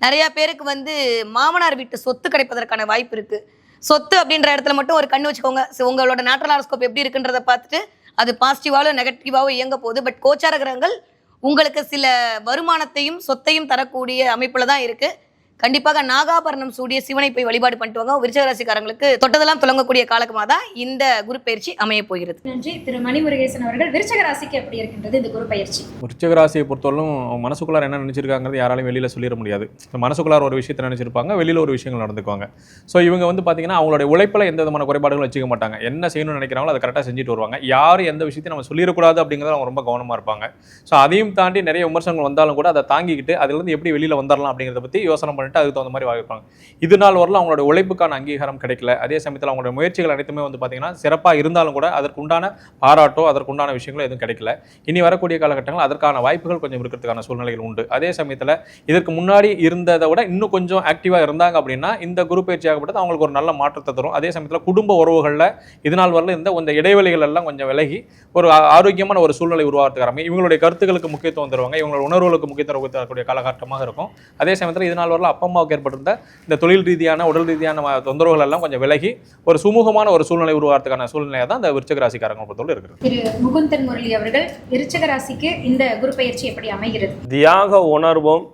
நிறைய பேருக்கு வந்து மாமனார் வீட்டு சொத்து கிடைப்பதற்கான வாய்ப்பு இருக்கு. சொத்து அப்படின்ற இடத்துல மட்டும் ஒரு கண்ணு வச்சுக்கோங்க. உங்களோட நேட்ரல் ஹாரோஸ்கோப் எப்படி இருக்குன்றத பார்த்துட்டு அது பாசிட்டிவாலும் நெகட்டிவாவும் இயங்க போகுது. பட் கோச்சார கிரகங்கள் உங்களுக்கு சில வருமானத்தையும் சொத்தையும் தரக்கூடிய அமைப்புல தான் இருக்கு. கண்டிப்பாக நாகாபரணம் சூடிய சிவனை போய் வழிபாடு பண்ணிட்டு வாங்க. விருச்சிக ராசிக்காரங்களுக்கு தொட்டதெல்லாம் துலங்கக்கூடிய காலகமாக தான் இந்த குரு பயிற்சி அமைய போகிறது. நன்றி. திரு மணிமுருகேசன் அவர்கள் விருச்சிக ராசிக்கு எப்படி இருக்கின்றது இந்த குரு பயிற்சி? விருச்சிக ராசியை பொறுத்தவரைக்கும் மனசுக்குள்ளார என்ன நினைச்சிருக்காங்கிறது யாராலையும் வெளியில் சொல்லிட முடியாது. மனசுக்குள்ளார ஒரு விஷயத்தை நினைச்சிருப்பாங்க, வெளியில் ஒரு விஷயங்கள் நடந்துக்குவாங்க. ஸோ இவங்க வந்து பார்த்தீங்கன்னா அவங்களுடைய உழைப்பில் எந்த விதமான குறைபாடுகளும் வச்சுக்க மாட்டாங்க. என்ன செய்யணும்னு நினைக்கிறாங்களோ அதை கரெக்டாக செஞ்சுட்டு வருவாங்க. யார் எந்த விஷயத்தையும் நம்ம சொல்லிடக்கூடாது அப்படிங்கிறத அவங்க ரொம்ப கவனமாக இருப்பாங்க. ஸோ அதையும் தாண்டி நிறைய விமர்சனங்கள் வந்தாலும் கூட அதை தாங்கிக்கிட்டு அதுலேருந்து எப்படி வெளியில் வந்துடலாம் அப்படிங்கிறத பற்றி யோசனை பண்ணிட்டு அதுக்கு தகுந்த மாதிரி வாய்ப்பாங்க. இது நாள் வரலாம் அவங்களோட உழைப்புக்கான அங்கீகாரம் கிடைக்கல. அதே சமயத்தில் அவங்களோட முயற்சிகள் அனைத்துமே வந்து பார்த்தீங்கன்னா சிறப்பாக இருந்தாலும் கூட அதற்குண்டான பாராட்டோ அதற்குண்டான விஷயங்களோ எதுவும் கிடைக்கல. இனி வரக்கூடிய காலகட்டங்கள் அதற்கான வாய்ப்புகள் கொஞ்சம் இருக்கிறதுக்கான சூழ்நிலைகள் உண்டு. அதே சமயத்தில் இதற்கு முன்னாடி இருந்ததை விட இன்னும் கொஞ்சம் ஆக்டிவாக இருந்தாங்க அப்படின்னா இந்த குரு பயிற்சியாகப்பட்டது அவங்களுக்கு ஒரு நல்ல மாற்றத்தை தரும். அதே சமயத்தில் குடும்ப உறவுகளில் இது நாள் வரல இந்த கொஞ்சம் இடைவெளிகள் எல்லாம் கொஞ்சம் விலகி ஒரு ஆரோக்கியமான ஒரு சூழ்நிலை உருவாக்குறாங்க. இவங்களுடைய கருத்துக்களுக்கு முக்கியத்துவம் தருவாங்க. இவங்களோட உணர்வுகளுக்கு முக்கியத்துவம் தரக்கூடிய காலகட்டமாக இருக்கும். அதே சமயத்தில் இது நாள் வரல அப்பா அம்மாவுக்கு ஏற்பட்டிருந்த இந்த தொழில் ரீதியான உடல் ரீதியான தொந்தரவுகள் எல்லாம் கொஞ்சம் விலகி ஒரு சுமூகமான ஒரு சூழ்நிலை உருவாக்குறதுக்கான சூழ்நிலையாக தான் இந்த விருச்சிக ராசிக்காரங்க பொறுத்தவரை இருக்குது. திரு முகுந்தன் முரளி அவர்கள் விருச்சிக ராசிக்கு இந்த குரு பயிற்சி எப்படி அமைகிறது? தியாக உணர்வும்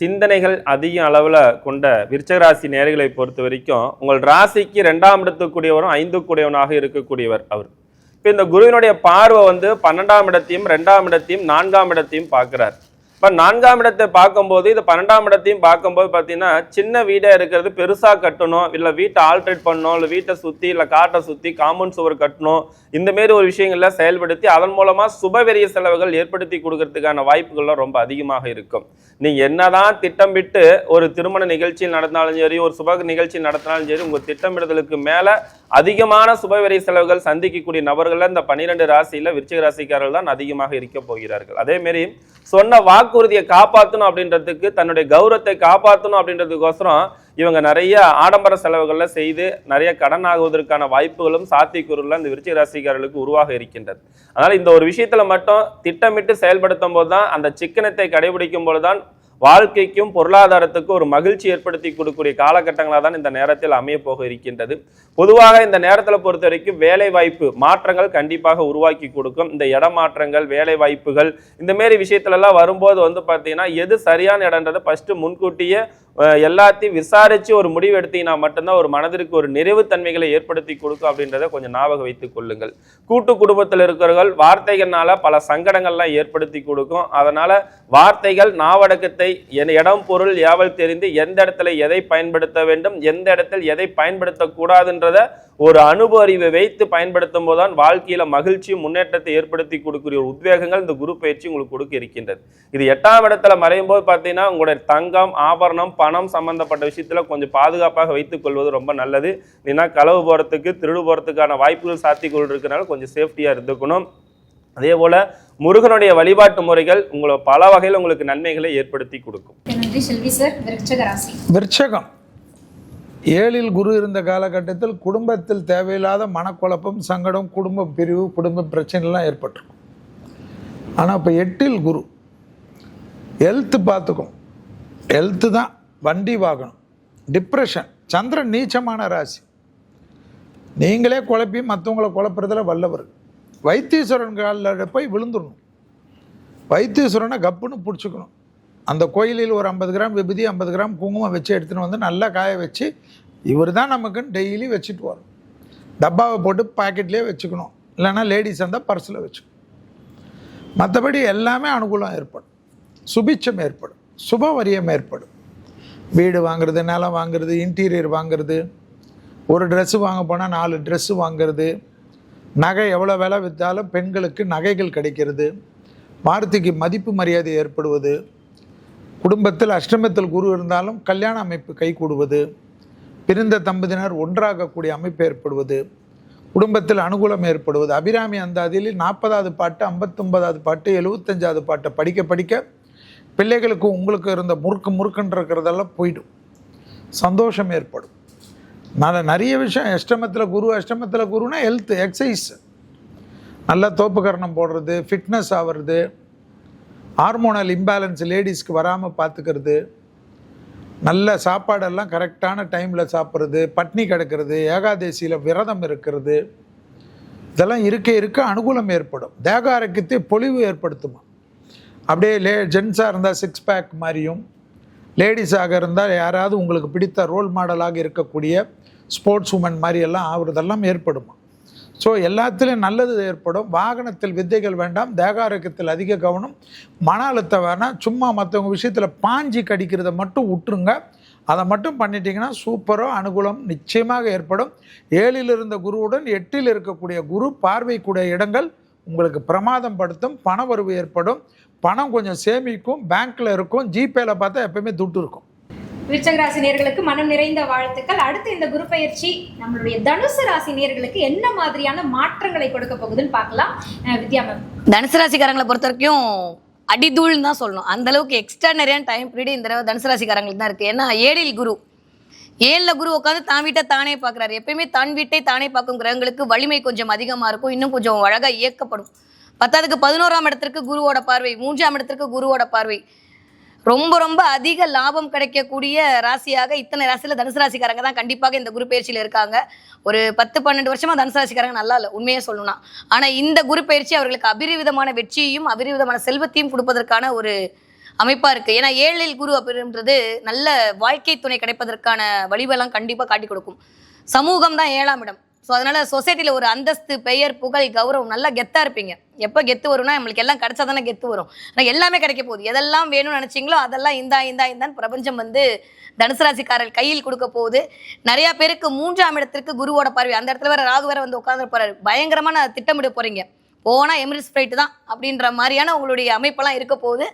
சிந்தனைகள் அதிக அளவில் கொண்ட விருச்சிக ராசி நேயர்களை பொறுத்த வரைக்கும் உங்கள் ராசிக்கு 2ஆம் இடத்துக்குரியவரும் 5 கூடியவனாக இருக்கக்கூடியவர் அவர். இப்போ இந்த குருவினுடைய பார்வை வந்து 12ஆம் இடத்தையும் 2ஆம் இடத்தையும் 4ஆம் இடத்தையும் பார்க்கிறார். இப்போ 4ஆம் இடத்தை பார்க்கும்போது இது 12ஆம் இடத்தையும் பார்க்கும்போது பார்த்தீங்கன்னா சின்ன வீடாக இருக்கிறது பெருசாக கட்டணும், இல்லை வீட்டை ஆல்ட்ரேட் பண்ணணும், இல்லை வீட்டை சுற்றி இல்லை காட்டை சுற்றி காம்பவுண்ட் சுவர் கட்டணும், இந்தமாரி ஒரு விஷயங்கள்ல செயல்படுத்தி அதன் மூலமாக சுபவெரிய செலவுகள் ஏற்படுத்தி கொடுக்கறதுக்கான வாய்ப்புகள்லாம் ரொம்ப அதிகமாக இருக்கும். நீங்கள் என்னதான் திட்டமிட்டு ஒரு திருமண நிகழ்ச்சியில் நடந்தாலும் சரி, ஒரு சுப நிகழ்ச்சியில் நடத்தினாலும் சரி, உங்கள் திட்டமிடுதலுக்கு மேலே அதிகமான சுபவெரிய செலவுகள் சந்திக்கக்கூடிய நபர்கள் இந்த 12 ராசியில் விருச்சிக ராசிக்காரர்கள் தான் அதிகமாக இருக்க போகிறார்கள். அதேமாரி சொன்ன வாக்குறுதியை காப்பாற்றணும் அப்படின்றதுக்கு, தன்னுடைய கௌரவத்தை காப்பாற்றணும் அப்படின்றதுக்கோசரம் இவங்க நிறைய ஆடம்பர செலவுகள்ல செய்து நிறைய கடன் ஆகுவதற்கான வாய்ப்புகளும் சாத்தியக்கூறுகளும் இந்த விருச்சிக ராசிக்காரர்களுக்கு உருவாக இருக்கின்றது. அதனால இந்த ஒரு விஷயத்துல மட்டும் திட்டமிட்டு செயல்படுத்தும் போதுதான், அந்த சிக்கனத்தை கடைபிடிக்கும் போதுதான் வாழ்க்கைக்கும் பொருளாதாரத்துக்கும் ஒரு மகிழ்ச்சி ஏற்படுத்தி கொடுக்கக்கூடிய காலகட்டங்களாக தான் இந்த நேரத்தில் அமைய போக இருக்கின்றது. பொதுவாக இந்த நேரத்தில் பொறுத்த வரைக்கும் வேலை வாய்ப்பு மாற்றங்கள் கண்டிப்பாக உருவாக்கி கொடுக்கும். இந்த இடமாற்றங்கள், வேலை வாய்ப்புகள், இந்த மாரி விஷயத்துலலாம் வரும்போது வந்து பார்த்தீங்கன்னா எது சரியான இடன்றதை ஃபர்ஸ்ட் முன்கூட்டியே எல்லாத்தையும் விசாரிச்சு ஒரு முடிவு எடுத்தீங்கன்னா மட்டும்தான் ஒரு மனதிற்கு ஒரு நிறைவுத்தன்மைகளை ஏற்படுத்தி கொடுக்கும் அப்படின்றத கொஞ்சம் ஞாபகம் வைத்துக் கொள்ளுங்கள். கூட்டு குடும்பத்தில் இருக்கிறவர்கள் வார்த்தைகள்னால பல சங்கடங்கள்லாம் ஏற்படுத்தி கொடுக்கும். அதனால வார்த்தைகள் நாவடக்கத்தை இடம் பொருள் யாவல் தெரிந்து எந்த இடத்துல எதை பயன்படுத்த வேண்டும், எந்த இடத்தில் எதை பயன்படுத்தக்கூடாதுன்றத ஒரு அனுபவ அறிவை வைத்து பயன்படுத்தும் போதுதான் வாழ்க்கையில மகிழ்ச்சியும் முன்னேற்றத்தை ஏற்படுத்தி கொடுக்கக்கூடிய ஒரு உத்வேகங்கள் இந்த குரு பயிற்சி உங்களுக்கு கொடுக்க இருக்கின்றது. இது 8ஆம் இடத்துல மறையும் போது பார்த்தீங்கன்னா உங்களுடைய தங்கம், ஆபரணம், பணம் சம்பந்தப்பட்ட விஷயத்துல கொஞ்சம் பாதுகாப்பாக வைத்துக் கொள்வது ரொம்ப நல்லது. இல்லைன்னா களவு போறதுக்கு, திருடு போறதுக்கான வாய்ப்புகள் சாத்தியக்கூறு இருக்கிறனால கொஞ்சம் சேஃப்டியா இருந்துக்கணும். அதே போல முருகனுடைய வழிபாட்டு முறைகள் உங்களை பல வகையில் உங்களுக்கு நன்மைகளை ஏற்படுத்தி கொடுக்கும். நன்றி செல்வி சார். விருச்சிக ராசி. விருச்சகம் 7இல் குரு இருந்த காலகட்டத்தில் குடும்பத்தில் தேவையில்லாத மனக்குழப்பம், சங்கடம், குடும்ப பிரிவு, குடும்ப பிரச்சனைலாம் ஏற்பட்டிருக்கும். ஆனால் இப்போ 8இல் குரு ஹெல்த்து பார்த்துக்கும். ஹெல்த்து தான் வண்டி வாகனம், டிப்ரெஷன். சந்திரன் நீச்சமான ராசி. நீங்களே குழப்பி மற்றவங்களை குழப்புறதுல வல்லவர். வைத்தீஸ்வரன் காலில் போய் விழுந்துடணும். வைத்தீஸ்வரனை கப்புன்னு பிடிச்சிக்கணும். அந்த கோயிலில் ஒரு 50 கிராம் விபூதி, 50 கிராம் குங்குமம் வச்சு எடுத்துன்னு வந்து நல்லா காய வச்சு இவர் தான் நமக்குன்னு டெய்லி வச்சுட்டு வரும். டப்பாவை போட்டு பாக்கெட்லேயே வச்சுக்கணும். இல்லைன்னா லேடிஸ் இருந்தால் பர்ஸில் வச்சுக்கணும். மற்றபடி எல்லாமே அனுகூலம் ஏற்படும், சுபிட்சம் ஏற்படும், சுபவரியம் ஏற்படும். வீடு வாங்குறது, நிலம் வாங்குறது, இன்டீரியர் வாங்குறது, ஒரு ட்ரெஸ்ஸு வாங்க போனால் 4 ட்ரெஸ்ஸு வாங்குறது, நகை எவ்வளோ விலை விற்றாலும் பெண்களுக்கு நகைகள் கிடைக்கிறது, வார்த்தைக்கு மதிப்பு மரியாதை ஏற்படுவது, குடும்பத்தில் அஷ்டமத்தில் குரு இருந்தாலும் கல்யாண அமைப்பு கைகூடுவது, பிரிந்த தம்பதியினர் ஒன்றாகக்கூடிய அமைப்பு ஏற்படுவது, குடும்பத்தில் அனுகூலம் ஏற்படுவது. அபிராமி அந்தாதியில் 40வது பாட்டு, 59வது பாட்டு, 75வது பாட்டை படிக்க படிக்க பிள்ளைகளுக்கு உங்களுக்கு இருந்த முறுக்குன்னு இருக்கிறதெல்லாம் போயிடும், சந்தோஷம் ஏற்படும். நிறைய விஷயம். அஷ்டமத்தில் குருனா ஹெல்த்து, எக்ஸசைஸ், நல்லா தோப்புக்கரணம் போடுறது, ஃபிட்னஸ் ஆகிறது, ஹார்மோனல் இம்பேலன்ஸ் லேடிஸ்க்கு வராமல் பார்த்துக்கிறது, நல்ல சாப்பாடெல்லாம் கரெக்டான டைமில் சாப்பிட்றது, பட்னி கிடக்கிறது, ஏகாதசியில் விரதம் இருக்கிறது, இதெல்லாம் இருக்க அனுகூலம் ஏற்படும். தேக ஆரோக்கியத்தை பொலிவு ஏற்படுத்துமா. அப்படியே ஜென்ஸாக இருந்தால் 6 பேக் மாதிரியும், லேடிஸாக இருந்தால் யாராவது உங்களுக்கு பிடித்த ரோல் மாடலாக இருக்கக்கூடிய ஸ்போர்ட்ஸ் உமன் மாதிரியெல்லாம் ஆகுறதெல்லாம் ஏற்படுமா. ஸோ எல்லாத்துலேயும் நல்லது ஏற்படும். வாகனத்தில் வித்தைகள் வேண்டாம். தேக ஆரோக்கியத்தில் அதிக கவனம். மன அழுத்தம் வேணாம். சும்மா மற்றவங்க விஷயத்தில் பாஞ்சி கடிக்கிறத மட்டும் விட்டுருங்க. அதை மட்டும் பண்ணிட்டீங்கன்னா சூப்பராக அனுகூலம் நிச்சயமாக ஏற்படும். 7ல் இருந்த குருவுடன் 8ல் இருக்கக்கூடிய குரு பார்வைக்கூடிய இடங்கள் உங்களுக்கு பிரமாதம் படுத்தும். பண வரவு ஏற்படும். பணம் கொஞ்சம் சேமிக்கும். பேங்க்கில் இருக்கும். ஜிபேல பார்த்தா எப்பயுமே துட்டு இருக்கும். விருச்சக ராசி நேயர்களுக்கு மனம் நிறைந்த வாழ்த்துக்கள். அடுத்து இந்த குரு பயிற்சி நம்மளுடைய தனுசு ராசி நேயர்களுக்கு என்ன மாதிரியான மாற்றங்களை கொடுக்க போகுதுன்னு பார்க்கலாம். வித்யா மேம், தனுசு ராசிக்காரங்களை பொறுத்த வரைக்கும் அடிதூள்னு தான் சொல்லணும். அந்த அளவுக்கு எக்ஸ்ட்ரானரியான டைம் பீரியட் இந்த தடவை தனுசு ராசிக்காரங்களுக்கு தான் இருக்குது. ஏன்னா 7ல் குரு, 7ல் குரு உட்காந்து தான் வீட்டை தானே பார்க்குறாரு. எப்பயுமே தான் வீட்டை தானே பார்க்கும் கிரகங்களுக்கு வலிமை கொஞ்சம் அதிகமாக இருக்கும். இன்னும் கொஞ்சம் அழகாக இயக்கப்படும். 10க்கு 11ஆம் இடத்திற்கு குருவோட பார்வை, 3ஆம் இடத்திற்கு குருவோட பார்வை, ரொம்ப ரொம்ப அதிக லாபம் கிடைக்கக்கூடிய ராசியாக இத்தனை ராசியில் தனுசு ராசிக்காரங்க தான் கண்டிப்பாக இந்த குரு பயிற்சியில் இருக்காங்க. ஒரு 10-12 வருஷமா தனுசு ராசிக்காரங்க நல்லா இல்லை, உண்மையே சொல்லணும்னா. ஆனால் இந்த குரு பயிற்சி அவர்களுக்கு அபரிவிதமான வெற்றியையும் அபரிவிதமான செல்வத்தையும் கொடுப்பதற்கான ஒரு அமைப்பாக இருக்குது. ஏன்னா 7ல் குரு அப்படின்றது நல்ல வாழ்க்கை துணை கிடைப்பதற்கான வழிவெல்லாம் கண்டிப்பாக காட்டி கொடுக்கும். சமூகம் தான் 7ஆம் இடம். ஸோ அதனால சொசைட்டியில் ஒரு அந்தஸ்து, பெயர், புகழ், கௌரவம், நல்லா கெத்தாக இருப்பீங்க. எப்போ கெத்து வரும்னா நம்மளுக்கு எல்லாம் கிடைச்சா தானே கெத்து வரும். ஆனால் எல்லாமே கிடைக்க போகுது. எதெல்லாம் வேணும்னு நினச்சிங்களோ அதெல்லாம் இந்தான்னு பிரபஞ்சம் வந்து தனுசு ராசிக்காரர்கள் கையில் கொடுக்க போகுது. நிறையா பேருக்கு 3ஆம் இடத்திற்கு குருவோட பார்வை, அந்த இடத்துல வேற ராகு வேற வந்து உட்காந்து போறாரு. பயங்கரமான திட்டமிட போறீங்க. போனால் எமிரேட்ஸ் ஃப்ளைட்டு தான் அப்படின்ற மாதிரியான உங்களுடைய அமைப்பெல்லாம் இருக்க போகுது.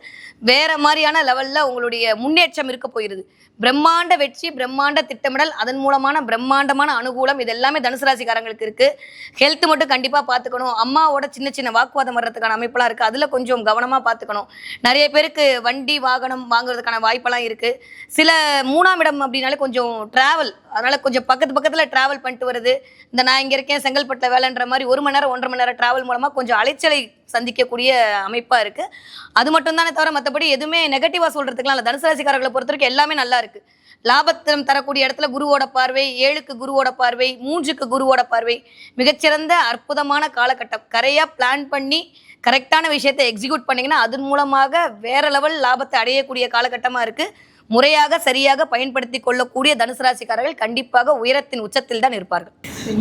வேற மாதிரியான லெவலில் உங்களுடைய முன்னேற்றம் இருக்க போயிருது. பிரம்மாண்ட வெற்றி, பிரம்மாண்ட திட்டமிடல், அதன் மூலமான பிரம்மாண்டமான அனுகூலம், இது எல்லாமே தனுசு ராசிக்காரங்களுக்கு இருக்குது. ஹெல்த் மட்டும் கண்டிப்பாக பார்த்துக்கணும். அம்மாவோட சின்ன சின்ன வாக்குவாதம் வர்றதுக்கான அமைப்பெல்லாம் இருக்குது. அதில் கொஞ்சம் கவனமாக பார்த்துக்கணும். நிறைய பேருக்கு வண்டி வாகனம் வாங்குறதுக்கான வாய்ப்பெல்லாம் இருக்குது. சில 3ஆம் இடம் அப்படின்னாலே கொஞ்சம் ட்ராவல், அதனால் கொஞ்சம் பக்கத்தில் ட்ராவல் பண்ணிட்டு வருது. இந்த நான் இங்கே இருக்கேன் செங்கல்பட்டில் வேலைன்ற மாதிரி 1 மணி நேரம் 1.5 மணி நேரம் ட்ராவல் மூலமாக கொஞ்சம் அலைச்சலை சந்திக்கக்கூடிய அமைப்பாக இருக்குது. அது மட்டும் தானே தவிர மற்றபடி எதுவுமே நெகட்டிவாக சொல்கிறதுக்குலாம் இல்லை. தனுசு ராசிக்காரர்களை பொறுத்த வரைக்கும் எல்லாமே நல்லா இருக்குது. லாபத்திரம் தரக்கூடிய இடத்துல குருவோட பார்வை, 7க்கு குருவோட பார்வை, 3க்கு குருவோட பார்வை, மிகச்சிறந்த அற்புதமான காலகட்டம். கரையாக பிளான் பண்ணி கரெக்டான விஷயத்தை எக்ஸிக்யூட் பண்ணிங்கன்னா அதன் மூலமாக வேற லெவல் லாபத்தை அடையக்கூடிய காலகட்டமாக இருக்குது. முறையாக சரியாக பயன்படுத்தி கொள்ளக்கூடிய தனுசு ராசிக்காரர்கள் கண்டிப்பாக உயரத்தின் உச்சத்தில் தான் இருப்பார்கள்.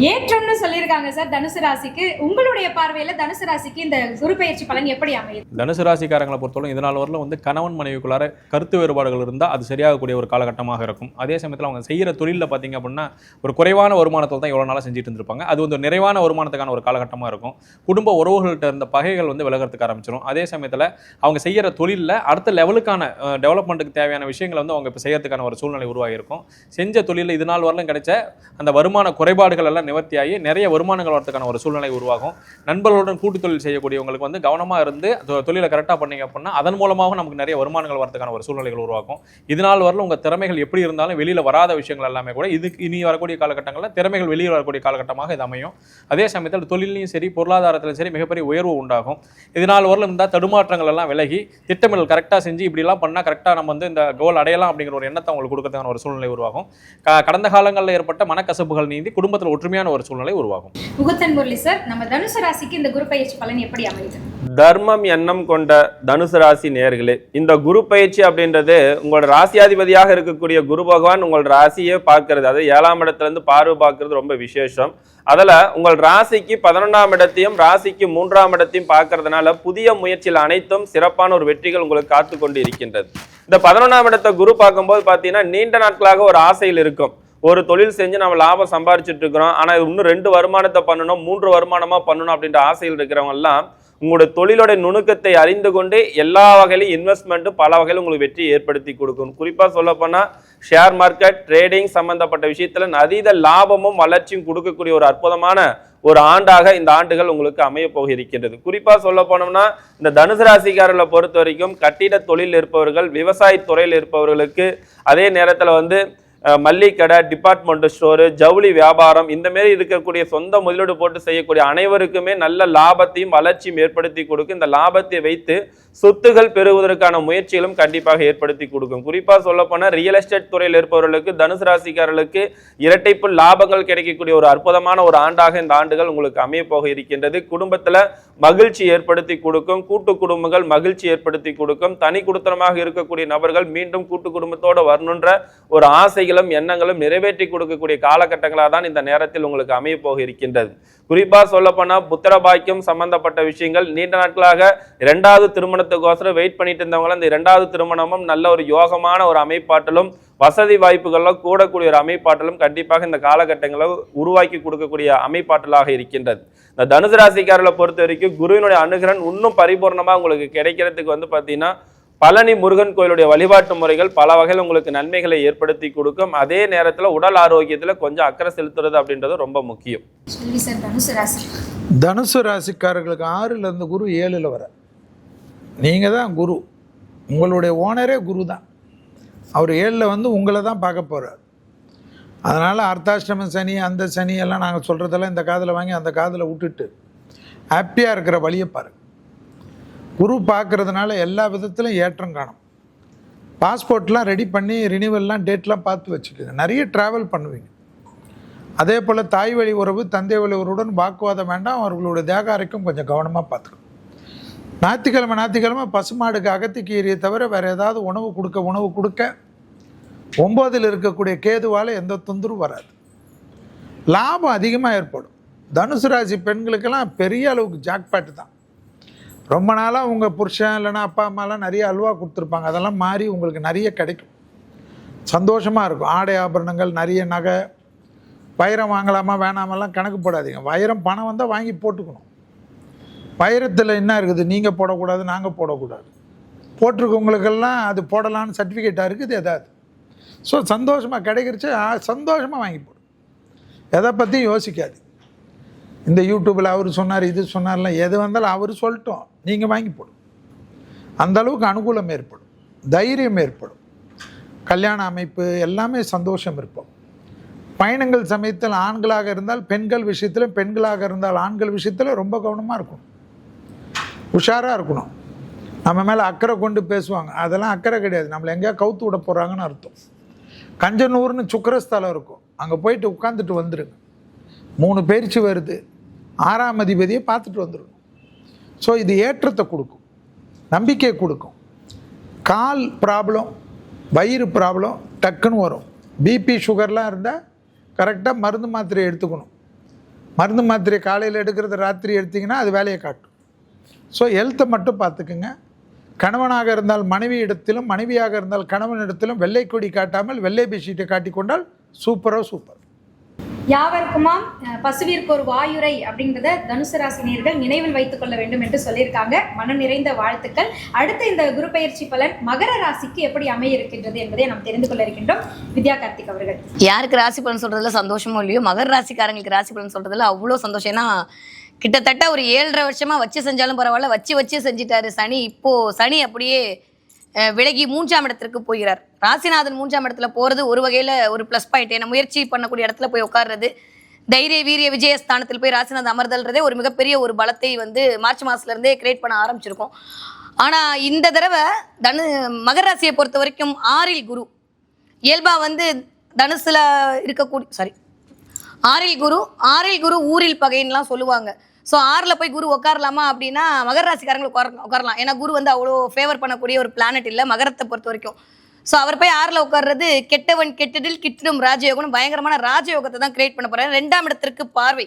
ஏற்றம்னு சொல்லியிருக்காங்க சார் தனுசு ராசிக்கு. உங்களுடைய பார்வையில தனுசு ராசிக்கு இந்த குரு பயிற்சி பலன் எப்படி அமையும்? தனுசு ராசிக்காரங்களை பொறுத்தவரை இதனால் வரல வந்து கணவன் மனைவிக்குள்ளார கருத்து வேறுபாடுகள் இருந்தால் அது சரியாகக்கூடிய ஒரு காலகட்டமாக இருக்கும். அதே சமயத்தில் அவங்க செய்கிற தொழிலில் பார்த்தீங்க அப்படின்னா ஒரு குறைவான வருமானத்தில் தான் எவ்வளோ நாளாக செஞ்சுட்டு இருந்திருப்பாங்க. அது வந்து நிறைவான வருமானத்துக்கான ஒரு காலகட்டமாக இருக்கும். குடும்ப உறவுகள்கிட்ட இருந்த பகைகள் வந்து விலகிறதுக்கு ஆரம்பிச்சிடும். அதே சமயத்தில் அவங்க செய்கிற தொழிலில் அடுத்த லெவலுக்கான டெவலப்மெண்ட்டுக்கு தேவையான விஷயங்கள் வந்து அவங்க இப்போ செய்யறதுக்கான ஒரு சூழ்நிலை உருவாகியிருக்கும். செஞ்ச தொழிலில் இது நாள் வரலும் கிடைச்ச அந்த வருமான குறைபாடுகள் எல்லாம் நிவர்த்தியாகி நிறைய வருமானங்கள் வரதுக்கான ஒரு சூழ்நிலை உருவாகும். நண்பர்களுடன் கூட்டு தொழில் செய்யக்கூடியவங்களுக்கு வந்து கவனமாக இருந்து தொழிலை கரெக்டாக பண்ணீங்க அப்படின்னா அதன் மூலமாக நமக்கு நிறைய வருமானங்கள் வரதுக்கான ஒரு சூழ்நிலைகள் உருவாகும். இதனால் வரலும் உங்கள் திறமைகள் எப்படி இருந்தாலும் வெளியில் வராத விஷயங்கள் எல்லாமே கூட இதுக்கு இனி வரக்கூடிய காலகட்டங்களில் திறமைகள் வெளியில் வரக்கூடிய காலகட்டமாக இது அமையும். அதே சமயத்தில் தொழிலையும் சரி பொருளாதாரத்திலும் சரி மிகப்பெரிய உயர்வு உண்டாகும். இதனால் வரலும் இந்த தடுமாற்றங்கள் எல்லாம் விலகி திட்டமிடல் கரெக்டாக செஞ்சு இப்படிலாம் பண்ணால் கரெக்டாக நம்ம வந்து இந்த கோல் அடையலாம் அப்படிங்கிற ஒரு எண்ணத்தை உங்களுக்கு கொடுக்கறதுக்கான ஒரு சூழ்நிலை உருவாகும். கடந்த காலங்களில் ஏற்பட்ட மனக்கசப்புகள் நீந்தி குடும்பத்தில் ஒற்றுமையான ஒரு சூழ்நிலை உருவாகும். முகத்தன் முரளி சார், நம்ம தனுசு ராசிக்கு இந்த குரு பயிற்சி பலன் எப்படி அமையுது? தர்மம் எண்ணம் கொண்ட தனுசு ராசி நேயர்களே, இந்த குரு பயிற்சி அப்படின்றது உங்களோட ராசியாதிபதியாக இருக்கக்கூடிய குரு பகவான் உங்களோட ராசியை பார்க்கறது, அதாவது 7ஆம் இடத்துல இருந்து பார்வை பார்க்கறது ரொம்ப விசேஷம். அதில் உங்கள் ராசிக்கு 11ஆம் இடத்தையும் ராசிக்கு 3ஆம் இடத்தையும் பார்க்கறதுனால புதிய முயற்சியில் அனைத்தும் சிறப்பான ஒரு வெற்றிகள் உங்களுக்கு காத்து கொண்டு இருக்கின்றது. இந்த 11ஆம் இடத்தை குரு பார்க்கும்போது பார்த்தீங்கன்னா நீண்ட நாட்களாக ஒரு ஆசையில் இருக்கும். ஒரு தொழில் செஞ்சு நம்ம லாபம் சம்பாரிச்சுட்டு இருக்கிறோம், ஆனால் இன்னும் 2 வருமானத்தை பண்ணணும், 3 வருமானமாக பண்ணணும் அப்படின்ற ஆசையில் இருக்கிறவங்க எல்லாம் உங்களுடைய தொழிலோட நுணுக்கத்தை அறிந்து கொண்டு எல்லா வகையிலும் இன்வெஸ்ட்மெண்ட் பல வகையிலும் உங்களுக்கு வெற்றியை ஏற்படுத்தி கொடுக்கும். குறிப்பாக சொல்லப்போனால் ஷேர் மார்க்கெட், ட்ரேடிங் சம்பந்தப்பட்ட விஷயத்தில் அதீத லாபமும் வளர்ச்சியும் கொடுக்கக்கூடிய ஒரு அற்புதமான ஒரு ஆண்டாக இந்த ஆண்டுகள் உங்களுக்கு அமைய போக இருக்கின்றது. குறிப்பாக சொல்ல போனோம்னா இந்த தனுசு ராசிக்காரர்களை பொறுத்த வரைக்கும் கட்டிட தொழில் இருப்பவர்கள், விவசாய துறையில் இருப்பவர்களுக்கு, அதே நேரத்தில் வந்து மல்லிகை கடை, டிபார்ட்மெண்ட் ஸ்டோரு, ஜவுளி வியாபாரம், இந்த மாரி இருக்கக்கூடிய சொந்த முதலீடு போட்டு செய்யக்கூடிய அனைவருக்குமே நல்ல லாபத்தையும் வளர்ச்சியும் ஏற்படுத்தி கொடுக்கும். இந்த லாபத்தை வைத்து சொத்துகள் பெறுவதற்கான முயற்சிகளும் கண்டிப்பாக ஏற்படுத்தி கொடுக்கும். குறிப்பாக சொல்லப்போனால் ரியல் எஸ்டேட் துறையில் இருப்பவர்களுக்கு, தனுசு ராசிக்காரர்களுக்கு இரட்டைப்பு லாபங்கள் கிடைக்கக்கூடிய ஒரு அற்புதமான ஒரு ஆண்டாக இந்த ஆண்டுகள் உங்களுக்கு அமைய போக இருக்கின்றது. குடும்பத்தில் மகிழ்ச்சி ஏற்படுத்தி கொடுக்கும். கூட்டு குடும்பங்கள் மகிழ்ச்சி ஏற்படுத்தி கொடுக்கும். தனி குடுத்தனமாக இருக்கக்கூடிய நபர்கள் மீண்டும் கூட்டு குடும்பத்தோடு வரணுன்ற ஒரு ஆசைகளும் எண்ணங்களும் நிறைவேற்றி கொடுக்கக்கூடிய காலகட்டங்களாக தான் இந்த நேரத்தில் உங்களுக்கு அமைய போக இருக்கின்றது. குறிப்பாக சொல்லப்போனால் புத்திர பாக்கியம் சம்பந்தப்பட்ட விஷயங்கள் நீண்ட நாட்களாக 2வது திருமணத்துக்கோசரம் வெயிட் பண்ணிட்டு இருந்தவங்க இந்த 2வது திருமணமும் நல்ல ஒரு யோகமான ஒரு அமைப்பாட்டிலும் வசதி வாய்ப்புகளும் கூடக்கூடிய ஒரு அமைப்பாட்டிலும் கண்டிப்பாக இந்த காலகட்டங்களை உருவாக்கி கொடுக்கக்கூடிய அமைப்பாட்டலாக இருக்கின்றது. இந்த தனுசு ராசிக்காரர்களை பொறுத்த வரைக்கும் குருவினுடைய அனுகிரகம் இன்னும் பரிபூர்ணமாக உங்களுக்கு கிடைக்கிறதுக்கு பார்த்தீங்கன்னா பழனி முருகன் கோயிலுடைய வழிபாட்டு முறைகள் பல வகையில் உங்களுக்கு நன்மைகளை ஏற்படுத்தி கொடுக்கும். அதே நேரத்தில் உடல் ஆரோக்கியத்தில் கொஞ்சம் அக்கறை செலுத்துறது அப்படின்றது ரொம்ப முக்கியம். தனுசு ராசிக்காரர்களுக்கு 6லேருந்து குரு 7ல் வர, நீங்கள் தான் குரு, உங்களுடைய ஓனரே குரு தான். அவர் 7ல் உங்களை தான் பார்க்க போகிறார். அதனால் அர்த்தாஷ்டம சனி, அந்த சனி எல்லாம் நாங்கள் சொல்கிறதெல்லாம் இந்த காதில் வாங்கி அந்த காதில் விட்டுட்டு ஹாப்பியாக இருக்கிற வழியை பாருங்கள். குரு பார்க்குறதுனால எல்லா விதத்திலும் ஏற்றம் காணும். பாஸ்போர்ட்லாம் ரெடி பண்ணி ரினிவல்லாம் டேட்லாம் பார்த்து வச்சுக்கோங்க. நிறைய ட்ராவல் பண்ணுவீங்க. அதே போல் தாய் வழி உறவு, தந்தை வழி உறவுடன் வாக்குவாதம் வேண்டாம். அவர்களுடைய தேக ஆரோக்கியம் கொஞ்சம் கவனமாக பார்த்துக்கணும். ஞாயிற்றுக்கிழமை பசுமாடுக்கு அகத்திக்கீரியை தவிர வேறு ஏதாவது உணவு கொடுக்க 9ல் இருக்கக்கூடிய கேதுவால் எந்த தொந்தரவும் வராது. லாபம் அதிகமாக ஏற்படும். தனுசு ராசி பெண்களுக்கெல்லாம் பெரிய அளவுக்கு ஜாக்பாட்டு தான். ரொம்ப நாளாக உங்கள் புருஷன் இல்லைன்னா அப்பா அம்மாலாம் நிறைய அல்வா கொடுத்துருப்பாங்க. அதெல்லாம் மாறி உங்களுக்கு நிறைய கிடைக்கும். சந்தோஷமாக இருக்கும். ஆடை ஆபரணங்கள், நிறைய நகை, வைரம் வாங்கலாமா வேணாமெல்லாம் கணக்கு போடாதீங்க. வைரம் பணம் வந்தால் வாங்கி போட்டுக்கணும். வைரத்தில் என்ன இருக்குது, நீங்கள் போடக்கூடாது, நாங்கள் போடக்கூடாது. போட்டிருக்கவங்களுக்கெல்லாம் அது போடலான்னு சர்டிஃபிகேட்டாக இருக்குது ஏதாவது. ஸோ சந்தோஷமாக கிடைக்கிறச்சு சந்தோஷமாக வாங்கி போடும். எதை பற்றியும் யோசிக்காது. இந்த யூடியூப்பில் அவர் சொன்னார், இது சொன்னார்லாம் எது வந்தாலும் அவர் சொல்லட்டும், நீங்கள் வாங்கி போடும். அந்தளவுக்கு அனுகூலம் ஏற்படும், தைரியம் ஏற்படும். கல்யாண அமைப்பு எல்லாமே சந்தோஷம் இருப்போம். பயணங்கள் சமயத்தில் ஆண்களாக இருந்தால் பெண்கள் விஷயத்தில், பெண்களாக இருந்தால் ஆண்கள் விஷயத்தில் ரொம்ப கவனமாக இருக்கணும், உஷாராக இருக்கணும். நம்ம மேலே அக்கறை கொண்டு பேசுவாங்க, அதெல்லாம் அக்கறை கிடையாது. நம்மளை எங்கேயா கவுத்து விட போகிறாங்கன்னு அர்த்தம். கஞ்சனூர்னு சுக்கரஸ்தலம் இருக்கும், அங்கே போயிட்டு உட்காந்துட்டு வந்துடுங்க. 3 பயிற்சி வருது, 6ஆம் அதிபதியை பார்த்துட்டு வந்துடணும். ஸோ இது ஏற்றத்தை கொடுக்கும், நம்பிக்கை கொடுக்கும். கால் ப்ராப்ளம், வயிறு ப்ராப்ளம் டக்குன்னு வரும். பிபி சுகர்லாம் இருந்தால் கரெக்டாக மருந்து மாத்திரை எடுத்துக்கணும். மருந்து மாத்திரை காலையில் எடுக்கிறது ராத்திரி எடுத்திங்கன்னா அது வேலையை காட்டும். ஸோ ஹெல்த்தை மட்டும் பார்த்துக்குங்க. கணவனாக இருந்தால் மனைவி இடத்திலும், மனைவியாக இருந்தால் கணவன் இடத்திலும் வெள்ளை கொடி காட்டாமல் வெள்ளை பெட்ஷீட்டை காட்டிக்கொண்டால் சூப்பர். யாவருக்குமாம் பசுவிற்கு ஒரு வாயுரை அப்படின்றத தனுசு ராசி நேயர்கள் நினைவில் வைத்துக் கொள்ள வேண்டும் என்று சொல்லியிருக்காங்க. மனம் நிறைந்த வாழ்த்துக்கள். அடுத்த இந்த குரு பயிற்சி பலன் மகர ராசிக்கு எப்படி அமைய இருக்கின்றது என்பதை நாம் தெரிந்து கொள்ள இருக்கின்றோம். வித்யா கார்த்திக் அவர்கள், யாருக்கு ராசி பலன் சொல்றதுல சந்தோஷமோ இல்லையோ, மகர ராசிக்காரங்களுக்கு ராசி பலன் சொல்றதுல அவ்வளோ சந்தோஷம். ஏன்னா கிட்டத்தட்ட ஒரு 7.5 வருஷமா வச்சு செஞ்சாலும் பரவாயில்ல, வச்சு செஞ்சிட்டாரு சனி. இப்போ சனி அப்படியே விலகி 3ஆம் இடத்திற்கு போகிறார். ராசிநாதன் 3ஆம் இடத்துல போகிறது ஒரு வகையில் ஒரு ப்ளஸ் பாயிண்ட். ஏன்னா முயற்சி பண்ணக்கூடிய இடத்துல போய் உட்கார்றது, தைரிய வீரிய விஜயஸ்தானத்தில் போய் ராசிநாதன் அமர்தல்றதே ஒரு மிகப்பெரிய ஒரு பலத்தை மார்ச் மாதத்துலேருந்தே கிரியேட் பண்ண ஆரம்பிச்சிருக்கோம். ஆனால் இந்த தடவை மகர ராசியை பொறுத்த வரைக்கும் 6ல் குரு இயல்பாக தனுசுல இருக்கக்கூடிய 6ல் குரு ஊரில் பகைன்னுலாம் சொல்லுவாங்க. ஸோ 6ல் போய் குரு உட்காரலாமா அப்படின்னா மகர ராசிக்காரங்களுக்கு உட்காரலாம். ஏன்னா குரு அவ்வளோ ஃபேவர் பண்ணக்கூடிய ஒரு பிளானட் இல்லை மகரத்தை பொறுத்த வரைக்கும். ஸோ அவர் போய் 6ல் உட்கார்றது கெட்டவன் கெட்டதில் கிட்டிடும் ராஜயோகம்னு பயங்கரமான ராஜயோகத்தை தான் கிரியேட் பண்ண போகிறார். 2ஆம் இடத்திற்கு பார்வை,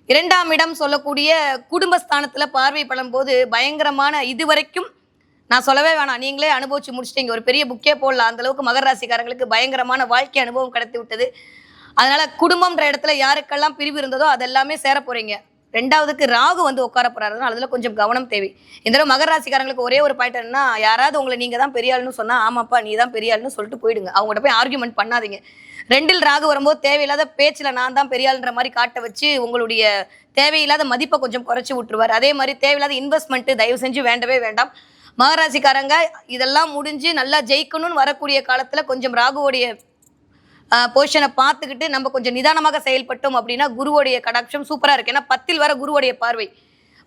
2ஆம் இடம் சொல்லக்கூடிய குடும்பஸ்தானத்தில் பார்வை படும்போது பயங்கரமான, இதுவரைக்கும் நான் சொல்லவே வேணாம், நீங்களே அனுபவிச்சு முடிச்சிட்டீங்க. ஒரு பெரிய புக்கே போடலாம், அந்தளவுக்கு மகர ராசிக்காரங்களுக்கு பயங்கரமான வாழ்க்கை அனுபவம் கிடைத்து விட்டது. அதனால குடும்பம்ன்ற இடத்துல யாருக்கெல்லாம் பிரிவு இருந்ததோ அதெல்லாமே சேர போறீங்க. 2வதுக்கு ராகு உட்கார போறாரு, அதில் கொஞ்சம் கவனம் தேவை. இந்த தடவை மகர ராசிக்காரங்களுக்கு ஒரே ஒரு பாயிண்ட் என்னன்னா, யாராவது உங்களை நீங்க தான் பெரிய ஆளுன்னு சொன்னா ஆமாப்பா நீ தான் பெரிய ஆளுன்னு சொல்லிட்டு போயிடுங்க. அவங்கள்ட்ட போய் ஆர்கியூமெண்ட் பண்ணாதீங்க. 2ல் ராகு வரும்போது தேவையில்லாத பேச்சில் நான் தான் பெரிய ஆளுன்ற மாதிரி காட்ட வச்சு உங்களுடைய தேவையில்லாத மதிப்பை கொஞ்சம் குறைச்சி விட்டுருவார். அதே மாதிரி தேவையில்லாத இன்வெஸ்ட்மெண்ட் தயவு செஞ்சு வேண்டவே வேண்டாம். மகராசிக்காரங்க இதெல்லாம் முடிஞ்சு நல்லா ஜெயிக்கணும்னு வரக்கூடிய காலத்தில் கொஞ்சம் ராகுவோடைய பொசிஷனை பார்த்துக்கிட்டு நம்ம கொஞ்சம் நிதானமாக செயல்பட்டோம் அப்படின்னா குருவோடைய கடாட்சம் சூப்பராக இருக்குது. ஏன்னா 10ல் வர குருவோடைய பார்வை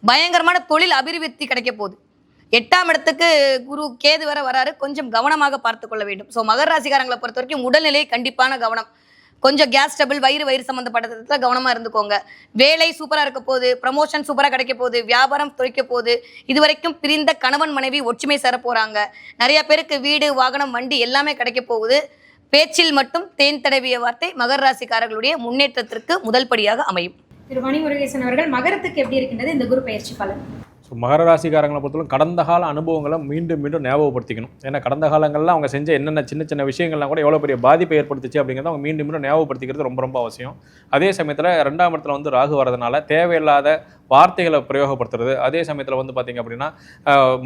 பயங்கரமான தொழில் அபிவிருத்தி கிடைக்க போகுது. 8ஆம் இடத்துக்கு குரு கேது வராரு, கொஞ்சம் கவனமாக பார்த்து கொள்ள வேண்டும். ஸோ மகர ராசிக்காரங்களை பொறுத்த வரைக்கும் உடல்நிலை கண்டிப்பான கவனம், கொஞ்சம் கேஸ் டபுள் வயிறு சம்மந்தப்பட்டதுல கவனமாக இருந்துக்கோங்க. வேலை சூப்பராக இருக்க போகுது, ப்ரமோஷன் சூப்பராக கிடைக்க போகுது, வியாபாரம் தொழிக்க போகுது. இதுவரைக்கும் பிரிந்த கணவன் மனைவி ஒற்றுமை சேர போகிறாங்க. நிறைய பேருக்கு வீடு வாகனம் வண்டி எல்லாமே கிடைக்க போகுது. பேச்சில் மட்டும் தேன் தடவிய வார்த்தை மகர ராசிக்காரர்களுடைய முன்னேற்றத்திற்கு முதல் படியாக அமையும். திரு மணி முருகேசன் அவர்கள், மகரத்துக்கு எப்படி இருக்கின்றது இந்த குரு பயிற்சி பலன்? ஸோ மகர ராசிக்காரங்களை பொறுத்தவரை கடந்த கால அனுபவங்களை மீண்டும் ஞாபகப்படுத்திக்கணும். ஏன்னா கடந்த காலங்களில் அவங்க செஞ்ச என்னென்ன சின்ன விஷயங்கள்லாம் கூட எவ்வளோ பெரிய பாதிப்பை ஏற்படுத்துச்சு அப்படிங்கிறத அவங்க மீண்டும் ஞாபகப்படுத்திக்கிறது ரொம்ப அவசியம். அதே சமயத்தில் 2ஆம் இடத்துல வந்து ராகு வரதுனால தேவையில்லாத வார்த்தைகளை பிரயோகப்படுத்துறது, அதே சமயத்தில் வந்து பார்த்திங்க அப்படின்னா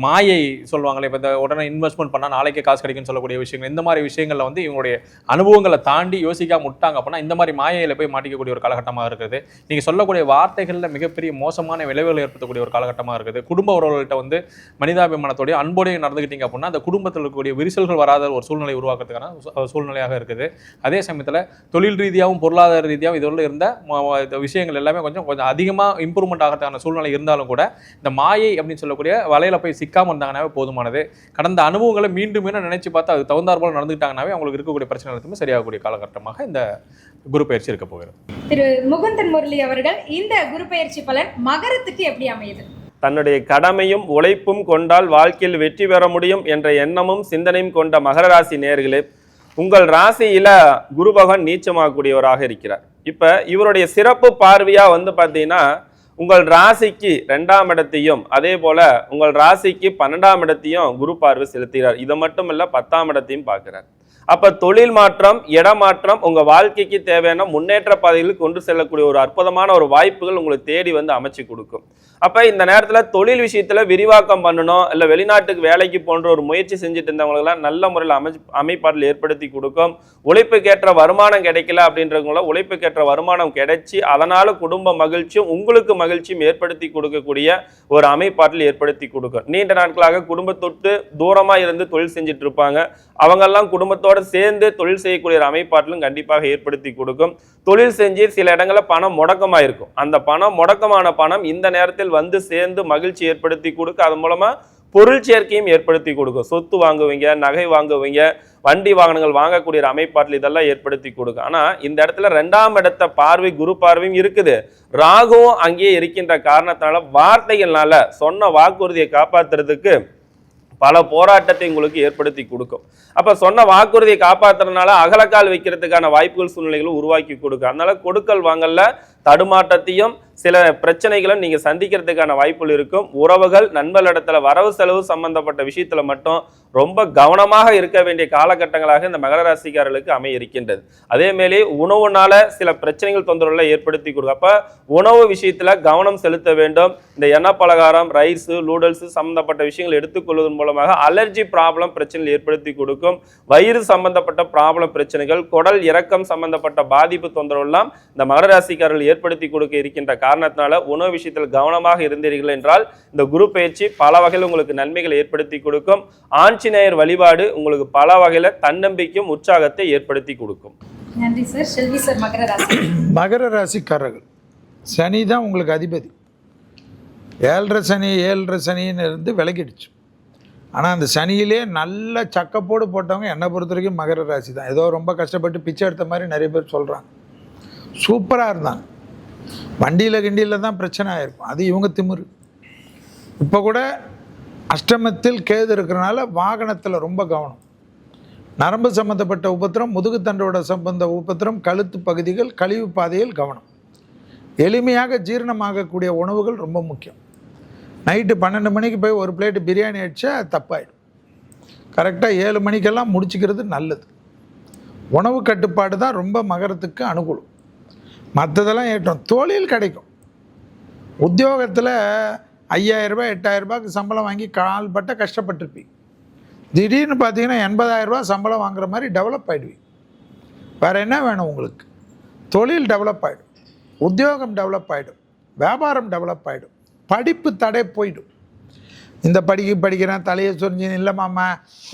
மாயை சொல்லுவாங்களே, இப்போ இந்த உடனே இன்வெஸ்ட்மெண்ட் பண்ணால் நாளைக்கே காசு கிடைக்குன்னு சொல்லக்கூடிய விஷயங்கள், இந்த மாதிரி விஷயங்களில் வந்து இவங்களுடைய அனுபவங்களை தாண்டி யோசிக்காம விட்டாங்க அப்படின்னா இந்த மாதிரி மாயையில் போய் மாட்டிக்கக்கூடிய ஒரு காலகட்டமாக இருக்குது. நீங்கள் சொல்லக்கூடிய வார்த்தைகளில் மிகப்பெரிய மோசமான விளைவுகளை ஏற்படுத்தக்கூடிய ஒரு காலகட்டமாக இருக்குது. குடும்ப உறவுகள்கிட்ட வந்து மனிதாபிமானத்தோடைய அன்போடையும் நடந்துக்கிட்டீங்க அப்படின்னா அந்த குடும்பத்தில் இருக்கக்கூடிய விரிசல்கள் வராத ஒரு சூழ்நிலை உருவாக்குறதுக்கான சூழ்நிலையாக இருக்குது. அதே சமயத்தில் தொழில் ரீதியாகவும் பொருளாதார ரீதியாகவும் இதோட இருந்த விஷயங்கள் எல்லாமே கொஞ்சம் அதிகமாக இம்ப்ரூவ்மெண்ட் ஆகிறதுக்கான சூழ்நிலை இருந்தாலும் கூட இந்த மாயை அப்படின்னு சொல்லக்கூடிய வலையில போய் சிக்காமல் இருந்தாங்கன்னாவே போதுமானது. கடந்த அனுபவங்களை மீண்டும் நினைச்சு பார்த்து அது தகுந்தாற் போல நடந்துக்கிட்டாங்கன்னாவே அவங்களுக்கு இருக்கக்கூடிய பிரச்சனை எல்லாத்தையுமே சரியாகக்கூடிய காலகட்டமாக இந்த குரு பயிற்சி இருக்க போகிறது. திரு முகுந்தன் முரளி அவர்கள், இந்த குரு பயிற்சி பலன் மகரத்துக்கு எப்படி அமையுது? தன்னுடைய கடமையும் உழைப்பும் கொண்டால் வாழ்க்கையில் வெற்றி பெற முடியும் என்ற எண்ணமும் சிந்தனையும் கொண்ட மகர ராசி நேயர்களே, உங்கள் ராசியில குரு பகவான் நீச்சமாகக்கூடியவராக இருக்கிறார். இப்ப இவருடைய சிறப்பு பார்வையா வந்து பார்த்தீங்கன்னா உங்கள் ராசிக்கு 2ஆம் இடத்தையும் அதே போல உங்கள் ராசிக்கு 12ஆம் இடத்தையும் குரு பார்வை செலுத்துகிறார். இது மட்டும் இல்ல 10ஆம் இடத்தையும் பார்க்கிறார். அப்ப தொழில் மாற்றம், இடமாற்றம், உங்க வாழ்க்கைக்கு தேவையான முன்னேற்ற பாதையில் கொண்டு செல்லக்கூடிய ஒரு அற்புதமான ஒரு வாய்ப்புகள் உங்களுக்கு தேடி வந்து அமைச்சு கொடுக்கும். அப்ப இந்த நேரத்துல தொழில் விஷயத்துல விரிவாக்கம் பண்ணணும், இல்ல வெளிநாட்டுக்கு வேலைக்கு போன்ற ஒரு முயற்சி செஞ்சுட்டு இருந்தவங்களுக்கெல்லாம் நல்ல முறையில் அமைப்பாட்டில் ஏற்படுத்தி கொடுக்கும். உழைப்புக்கேற்ற வருமானம் கிடைக்கல அப்படின்றவங்கள உழைப்புக்கேற்ற வருமானம் கிடைச்சி அதனால குடும்ப மகிழ்ச்சியும் உங்களுக்கு மகிழ்ச்சியும் ஏற்படுத்தி கொடுக்கக்கூடிய ஒரு அமைப்பாட்டில் ஏற்படுத்தி கொடுக்கும். நீண்ட நாட்களாக குடும்பத்தொட்டு தூரமா இருந்து தொழில் செஞ்சுட்டு இருப்பாங்க, அவங்கெல்லாம் குடும்பத்தோட சேர்ந்து தொழில் செய்யக்கூடிய அமைப்பாட்டிலும் கண்டிப்பாக ஏற்படுத்தி கொடுக்கும். தொழில் செஞ்சு சில இடங்களில் பணம் முடக்கமாக இருக்கும், அந்த முடக்கமான பணம் இந்த நேரத்தில் வந்து சேர்ந்து மகிழ்ச்சி ஏற்படுத்தி கொடுக்க, அது மூலமா பொருள் சேர்க்கையும் ஏற்படுத்தி கொடுக்கும். சொத்து வாங்குவீங்க, நகை வாங்குவீங்க, வண்டி வாகனங்கள் வாங்கக்கூடிய அமைப்பாட்டில் இதெல்லாம் ஏற்படுத்தி கொடுக்கும். ஆனா இந்த இடத்துல 2ஆம் இடத்த பார்வை குரு பார்வையும் இருக்குது, ராகுவும் அங்கேயே இருக்கின்ற காரணத்தினால வார்த்தைகள்னால சொன்ன வாக்குறுதியை காப்பாத்துறதுக்கு பல போராட்டத்தை உங்களுக்கு ஏற்படுத்தி கொடுக்கும். அப்ப சொன்ன வாக்குறுதியை காப்பாத்துறதுனால அகலக்கால் வைக்கிறதுக்கான வாய்ப்புகள் சூழ்நிலைகளும் உருவாக்கி கொடுக்கும். அதனால கொடுக்கல் வாங்கல்ல தடுமாற்றத்தையும் சில பிரச்சனைகளும் நீங்க சந்திக்கிறதுக்கான வாய்ப்புகள் இருக்கும். உறவுகள் நண்பர்களிடத்துல வரவு செலவு சம்பந்தப்பட்ட விஷயத்துல மட்டும் ரொம்ப கவனமாக இருக்க வேண்டிய காலகட்டங்களாக இந்த மகர ராசிக்காரர்களுக்கு அமைய இருக்கின்றது. அதே மேலே உணவுனால சில பிரச்சனைகள் தொந்தரவுகளை ஏற்படுத்தி கொடுக்கும். அப்ப உணவு விஷயத்துல கவனம் செலுத்த வேண்டும். இந்த எண்ணெய் பலகாரம், ரைஸ், நூடுல்ஸ் சம்பந்தப்பட்ட விஷயங்கள் எடுத்துக்கொள்வதன் மூலமாக அலர்ஜி ப்ராப்ளம் பிரச்சனைகள் ஏற்படுத்தி கொடுக்கும். வயிறு சம்பந்தப்பட்ட ப்ராப்ளம் பிரச்சனைகள், குடல் இறக்கம் சம்பந்தப்பட்ட பாதிப்பு தொந்தரவு எல்லாம் இந்த மகர ராசிக்காரர்கள் ஏற்படுத்தி கொடுக்க இருக்கின்ற காரணத்தினால உணவு விஷயத்தில் கவனமாக இருந்தீர்கள் என்றால் இந்த குரு பயிற்சி பல வகையில் உங்களுக்கு நன்மைகளை ஏற்படுத்தி கொடுக்கும். ஆஞ்சநேயர் வழிபாடு உங்களுக்கு பல வகையில் தன்னம்பிக்கையும் உற்சாகத்தை ஏற்படுத்தி கொடுக்கும். நன்றி சார். செல்வி சார், மகர ராசி. மகர ராசிக்காரர்கள், சனி தான் உங்களுக்கு அதிபதி. 7.5 சனின்னு இருந்து விலகிடுச்சு. ஆனால் அந்த சனியிலே நல்ல சக்கப்போடு போட்டவங்க என்னை பொறுத்த வரைக்கும் மகர ராசி தான். ஏதோ ரொம்ப கஷ்டப்பட்டு பிச்சை எடுத்த மாதிரி நிறைய பேர் சொல்கிறாங்க. சூப்பராக இருந்தாங்க. வண்டியில் கிண்டியில் தான் பிரச்சனை ஆகிருக்கும், அது இவங்க திமிரு. இப்போ கூட அஷ்டமத்தில் கேது இருக்கிறனால வாகனத்தில் ரொம்ப கவனம். நரம்பு சம்மந்தப்பட்ட உபத்திரம், முதுகுத்தண்டோட சம்பந்த உபத்திரம், கழுத்து பகுதிகள், கழிவு பாதையில் கவனம். எளிமையாக ஜீரணமாகக்கூடிய உணவுகள் ரொம்ப முக்கியம். நைட்டு 12 மணிக்கு போய் ஒரு பிளேட்டு பிரியாணி அடித்தா தப்பாயிடும். கரெக்டாக 7 மணிக்கெல்லாம் முடிச்சுக்கிறது நல்லது. உணவு கட்டுப்பாடு தான் ரொம்ப மகரத்துக்கு அனுகூலம். மற்றதெல்லாம் ஏற்றம். தொழில் கிடைக்கும். உத்தியோகத்தில் 5000 ரூபாய் 8000 ரூபாய்க்கு சம்பளம் வாங்கி கால்பட்ட கஷ்டப்பட்டுருப்பீங்க. திடீர்னு பார்த்தீங்கன்னா 80,000 ரூபா சம்பளம் வாங்குற மாதிரி டெவலப் ஆகிடுவீங்க. வேறு என்ன வேணும் உங்களுக்கு? தொழில் டெவலப் ஆகிடும், உத்தியோகம் டெவலப் ஆகிடும், வியாபாரம் டெவலப் ஆகிடும், படிப்பு தடை போயிடும். இந்த படிக்கிறேன் தலையை சொரிஞ்சு, இல்லை மாமா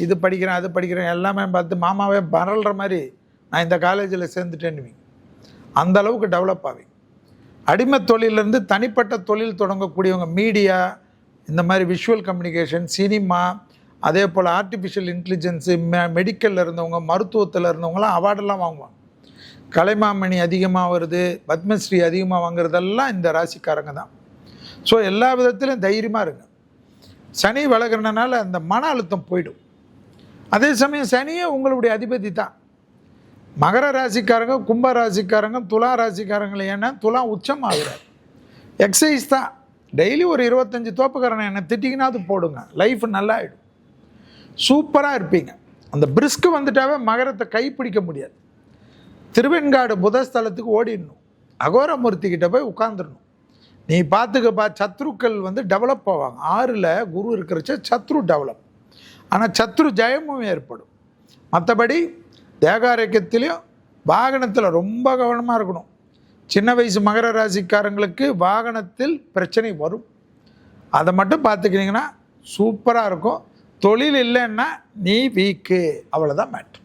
இது படிக்கிறேன் அது படிக்கிறேன் எல்லாமே பார்த்து மாமாவே பரல்ற மாதிரி நான் இந்த காலேஜில் சேர்ந்துட்டேன்னுவீங்க. அந்த அளவுக்கு டெவலப் ஆவீங்க. அடிமை தொழிலிருந்து தனிப்பட்ட தொழில் தொடங்கக்கூடியவங்க, மீடியா, இந்த மாதிரி விஷுவல் கம்யூனிகேஷன், சினிமா, அதே போல் ஆர்டிஃபிஷியல் இன்டெலிஜென்ஸு, மெடிக்கலில் இருந்தவங்க, மருத்துவத்தில் இருந்தவங்களாம் அவார்டெல்லாம் வாங்குவாங்க. கலைமாமணி அதிகமாக வருது, பத்மஸ்ரீ அதிகமாக வாங்குறதெல்லாம் இந்த ராசிக்காரங்க தான். ஸோ எல்லா விதத்திலும் தைரியமாக இருங்க. சனி விலகிறனால அந்த மன அழுத்தம் போயிடும். அதே சமயம் சனியே உங்களுடைய அதிபதி தான். மகர ராசிக்காரங்க, கும்ப ராசிக்காரங்க, துலா ராசிக்காரங்களை, ஏன்னா துலா உச்சம் ஆகுறார். எக்ஸசைஸ் தான். டெய்லி ஒரு 25 தோப்புக்காரனை என்னை திட்டிங்கன்னா அது போடுங்க, லைஃப் நல்லா ஆகிடும், சூப்பராக இருப்பீங்க. அந்த பிரிஸ்க்கு வந்துட்டாவே மகரத்தை கைப்பிடிக்க முடியாது. திருவெண்காடு புதஸ்தலத்துக்கு ஓடிடணும், அகோரமூர்த்தி கிட்ட போய் உட்காந்துடணும். நீ பார்த்துக்கப்பா, சத்ருக்கள் டெவலப் ஆவாங்க. 6ல் குரு இருக்கிறச்ச சத்ரு டெவலப், ஆனால் சத்ரு ஜெயமும் ஏற்படும். மற்றபடி தேகாரோக்கியத்திலையும் வாகனத்தில் ரொம்ப கவனமாக இருக்கணும். சின்ன வயசு மகர ராசிக்காரங்களுக்கு வாகனத்தில் பிரச்சனை வரும், அதை மட்டும் பார்த்துக்கிட்டிங்கன்னா சூப்பராக இருக்கும். தொழில் இல்லைன்னா நீ வீக்கு, அவ்வளோதான் மேட்ரு.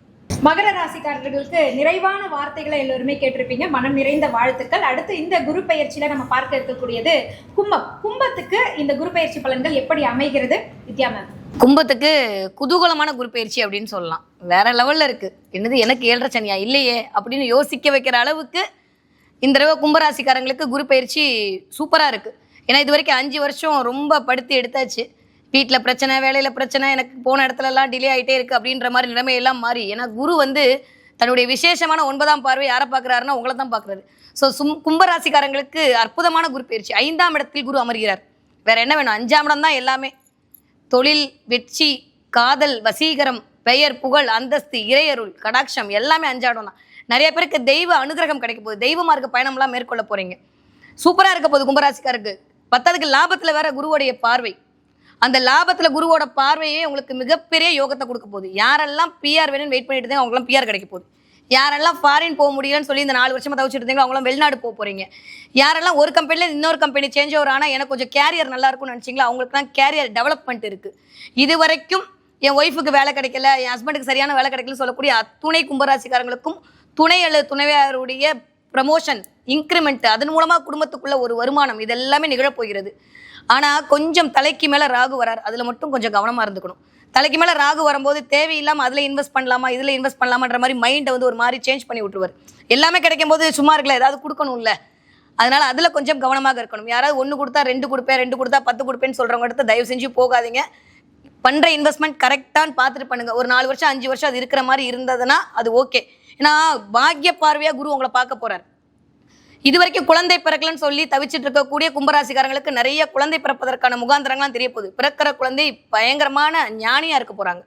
மகர ராசிக்காரர்களுக்கு நிறைவான வார்த்தைகளை எல்லோருமே கேட்டிருப்பீங்க. மனம் நிறைந்த வாழ்த்துக்கள். அடுத்து இந்த குரு பெயர்ச்சியில நம்ம பார்க்க இருக்கக்கூடியது கும்பம். கும்பத்துக்கு இந்த குரு பெயர்ச்சி பலன்கள் எப்படி அமைகிறது வித்யா மேம்? கும்பத்துக்கு குதூகலமான குரு பயிற்சி அப்படின்னு சொல்லலாம். வேற லெவல்ல இருக்கு. என்னது எனக்கு 7.5 சனியா இல்லையே அப்படின்னு யோசிக்க வைக்கிற அளவுக்கு இந்த தடவை கும்பராசிக்காரங்களுக்கு குரு பயிற்சி சூப்பராக இருக்குது. ஏன்னா இது வரைக்கும் 5 வருஷம் ரொம்ப படுத்தி எடுத்தாச்சு. வீட்டில் பிரச்சனை, வேலையில் பிரச்சனை, எனக்கு போன இடத்துலலாம் டிலே ஆகிட்டே இருக்குது அப்படின்ற மாதிரி நிலைமையெல்லாம் மாறி, ஏன்னா குரு தன்னுடைய விசேஷமான 9ஆம் பார்வை யாரை பார்க்குறாருன்னா உங்களை தான் பார்க்குறாரு. ஸோ கும்பராசிக்காரங்களுக்கு அற்புதமான குரு பயிற்சி. 5ஆம் இடத்தில் குரு அமர்கிறார். வேற என்ன வேணும்? 5ஆம் இடம் தான் எல்லாமே. தொழில், வெற்றி, காதல், வசீகரம், பெயர், புகழ், அந்தஸ்து, இறையருள், கடாட்சம் எல்லாமே 5ஆம் இடம் தான். நிறைய பேருக்கு தெய்வ அனுகிரகம் கிடைக்க போகுது. தெய்வ மார்க்க பயணம்லாம் மேற்கொள்ள போறீங்க. சூப்பராக இருக்க போகுது கும்பராசிக்காருக்கு. 10க்கு லாபத்தில் வேற குருவோடைய பார்வை. அந்த லாபத்தில் குருவோட பார்வையே உங்களுக்கு மிகப்பெரிய யோகத்தை கொடுக்க போகுது. யாரெல்லாம் பிஆர் வேணும்னு வெயிட் பண்ணிட்டு இருந்தாங்க அவங்களாம் பிஆர் கிடைக்க போகுது. யாரெல்லாம் ஃபாரின் போக முடியலன்னு சொல்லி இந்த 4 வருஷமா தவிச்சிட்டு இருந்தீங்களோ அவங்களாம் வெளிநாடு போக போறீங்க. யாரெல்லாம் ஒரு கம்பெனில இன்னொரு கம்பெனி சேஞ்ச் ஓவர் ஆனால் எனக்கு கொஞ்சம் கேரியர் நல்லா இருக்கும்னு நினச்சிங்களா, அவங்களுக்குலாம் கேரியர் டெவலப்மெண்ட் இருக்கு. இது வரைக்கும் என் ஒய்ஃபுக்கு வேலை கிடைக்கல, என் ஹஸ்பண்டுக்கு சரியான வேலை கிடைக்கலன்னு சொல்லக்கூடிய அத்துணை கும்பராசிக்காரங்களுக்கும் துணை அல்லது துணைவியாருடைய ப்ரமோஷன், இன்க்ரிமெண்ட், அதன் மூலமாக குடும்பத்துக்குள்ள ஒரு வருமானம், இதெல்லாமே நிகழப்போகிறது. ஆனால் கொஞ்சம் தலைக்கு மேலே ராகு வரார், அதில் மட்டும் கொஞ்சம் கவனமாக இருந்துக்கணும். தலைக்கு மேலே ராகு வரும்போது தேவையில்லாமல் அதில் இன்வெஸ்ட் பண்ணலாமா, இதில் இன்வெஸ்ட் பண்ணலாமான்ற மாதிரி மைண்டை ஒரு மாதிரி சேஞ்ச் பண்ணி விட்டுருவார். எல்லாமே கிடைக்கும் போது சும்மா இருக்கல, ஏதாவது கொடுக்கணும்ல, அதனால் அதில் கொஞ்சம் கவனமாக இருக்கணும். யாராவது 1 கொடுத்தா 2 கொடுப்பேன், 2 கொடுத்தா 10 கொடுப்பேன்னு சொல்கிறவங்க இடத்த தயவு செஞ்சு போகாதீங்க. பண்ணுற இன்வெஸ்ட்மெண்ட் கரெக்டானு பார்த்துட்டு பண்ணுங்கள். ஒரு 4 வருஷம் 5 வருஷம் அது இருக்கிற மாதிரி இருந்ததுன்னா அது ஓகே. ஏன்னா பாக்கிய பார்வையாக குரு உங்களை பார்க்க போகிறார். இது வரைக்கும் குழந்தை பிறக்கலன்னு சொல்லி தவிச்சிட்டு இருக்கக்கூடிய கும்பராசிக்காரங்களுக்கு நிறைய குழந்தை பிறப்பதற்கான முகாந்திரங்கள்லாம் தெரிய போகுது. பிறக்கிற குழந்தை பயங்கரமான ஞானியாக இருக்க போகிறாங்க.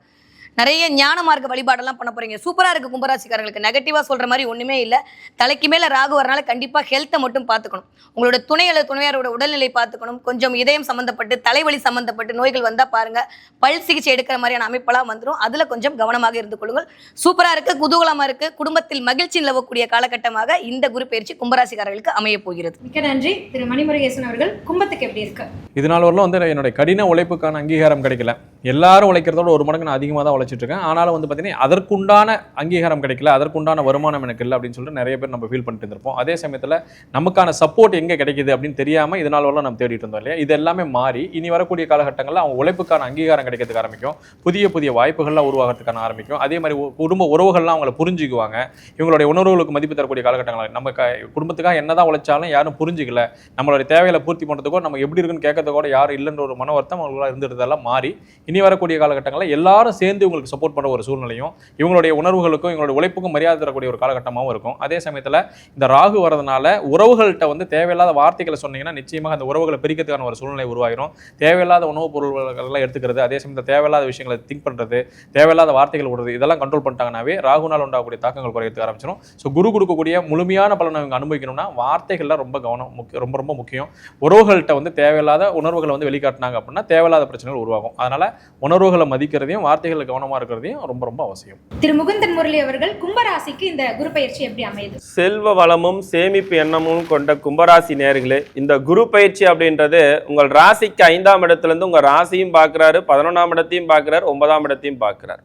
நிறைய ஞான மார்க்க வழிபாடெல்லாம் பண்ண போறீங்க. சூப்பராக இருக்குது கும்பராசிக்காரங்களுக்கு. நெகட்டிவாக சொல்கிற மாதிரி ஒன்றுமே இல்லை. தலைக்கு மேலே ராகு வரனால கண்டிப்பாக ஹெல்த்தை மட்டும் பார்த்துக்கணும். உங்களோட துணை அல்லது துணையாரோட உடல்நிலை பார்த்துக்கணும். கொஞ்சம் இதயம் சம்மந்தப்பட்டு, தலைவலி சம்மந்தப்பட்டு நோய்கள் வந்தால் பாருங்கள், பல் சிகிச்சை எடுக்கிற மாதிரியான அமைப்பெல்லாம் வந்துடும். அதில் கொஞ்சம் கவனமாக இருந்து கொள்ளுங்கள். சூப்பராக இருக்குது, குதூகலமாக இருக்குது. குடும்பத்தில் மகிழ்ச்சி நிலவக்கூடிய காலகட்டமாக இந்த குரு பயிற்சி கும்பராசிக்காரர்களுக்கு அமைய போகிறது. மிக்க நன்றி திரு மணிமுருகேசன் அவர்கள். கும்பத்துக்கு எப்படி இருக்கு? இதனால வரலாம் என்னுடைய கடின உழைப்புக்கான அங்கீகாரம் கிடைக்கல. எல்லாரும் உழைக்கிறதோட 1 மடங்கு நான் அதிகமாக தான் உழைச்சிட்டு இருக்கேன். ஆனாலும் பார்த்தீங்கன்னா அதற்குண்டான அங்கீகாரம் கிடைக்கல, அதற்குண்டான வருமானம் எனக்கு இல்லை அப்படின்னு சொல்லிட்டு நிறைய பேர் நம்ம ஃபீல் பண்ணிட்டு இருந்திருப்போம். அதே சமயத்தில் நமக்கான சப்போர்ட் எங்கே கிடைக்குது அப்படின்னு தெரியாமல் இதனால் வரலாம் நம்ம தேடிட்டு இருந்தோம் இல்லையா. இது எல்லாமே மாறி இனி வரக்கூடிய காலகட்டங்களில் அவங்க உழைப்புக்கான அங்கீகாரம் கிடைக்கிறதுக்கு ஆரம்பிக்கும். புதிய புதிய வாய்ப்புகள்லாம் உருவாகிறதுக்கான ஆரம்பிக்கும். அதே மாதிரி குடும்ப உறவுகள்லாம் அவங்களை புரிஞ்சுக்குவாங்க. இவங்களுடைய உணர்வுகளுக்கு மதிப்பு தரக்கூடிய காலகட்டங்கள். நம்ம குடும்பத்துக்காக என்னதான் உழைச்சாலும் யாரும் புரிஞ்சுக்கல, நம்மளுடைய தேவைகளை பூர்த்தி பண்ணுறதுக்கோ நம்ம எப்படி இருக்குன்னு கேட்கறதுக்கோ யாரும் இல்லைன்ற ஒரு மன வருத்தம் அவங்களால இருந்ததெல்லாம் மாறி இனி வரக்கூடிய காலகட்டங்களில் எல்லாரும் சேர்ந்து உங்களுக்கு சப்போர்ட் பண்ணுற ஒரு சூழ்நிலையும், இவங்களுடைய உணர்வுகளுக்கும் இவங்களுடைய உழைப்புக்கும் மரியாதை தரக்கூடிய ஒரு காலகட்டமாகவும் இருக்கும். அதே சமயத்தில் இந்த ராகு வரதுனால உறவுகள்கிட்ட தேவையில்லாத வார்த்தைகளை சொன்னீங்கன்னா நிச்சயமாக அந்த உறவுகளை பிரிக்கிறதுக்கான ஒரு சூழ்நிலை உருவாகிடும். தேவையில்லாத உணவுப் பொருள்கள்லாம் எடுத்துக்கிறது, அதே சமயத்தில் தேவையில்லாத விஷயங்களை திங்க் பண்ணுறது, தேவையில்லாத வார்த்தைகள் விடுறது, இதெல்லாம் கண்ட்ரோல் பண்ணிட்டாங்கன்னாவே ராகுனால் உண்டாகக்கூடிய தாக்கங்கள் குறையத்துக்கு ஆரம்பிச்சிடும். ஸோ குரு கொடுக்கக்கூடிய முழுமையான பலனை அவங்க அனுபவிக்கணும்னா வார்த்தைகள்லாம் ரொம்ப கவனம் ரொம்ப ரொம்ப முக்கியம். உறவுகள்கிட்ட தேவையில்லாத உணர்வுகளை வெளிக்காட்டினாங்க அப்படின்னா தேவையில்லாத பிரச்சனைகள் உருவாகும். அதனால உணர்வுகளை மதிக்கிறதையும் வார்த்தைகளை கவனமாக இருக்கிறதையும் ரொம்ப ரொம்ப அவசியம். திரு முகுந்தன் முரளி அவர்கள், கும்பராசிக்கு இந்த குரு பயிற்சி எப்படி அமையுது? செல்வ வளமும் சேமிப்பு எண்ணமும் கொண்ட கும்பராசி நேயர்களே, இந்த குரு பயிற்சி அப்படின்றது உங்கள் ராசிக்கு 5ஆம் இடத்துலேருந்து உங்கள் ராசியும் பார்க்குறாரு, 11ஆம் இடத்தையும் பார்க்குறாரு, 9ஆம் இடத்தையும் பார்க்குறாரு.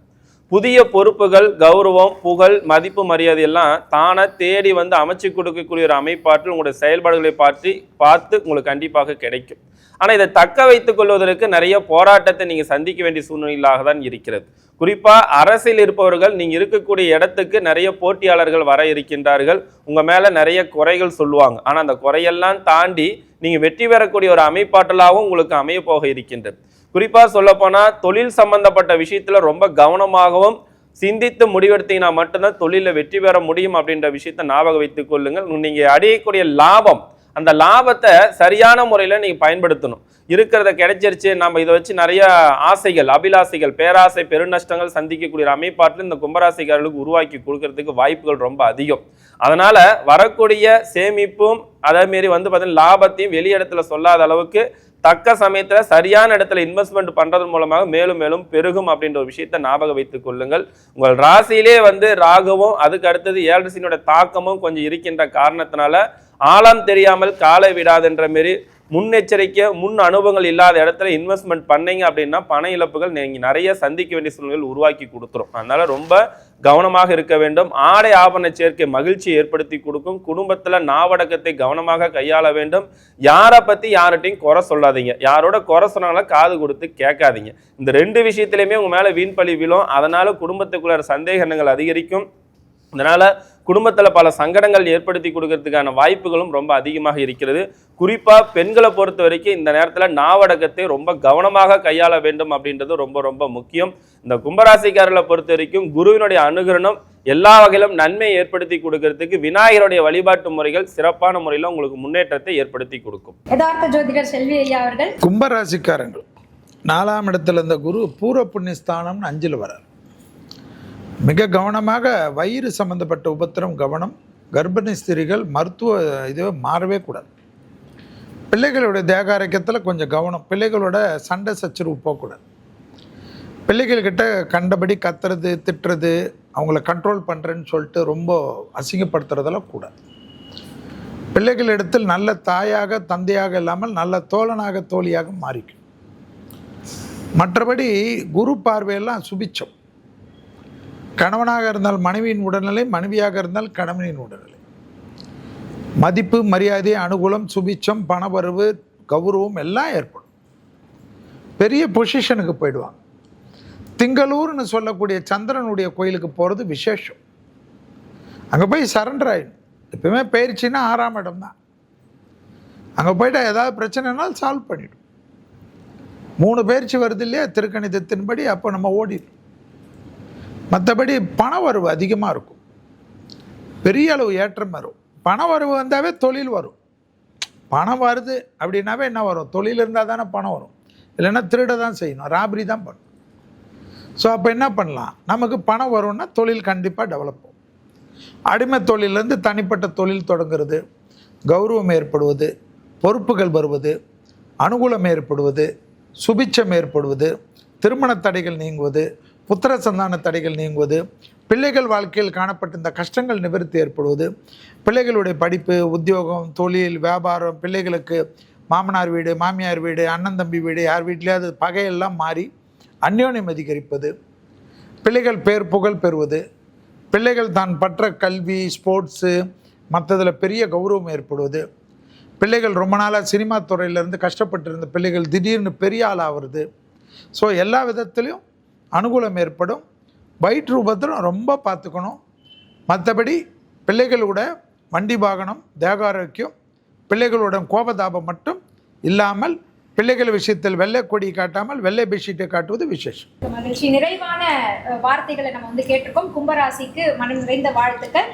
புதிய பொறுப்புகள், கௌரவம், புகழ், மதிப்பு, மரியாதை எல்லாம் தானே தேடி வந்து அமைச்சு கொடுக்கக்கூடிய ஒரு அமைப்பாற்றல் உங்களுடைய செயல்பாடுகளை பார்த்து உங்களுக்கு கண்டிப்பாக கிடைக்கும். ஆனால் இதை தக்க வைத்துக் கொள்வதற்கு நிறைய போராட்டத்தை நீங்கள் சந்திக்க வேண்டிய சூழ்நிலையாக தான் இருக்கிறது. குறிப்பாக அரசியல் இருப்பவர்கள் நீங்கள் இருக்கக்கூடிய இடத்துக்கு நிறைய போட்டியாளர்கள் வர இருக்கின்றார்கள். உங்கள் மேலே நிறைய குறைகள் சொல்லுவாங்க. ஆனால் அந்த குறையெல்லாம் தாண்டி நீங்கள் வெற்றி பெறக்கூடிய ஒரு அமைப்பாற்றலாகவும் உங்களுக்கு அமைய போக இருக்கின்றது. குறிப்பாக சொல்லப்போனால் தொழில் சம்பந்தப்பட்ட விஷயத்தில் ரொம்ப கவனமாகவும் சிந்தித்து முடிவெடுத்தீங்கன்னா மட்டும்தான் தொழிலில் வெற்றி பெற முடியும் அப்படின்ற விஷயத்த ஞாபகம் வைத்துக் கொள்ளுங்கள். நீங்கள் அடையக்கூடிய லாபம், அந்த லாபத்தை சரியான முறையில் நீங்கள் பயன்படுத்தணும். இருக்கிறத கிடைச்சிருச்சு, நம்ம இதை வச்சு நிறைய ஆசைகள், அபிலாசைகள், பேராசை, பெருநஷ்டங்கள் சந்திக்கக்கூடிய அமைப்பாற்றில் இந்த கும்பராசிக்காரர்களுக்கு உருவாக்கி கொடுக்கறதுக்கு வாய்ப்புகள் ரொம்ப அதிகம். அதனால வரக்கூடிய சேமிப்பும் அதேமாரி வந்து பார்த்தீங்கன்னா லாபத்தையும் வெளியிடத்துல சொல்லாத அளவுக்கு தக்க சமயத்துல சரியான இடத்துல இன்வெஸ்ட்மெண்ட் பண்றது மூலமாக மேலும் மேலும் பெருகும் அப்படின்ற ஒரு விஷயத்தை ஞாபகம் வைத்துக் கொள்ளுங்கள். உங்கள் ராசியிலே வந்து ராகுவும் அதுக்கு அடுத்தது 7 சனியோட தாக்கமும் கொஞ்சம் இருக்கின்ற காரணத்தினால ஆழம் தெரியாமல் காலை விடாதுன்ற மாரி முன்னெச்சரிக்கை, முன் அனுபவங்கள் இல்லாத இடத்துல இன்வெஸ்ட்மெண்ட் பண்ணீங்க அப்படின்னா பண இழப்புகள் நீங்கள் நிறைய சந்திக்க வேண்டிய சூழ்நிலைகள் உருவாக்கி கொடுத்துரும். அதனால ரொம்ப கவனமாக இருக்க வேண்டும். ஆடை ஆபரண சேர்க்கை மகிழ்ச்சி ஏற்படுத்தி கொடுக்கும். குடும்பத்தில் நாவடக்கத்தை கவனமாக கையாள வேண்டும். யாரை பற்றி யார்கிட்டையும் குறை சொல்லாதீங்க. யாரோட குறை சொன்னாலும் காது கொடுத்து கேட்காதீங்க. இந்த 2 விஷயத்திலையுமே உங்கள் மேலே வீண்பழி விழும். அதனால குடும்பத்துக்குள்ள சந்தேகங்கள் அதிகரிக்கும். அதனால குடும்பத்தில் பல சங்கடங்கள் ஏற்படுத்தி கொடுக்கறதுக்கான வாய்ப்புகளும் ரொம்ப அதிகமாக இருக்கிறது. குறிப்பாக பெண்களை பொறுத்த வரைக்கும் இந்த நேரத்தில் நாவடக்கத்தை ரொம்ப கவனமாக கையாள வேண்டும் அப்படின்றது ரொம்ப ரொம்ப முக்கியம். இந்த கும்பராசிக்காரர்களை பொறுத்த வரைக்கும் குருவினுடைய அனுகிரகம் எல்லா வகையிலும் நன்மை ஏற்படுத்தி கொடுக்கறதுக்கு விநாயகருடைய வழிபாட்டு முறைகள் சிறப்பான முறையில் உங்களுக்கு முன்னேற்றத்தை ஏற்படுத்தி கொடுக்கும். யதார்த்த ஜோதிடர் செல்வி ஐயா அவர்கள் கும்பராசிக்காரங்கள் 4ஆம் இடத்துல இந்த குரு பூர்வ புண்ணியஸ்தானம்னு 5ல் வரார். மிக கவனமாக வயிறு சம்பந்தப்பட்ட உபத்திரம் கவனம். கர்ப்பிணி ஸ்திரிகள் மருத்துவ இதுவே மாறவே கூடாது. பிள்ளைகளுடைய தேக ஆரோக்கியத்தில் கொஞ்சம் கவனம். பிள்ளைகளோட சண்டை சச்சரவு போகக்கூடாது. பிள்ளைகள்கிட்ட கண்டபடி கத்துறது, திட்டுறது, அவங்கள கண்ட்ரோல் பண்ணுறேன்னு சொல்லிட்டு ரொம்ப அசிங்கப்படுத்துறதெல்லாம் கூடாது. பிள்ளைகளிடத்தில் நல்ல தாயாக தந்தையாக இல்லாமல் நல்ல தோழனாக தோழியாக மாறிக்கும். மற்றபடி குரு பார்வையெல்லாம் சுபிச்சம். கணவனாக இருந்தால் மனைவியின் உடல்நிலை, மனைவியாக இருந்தால் கணவனின் உடல்நிலை, மதிப்பு, மரியாதை, அனுகூலம், சுபிச்சம், பணவரவு, கௌரவம் எல்லாம் ஏற்படும். பெரிய பொசிஷனுக்கு போயிடுவாங்க. திங்களூர்னு சொல்லக்கூடிய சந்திரனுடைய கோயிலுக்கு போகிறது விசேஷம். அங்கே போய் சரண்டர் ஆகிடும். எப்பவுமே பயிற்சின்னா 6ஆம் இடம் தான். அங்கே போய்ட்டு ஏதாவது பிரச்சனைனாலும் சால்வ் பண்ணிடும். 3 பயிற்சி வருது இல்லையா திருக்கணிதத்தின்படி, அப்போ நம்ம ஓடிடும். மற்றபடி பண வரவு அதிகமாக இருக்கும். பெரிய அளவு ஏற்றம் வரும். பண வரவு வந்தாவே தொழில் வரும். பணம் வருது அப்படின்னாவே என்ன வரும்? தொழில் இருந்தால் தானே பணம் வரும். இல்லைன்னா திருட தான் செய்யணும், ராபரி தான் பண்ணணும். ஸோ அப்போ என்ன பண்ணலாம்? நமக்கு பணம் வரும்னா தொழில் கண்டிப்பாக டெவலப் ஆகும். அடிமை தொழிலேருந்து தனிப்பட்ட தொழில் தொடங்குறது, கௌரவம் ஏற்படுவது, பொறுப்புகள் வருவது, அனுகூலம் ஏற்படுவது, சுபிச்சம் ஏற்படுவது, திருமண தடைகள் நீங்குவது, புத்திர சந்தான தடைகள் நீங்குவது, பிள்ளைகள் வாழ்க்கையில் காணப்பட்ட இந்த கஷ்டங்கள் நிவர்த்தி ஏற்படுவது, பிள்ளைகளுடைய படிப்பு, உத்தியோகம், தொழில், வியாபாரம், பிள்ளைகளுக்கு மாமனார் வீடு, மாமியார் வீடு, அண்ணன் தம்பி வீடு, யார் வீட்லேயாவது பகையெல்லாம் மாறி அந்யோன்யம் அதிகரிப்பது, பிள்ளைகள் பேர் புகழ் பெறுவது, பிள்ளைகள் தான் பற்ற கல்வி, ஸ்போர்ட்ஸு மற்றதில் பெரிய கௌரவம் ஏற்படுவது, பிள்ளைகள் ரொம்ப நாளாக சினிமா துறையிலேருந்து கஷ்டப்பட்டு இருந்த பிள்ளைகள் திடீர்னு பெரிய ஆளாகிறது. ஸோ எல்லா விதத்துலேயும் அனுகூலம் ஏற்படும். வயிற்று உபத்திரம் ரொம்ப பார்த்துக்கணும். மற்றபடி பிள்ளைகளோட வண்டி வாகனம், தேக ஆரோக்கியம், பிள்ளைகளுடன் கோபதாபம் மட்டும் இல்லாமல் பிள்ளைகள் விஷயத்தில் வெள்ளை கொடி காட்டாமல் வெள்ளை பெட்ஷீட்டை காட்டுவது விசேஷம். மகிழ்ச்சி. நிறைவான வார்த்தைகளை நம்ம வந்து கேட்டிருக்கோம். கும்பராசிக்கு மனம் நிறைந்த வாழ்த்துக்கள்.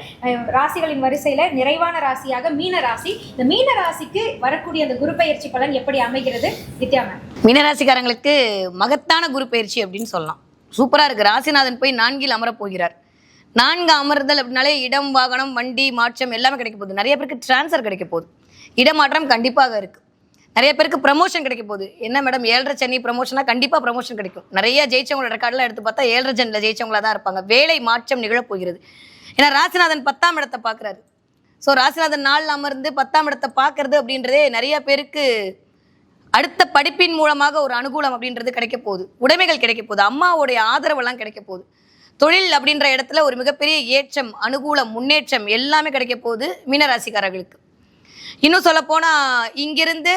ராசிகளின் வரிசையில நிறைவான ராசியாக மீன ராசி. இந்த மீன ராசிக்கு வரக்கூடிய அந்த குரு பயிற்சி பலன் எப்படி அமைகிறது வித்யா மேம்? மீனராசிக்காரங்களுக்கு மகத்தான குரு பயிற்சி அப்படின்னு சொல்லலாம். சூப்பராக இருக்குது. ராசிநாதன் போய் 4ல் அமரப் போகிறார். 4 அமர்தல் அப்படின்னாலே இடம், வாகனம், வண்டி மாற்றம் எல்லாமே கிடைக்க போகுது. நிறைய பேருக்கு டிரான்ஸ்ஃபர் கிடைக்க போகுது. இடமாற்றம் கண்டிப்பாக இருக்குது. நிறைய பேருக்கு ப்ரமோஷன் கிடைக்க போகுது. என்ன மேடம் 7.5 சனி ப்ரமோஷனாக? கண்டிப்பாக ப்ரமோஷன் கிடைக்கும். நிறைய ஜெயிச்சவங்களோட ரெக்கார்டெலாம் எடுத்து பார்த்தா 7.5 சனியில் ஜெயிச்சவங்களா தான் இருப்பாங்க. வேலை மாற்றம் நிகழப்போகிறது. ஏன்னா ராசிநாதன் 10ஆம் இடத்தை பார்க்குறாரு. ஸோ ராசிநாதன் 4ல் அமர்ந்து 10ஆம் இடத்தை பார்க்கறது அப்படின்றதே நிறைய பேருக்கு அடுத்த படிப்பின் மூலமாக ஒரு அனுகூலம் அப்படின்றது கிடைக்க போகுது. உடைமைகள் கிடைக்க போகுது. அம்மாவுடைய ஆதரவெல்லாம் கிடைக்க போகுது. தொழில் அப்படின்ற இடத்துல ஒரு மிகப்பெரிய ஏற்றம், அனுகூலம், முன்னேற்றம் எல்லாமே கிடைக்க போகுது மீனராசிக்காரர்களுக்கு. இன்னும் சொல்லப்போனால் இங்கிருந்து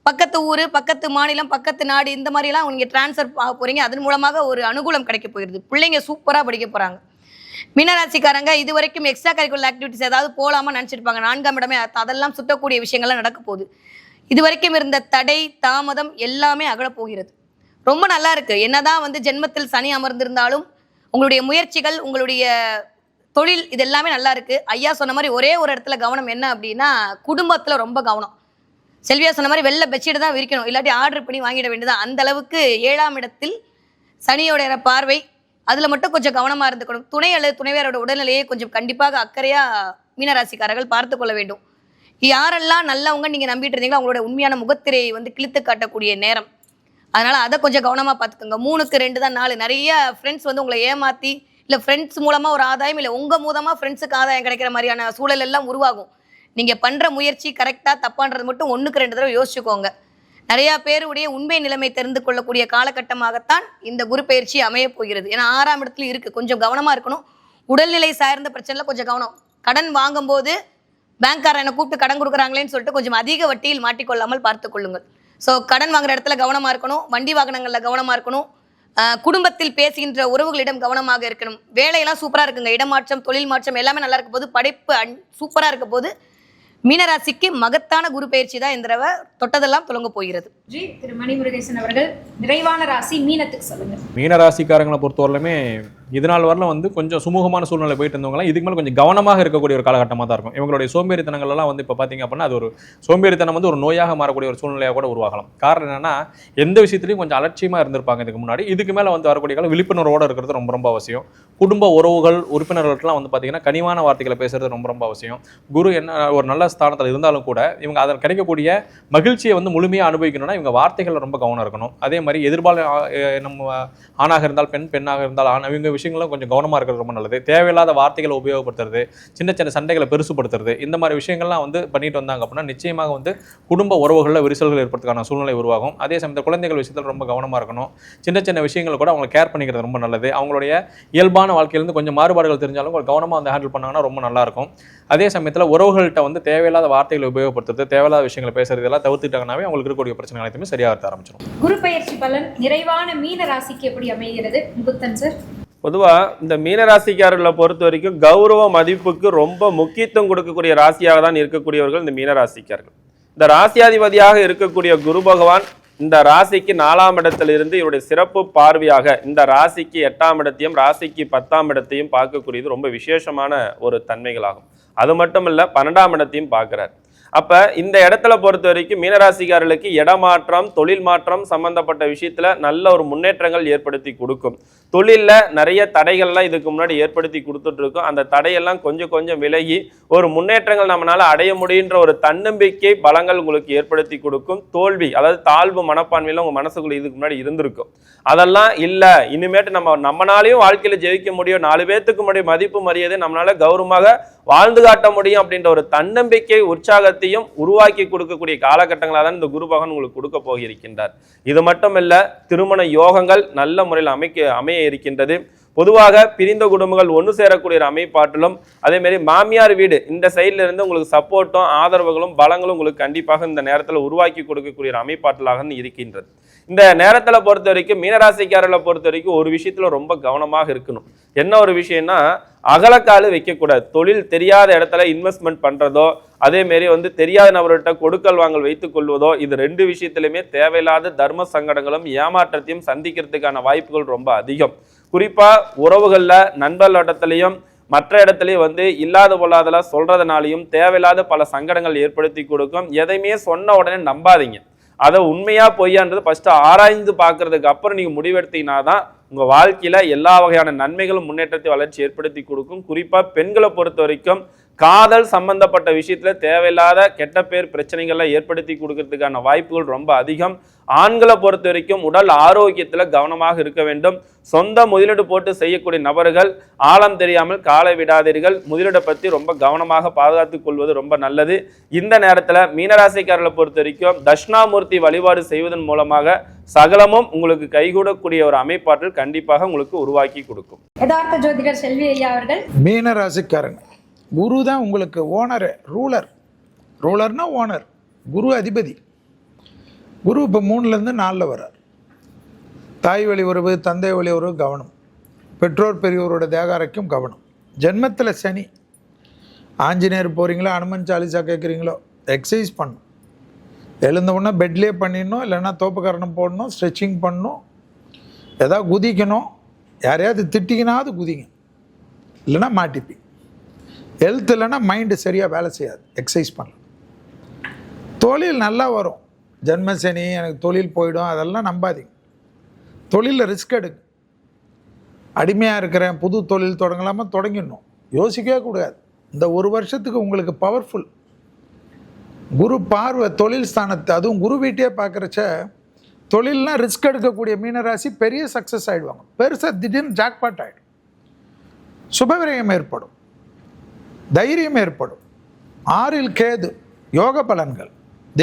பக்கத்து ஊர், பக்கத்து மாநிலம், பக்கத்து நாடு இந்த மாதிரிலாம் நீங்கள் ட்ரான்ஸ்ஃபர் ஆக போகிறீங்க. அதன் மூலமாக ஒரு அனுகூலம் கிடைக்க போயிடுது. பிள்ளைங்க சூப்பராக படிக்க போகிறாங்க. மீனராசிக்காரங்க இது வரைக்கும் எக்ஸ்ட்ரா கரிக்குலர் ஆக்டிவிட்டிஸ் ஏதாவது போகலாமா நினச்சிருப்பாங்க. 4ஆம் இடமே அதெல்லாம் சுட்டக்கூடிய விஷயங்கள்லாம் நடக்க போகுது. இது வரைக்கும் இருந்த தடை, தாமதம் எல்லாமே அகலப் போகிறது. ரொம்ப நல்லா இருக்குது. என்னதான் வந்து ஜென்மத்தில் சனி அமர்ந்திருந்தாலும் உங்களுடைய முயற்சிகள், உங்களுடைய தொழில் இது எல்லாமே நல்லா இருக்குது. ஐயா சொன்ன மாதிரி ஒரே ஒரு இடத்துல கவனம் என்ன அப்படின்னா, குடும்பத்தில் ரொம்ப கவனம். செல்வியா சொன்ன மாதிரி வெள்ளை பெட்ஷீட் தான் விரிக்கணும், இல்லாட்டி ஆர்டர் பண்ணி வாங்கிட வேண்டியதான். அந்த அளவுக்கு 7ஆம் இடத்தில் சனியோட பார்வை, அதில் மட்டும் கொஞ்சம் கவனமாக இருந்துக்கணும். துணை அல்லது துணைவியாரோட உடல்நிலையை கொஞ்சம் கண்டிப்பாக அக்கறையாக மீனராசிக்காரர்கள் பார்த்து கொள்ள வேண்டும். யாரெல்லாம் நல்லவங்க நீங்கள் நம்பிட்டு இருந்தீங்களோ அவங்களோட உண்மையான முகத்திரையை வந்து கிழித்து காட்டக்கூடிய நேரம். அதனால் அதை கொஞ்சம் கவனமாக பார்த்துக்கோங்க. 3க்கு 2 தான் 4. நிறைய ஃப்ரெண்ட்ஸ் வந்து உங்களை ஏமாற்றி, இல்லை ஃப்ரெண்ட்ஸ் மூலமாக ஒரு ஆதாயம், இல்லை உங்கள் மூலமாக ஃப்ரெண்ட்ஸுக்கு ஆதாயம் கிடைக்கிற மாதிரியான சூழல் எல்லாம் உருவாகும். நீங்கள் பண்ணுற முயற்சி கரெக்டாக தப்பான்றது மட்டும் 1க்கு 2 தடவை யோசிச்சுக்கோங்க. நிறையா பேருடைய உண்மை நிலைமை தெரிந்து கொள்ளக்கூடிய காலகட்டமாகத்தான் இந்த குரு பயிற்சி அமைய போகிறது. ஏன்னா 6ஆம் இடத்துல இருக்குது. கொஞ்சம் கவனமாக இருக்கணும். உடல்நிலை சார்ந்த பிரச்சனையில் கொஞ்சம் கவனம். கடன் வாங்கும்போது பேங்க்காரர் என்னை கூப்பிட்டு கடன் கொடுக்குறாங்களேன்னு சொல்லிட்டு கொஞ்சம் அதிக வட்டியில் மாட்டிக்கொள்ளாமல் பார்த்து கொள்ளுங்கள். ஸோ கடன் வாங்குற இடத்துல கவனமாக இருக்கணும். வண்டி வாகனங்களில் கவனமாக இருக்கணும். குடும்பத்தில் பேசுகின்ற உறவுகளிடம் கவனமாக இருக்கணும். வேலையெல்லாம் சூப்பராக இருக்குங்க. இடமாற்றம், தொழில் மாற்றம் எல்லாமே நல்லா இருக்க போது. படைப்பு சூப்பராக இருக்க போது. மீனராசிக்கு மகத்தான குரு பயிற்சி தான் இந்த தடவை தொட்டதெல்லாம் துலங்க போகிறது. திரு மணிமுருகேசன் அவர்கள் நிறைவான ராசி மீனத்துக்கு சொல்லுங்க. மீனராசிக்காரங்களை பொறுத்தவரையிலுமே இது நாள் வரலாம் வந்து கொஞ்சம் சுமூகமான சூழ்நிலை போயிட்டு இருந்தவங்களாம் இதுக்கு மேலே கொஞ்சம் கவனமாக இருக்கக்கூடிய ஒரு காலகட்டமாக தான் இருக்கும். இவங்களுடைய சோம்பேறித்தனங்கள்லாம் வந்து இப்போ பார்த்தீங்க அப்படின்னா அது ஒரு சோம்பேறித்தனம் வந்து ஒரு நோயாக மாறக்கூடிய ஒரு சூழ்நிலையாக கூட உருவாகலாம். காரணம் என்னன்னா, எந்த விஷயத்துலையும் கொஞ்சம் அலட்சியமாக இருந்திருப்பாங்க இதுக்கு முன்னாடி. இதுக்கு மேலே வந்து வரக்கூடிய காலம் விழிப்புணர்வோடு இருக்கிறது ரொம்ப ரொம்ப அவசியம். குடும்ப உறவுகள், உறுப்பினர்களுக்கெல்லாம் வந்து பார்த்தீங்கன்னா கனிவான வார்த்தைகளை பேசுறது ரொம்ப ரொம்ப அவசியம். குரு என்ன ஒரு நல்ல ஸ்தானத்தில் இருந்தாலும் கூட இவங்க அதில் கிடைக்கக்கூடிய மகிழ்ச்சியை வந்து முழுமையாக அனுபவிக்கணும்னா இவங்க வார்த்தைகளில் ரொம்ப கவனம் இருக்கணும். அதே மாதிரி நம்ம ஆணாக இருந்தால் பெண், பெண்ணாக இருந்தால் ஆண், இவங்க விஷயங்களும் கொஞ்சம் கவனமாக இருக்கிறது ரொம்ப நல்லது. தேவையில்லாத வார்த்தைகளை உபயோகப்படுத்துறது, சின்ன சின்ன சண்டைகளை பெருசுப்படுத்துறது, இந்த மாதிரி விஷயங்கள்லாம் வந்து பண்ணிட்டு வந்தாங்க அப்படின்னா நிச்சயமாக வந்து குடும்ப உறவுகளில் விரிசல்கள் ஏற்படுறதுக்கான சூழ்நிலை உருவாகும். அதே சமயத்தில் குழந்தைகள் விஷயத்தில் ரொம்ப கவனமாக இருக்கணும். சின்ன சின்ன விஷயங்கள் கூட அவங்களை கேர் பண்ணிக்கிறது ரொம்ப நல்லது. அவங்களுடைய இயல்பான வாழ்க்கையிலேருந்து கொஞ்சம் மாறுபாடுகள் தெரிஞ்சாலும் கவனமாக வந்து ஹேண்டில் பண்ணாங்கன்னா ரொம்ப நல்லாயிருக்கும். அதே சமயத்தில் உறவுகள்கிட்ட வந்து தேவையில்லாத வார்த்தைகளை உபயோகப்படுத்துறது, தேவையில்லாத விஷயங்களை பேசுறது இதெல்லாம் தவிர்த்துட்டாங்கன்னாவே அவங்களுக்கு இருக்கக்கூடிய பிரச்சனை அனைத்துமே சரியாக ஆரம்பிச்சிடும். குரு பயிற்சி பலன் நிறைவான மீன ராசிக்கு எப்படி அமைகிறது முகுத்தன் சார்? பொதுவாக இந்த மீனராசிக்காரர்களை பொறுத்த வரைக்கும் கௌரவ மதிப்புக்கு ரொம்ப முக்கியத்துவம் கொடுக்கக்கூடிய ராசியாக தான் இருக்கக்கூடியவர்கள் இந்த மீனராசிக்காரர்கள். இந்த ராசியாதிபதியாக இருக்கக்கூடிய குரு பகவான் இந்த ராசிக்கு 4ஆம் இடத்திலிருந்து இவருடைய சிறப்பு பார்வையாக இந்த ராசிக்கு 8ஆம் இடத்தையும் ராசிக்கு 10ஆம் இடத்தையும் பார்க்கக்கூடியது ரொம்ப விசேஷமான ஒரு தன்மைகளாகும். அது மட்டும் இல்லை 12ஆம் இடத்தையும் பார்க்குறார். அப்போ இந்த இடத்துல பொறுத்த வரைக்கும் மீனராசிக்காரர்களுக்கு இடமாற்றம், தொழில் மாற்றம் சம்பந்தப்பட்ட விஷயத்துல நல்ல ஒரு முன்னேற்றங்கள் ஏற்படுத்தி கொடுக்கும். தொழிலில் நிறைய தடைகள்லாம் இதுக்கு முன்னாடி ஏற்படுத்தி கொடுத்துட்டு இருக்கும். அந்த தடையெல்லாம் கொஞ்சம் கொஞ்சம் விலகி ஒரு முன்னேற்றங்கள் நம்மளால அடைய முடியுன்ற ஒரு தன்னம்பிக்கை பலங்கள் உங்களுக்கு ஏற்படுத்தி கொடுக்கும். தோல்வி, அதாவது தாழ்வு மனப்பான்மையில உங்க மனசுக்குள்ள இதுக்கு முன்னாடி இருந்திருக்கும். அதெல்லாம் இல்லை, இனிமேட்டு நம்மனாலையும் வாழ்க்கையில ஜெயிக்க முடியும், 4 பேத்துக்கு முன்னாடி மதிப்பு மரியாதை நம்மளால கௌரவமாக வாழ்ந்து காட்ட முடியும் அப்படின்ற ஒரு தன்னம்பிக்கை, உற்சாகத்தையும் உருவாக்கி கொடுக்கக்கூடிய காலகட்டங்களாக தான் இந்த குரு பகவான் உங்களுக்கு கொடுக்க போகிருக்கின்றார். இது மட்டும் இல்ல, திருமண யோகங்கள் நல்ல முறையில் அமைய இருக்கின்றது. பொதுவாக பிரிந்த குடும்பங்கள் ஒன்று சேரக்கூடிய அமைப்பாட்டிலும், அதே மாதிரி மாமியார் வீடு இந்த சைட்ல இருந்து உங்களுக்கு சப்போர்ட்டும் ஆதரவுகளும் பலங்களும் உங்களுக்கு கண்டிப்பாக இந்த நேரத்தில் உருவாக்கி கொடுக்கக்கூடிய அமைப்பாட்டலாக இருக்கின்றது. இந்த நேரத்தில் பொறுத்த வரைக்கும் மீனராசிக்காரர்களை பொறுத்த வரைக்கும் ஒரு விஷயத்துல ரொம்ப கவனமாக இருக்கணும். என்ன ஒரு விஷயம்னா, அகலக்காலு வைக்கக்கூடாது. தொழில் தெரியாத இடத்துல இன்வெஸ்ட்மெண்ட் பண்றதோ, அதே மாரி வந்து தெரியாத நபர்கிட்ட கொடுக்கல் வாங்கல் வைத்துக் கொள்வதோ, இது 2 விஷயத்திலுமே தேவையில்லாத தர்ம சங்கடங்களும் ஏமாற்றத்தையும் சந்திக்கிறதுக்கான வாய்ப்புகள் ரொம்ப அதிகம். குறிப்பா உறவுகள்ல, நண்பர்கள் இடத்துலையும் மற்ற இடத்துலையும் வந்து இல்லாத பொல்லாதெல்லாம் சொல்றதுனாலையும் தேவையில்லாத பல சங்கடங்கள் ஏற்படுத்தி கொடுக்கும். எதையுமே சொன்ன உடனே நம்பாதீங்க. அதை உண்மையா பொய்யான்றது ஃபர்ஸ்ட் ஆராய்ந்து பார்க்கறதுக்கு அப்புறம் நீங்க முடிவெடுத்தீங்கன்னா தான் உங்க வாழ்க்கையில எல்லா வகையான நன்மைகளும் முன்னேற்றத்தை வளர்ச்சி ஏற்படுத்தி கொடுக்கும். குறிப்பா பெண்களை பொறுத்த வரைக்கும் காதல் சம்பந்தப்பட்ட விஷயத்துல தேவையில்லாத கெட்ட பேர் பிரச்சனைகள்லாம் ஏற்படுத்தி கொடுக்கறதுக்கான வாய்ப்புகள் ரொம்ப அதிகம். ஆண்களை பொறுத்த வரைக்கும் உடல் ஆரோக்கியத்துல கவனமாக இருக்க வேண்டும். சொந்த முதலீடு போட்டு செய்யக்கூடிய நபர்கள் ஆழம் தெரியாமல் காலை விடாதீர்கள். முதலீடை பற்றி ரொம்ப கவனமாக பாதுகாத்துக் கொள்வது ரொம்ப நல்லது. இந்த நேரத்தில் மீனராசிக்காரர்களை பொறுத்த வரைக்கும் தட்சிணாமூர்த்தி வழிபாடு செய்வதன் மூலமாக சகலமும் உங்களுக்கு கைகூடக்கூடிய ஒரு அமைப்பாற்றல் கண்டிப்பாக உங்களுக்கு உருவாக்கி கொடுக்கும். யதார்த்த ஜோதிடர் செல்வி ஐயா அவர்கள். மீன ராசிக்காரங்க, குரு தான் உங்களுக்கு ஓனரு, ரூலர்னா ஓனர், குரு அதிபதி. குரு இப்போ 3லேருந்து 4 வர்றார். தாய் வழி உறவு, தந்தை வழி உறவு கவனம், பெற்றோர் பெரியோரோட தேகாரைக்கும் கவனம். ஜென்மத்தில் சனி. ஆஞ்சநேயர் போகிறீங்களோ, அனுமன் சாலிசா கேட்குறீங்களோ, எக்ஸசைஸ் பண்ணணும். எழுந்த உடனே பெட்லேயே பண்ணிடணும், இல்லைன்னா தோப்புக்கரணம் போடணும், ஸ்ட்ரெச்சிங் பண்ணணும், ஏதாவது குதிக்கணும், யாரையாவது திட்டிக்கினாவது குதிங்க, இல்லைன்னா மாட்டிப்பி. ஹெல்த் இல்லைன்னா மைண்டு சரியாக வேலை செய்யாது, எக்ஸசைஸ் பண்ணலாம். தொழில் நல்லா வரும். ஜென்மசனி எனக்கு தொழில் போயிடும் அதெல்லாம் நம்பாதீங்க. தொழிலில் ரிஸ்க் எடுங்க. அடிமையாக இருக்கிறேன், புது தொழில் தொடங்கலாமா, தொடங்கிடணும், யோசிக்கவே கூடாது. இந்த ஒரு வருஷத்துக்கு உங்களுக்கு பவர்ஃபுல். குரு பார்வை தொழில் ஸ்தானத்தை, அதுவும் குரு வீட்டையே பார்க்குறச்ச தொழில்லாம் ரிஸ்க் எடுக்கக்கூடிய மீனராசி பெரிய சக்ஸஸ் ஆகிடுவாங்க. பெருசாக திடீர்னு ஜாக்பாட் ஆகிடும். சுபவிரயம் ஏற்படும், தைரியம் ஏற்படும். 6ல் கேது, யோக பலன்கள்,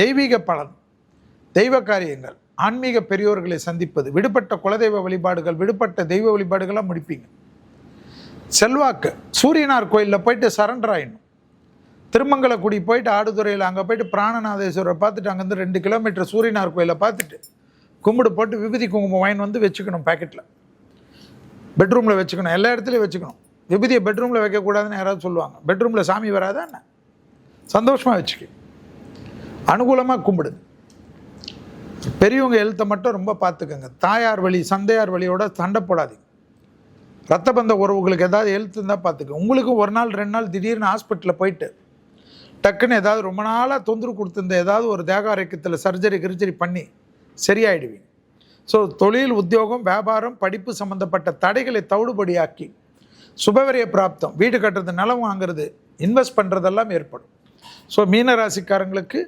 தெய்வீக பலன், தெய்வ காரியங்கள், ஆன்மீக பெரியோர்களை சந்திப்பது, விடுபட்ட குலதெய்வ வழிபாடுகள், விடுபட்ட தெய்வ வழிபாடுகள்லாம் முடிப்பீங்க. செல்வாக்கு, சூரியனார் கோயிலில் போயிட்டு சரண்டர் ஆகிடணும். திருமங்கலக்குடி போயிட்டு ஆடுதுறையில் அங்கே போயிட்டு பிராணநாதேஸ்வரரை பார்த்துட்டு அங்கேருந்து 2 கிலோமீட்டர் சூரியனார் கோயிலை பார்த்துட்டு கும்பிடு போட்டு விபூதி குங்குமம் வாங்கி வந்து வச்சுக்கணும். பேக்கெட்டில் பெட்ரூமில் வச்சுக்கணும், எல்லா இடத்துலையும் வச்சுக்கணும். விபூதியை பெட்ரூமில் வைக்கக்கூடாதுன்னு யாராவது சொல்லுவாங்க. பெட்ரூமில் சாமி வராதா என்ன? சந்தோஷமாக வச்சுக்க, அனுகூலமாக கும்பிடுங்க. பெரியவங்க எழுத்தை மட்டும் ரொம்ப பார்த்துக்கோங்க. தாயார் வழி, சந்தையார் வழியோட சண்டை போடாதீங்க. ரத்த பந்த உறவுகளுக்கு ஏதாவது எழுத்து இருந்தால் பார்த்துக்கோங்க. உங்களுக்கும் 1 நாள் 2 நாள் திடீர்னு ஹாஸ்பிட்டலில் போயிட்டு டக்குன்னு ஏதாவது ரொம்ப நாளாக தொந்தரவு கொடுத்துருந்த ஏதாவது ஒரு தேக ஆரோக்கியத்தில் சர்ஜரி பண்ணி சரியாயிடுவீங்க. ஸோ தொழில், உத்தியோகம், வியாபாரம், படிப்பு சம்மந்தப்பட்ட தடைகளை தவிடுபடியாக்கி சுபவிரய பிராப்தம், வீடு கட்டுறது, நிலம் வாங்குறது, இன்வெஸ்ட் பண்ணுறதெல்லாம் ஏற்படும். ஸோ மீனராசிக்காரங்களுக்கு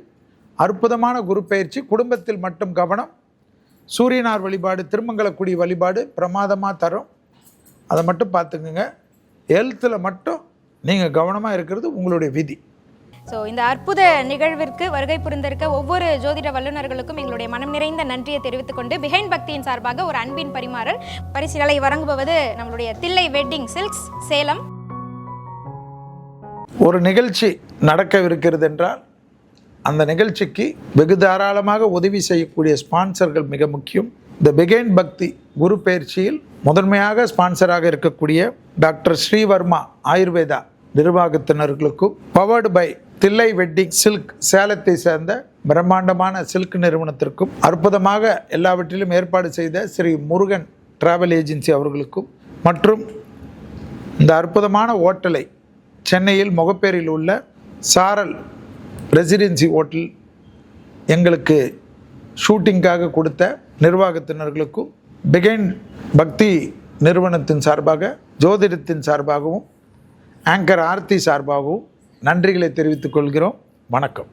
அற்புதமான குரு பயிற்சி. குடும்பத்தில் மட்டும் கவனம். சூரியனார் வழிபாடு, திருமங்கலக்குடி வழிபாடு பிரமாதமாக தரும். அதை மட்டும் பார்த்துக்குங்க. ஹெல்த்தில் மட்டும் நீங்கள் கவனமாக இருக்கிறது உங்களுடைய விதி. ஸோ இந்த அற்புத நிகழ்விற்கு வருகை புரிந்திருக்க ஒவ்வொரு ஜோதிட வல்லுநர்களுக்கும் எங்களுடைய மனம் நிறைந்த நன்றியை தெரிவித்துக் கொண்டு பிஹைண்ட் பக்தியின் சார்பாக ஒரு அன்பின் பரிமாறல் பரிசுகளை வழங்குவது நம்மளுடைய தில்லை வெட்டிங் சில்க்ஸ், சேலம். ஒரு நிகழ்ச்சி நடக்கவிருக்கிறது என்றால் அந்த நிகழ்ச்சிக்கு வெகு தாராளமாக உதவி செய்யக்கூடிய ஸ்பான்சர்கள் மிக முக்கியம். இந்த பிஹைண்ட் பக்தி குரு பயிற்சியில் முதன்மையாக ஸ்பான்சராக இருக்கக்கூடிய டாக்டர் ஸ்ரீவர்மா ஆயுர்வேதா நிர்வாகத்தினர்களுக்கும், powered by Thillai wedding silk சேலத்தை சேர்ந்த பிரம்மாண்டமான சில்க் நிறுவனத்திற்கும், அற்புதமாக எல்லாவற்றிலும் ஏற்பாடு செய்த ஸ்ரீ முருகன் டிராவல் ஏஜென்சி அவர்களுக்கும், மற்றும் இந்த அற்புதமான ஓட்டலை சென்னையில் முகப்பேரில் உள்ள சாரல் ரெசிடென்சி ஹோட்டல் எங்களுக்கு ஷூட்டிங்காக கொடுத்த நிர்வாகத்தினர்களுக்கும், பிஹைண்ட் பக்தி நிறுவனத்தின் சார்பாக, ஜோதிடத்தின் சார்பாகவும், ஆங்கர் ஆர்த்தி சார்பாகவும் நன்றிகளை தெரிவித்துக் கொள்கிறோம். வணக்கம்.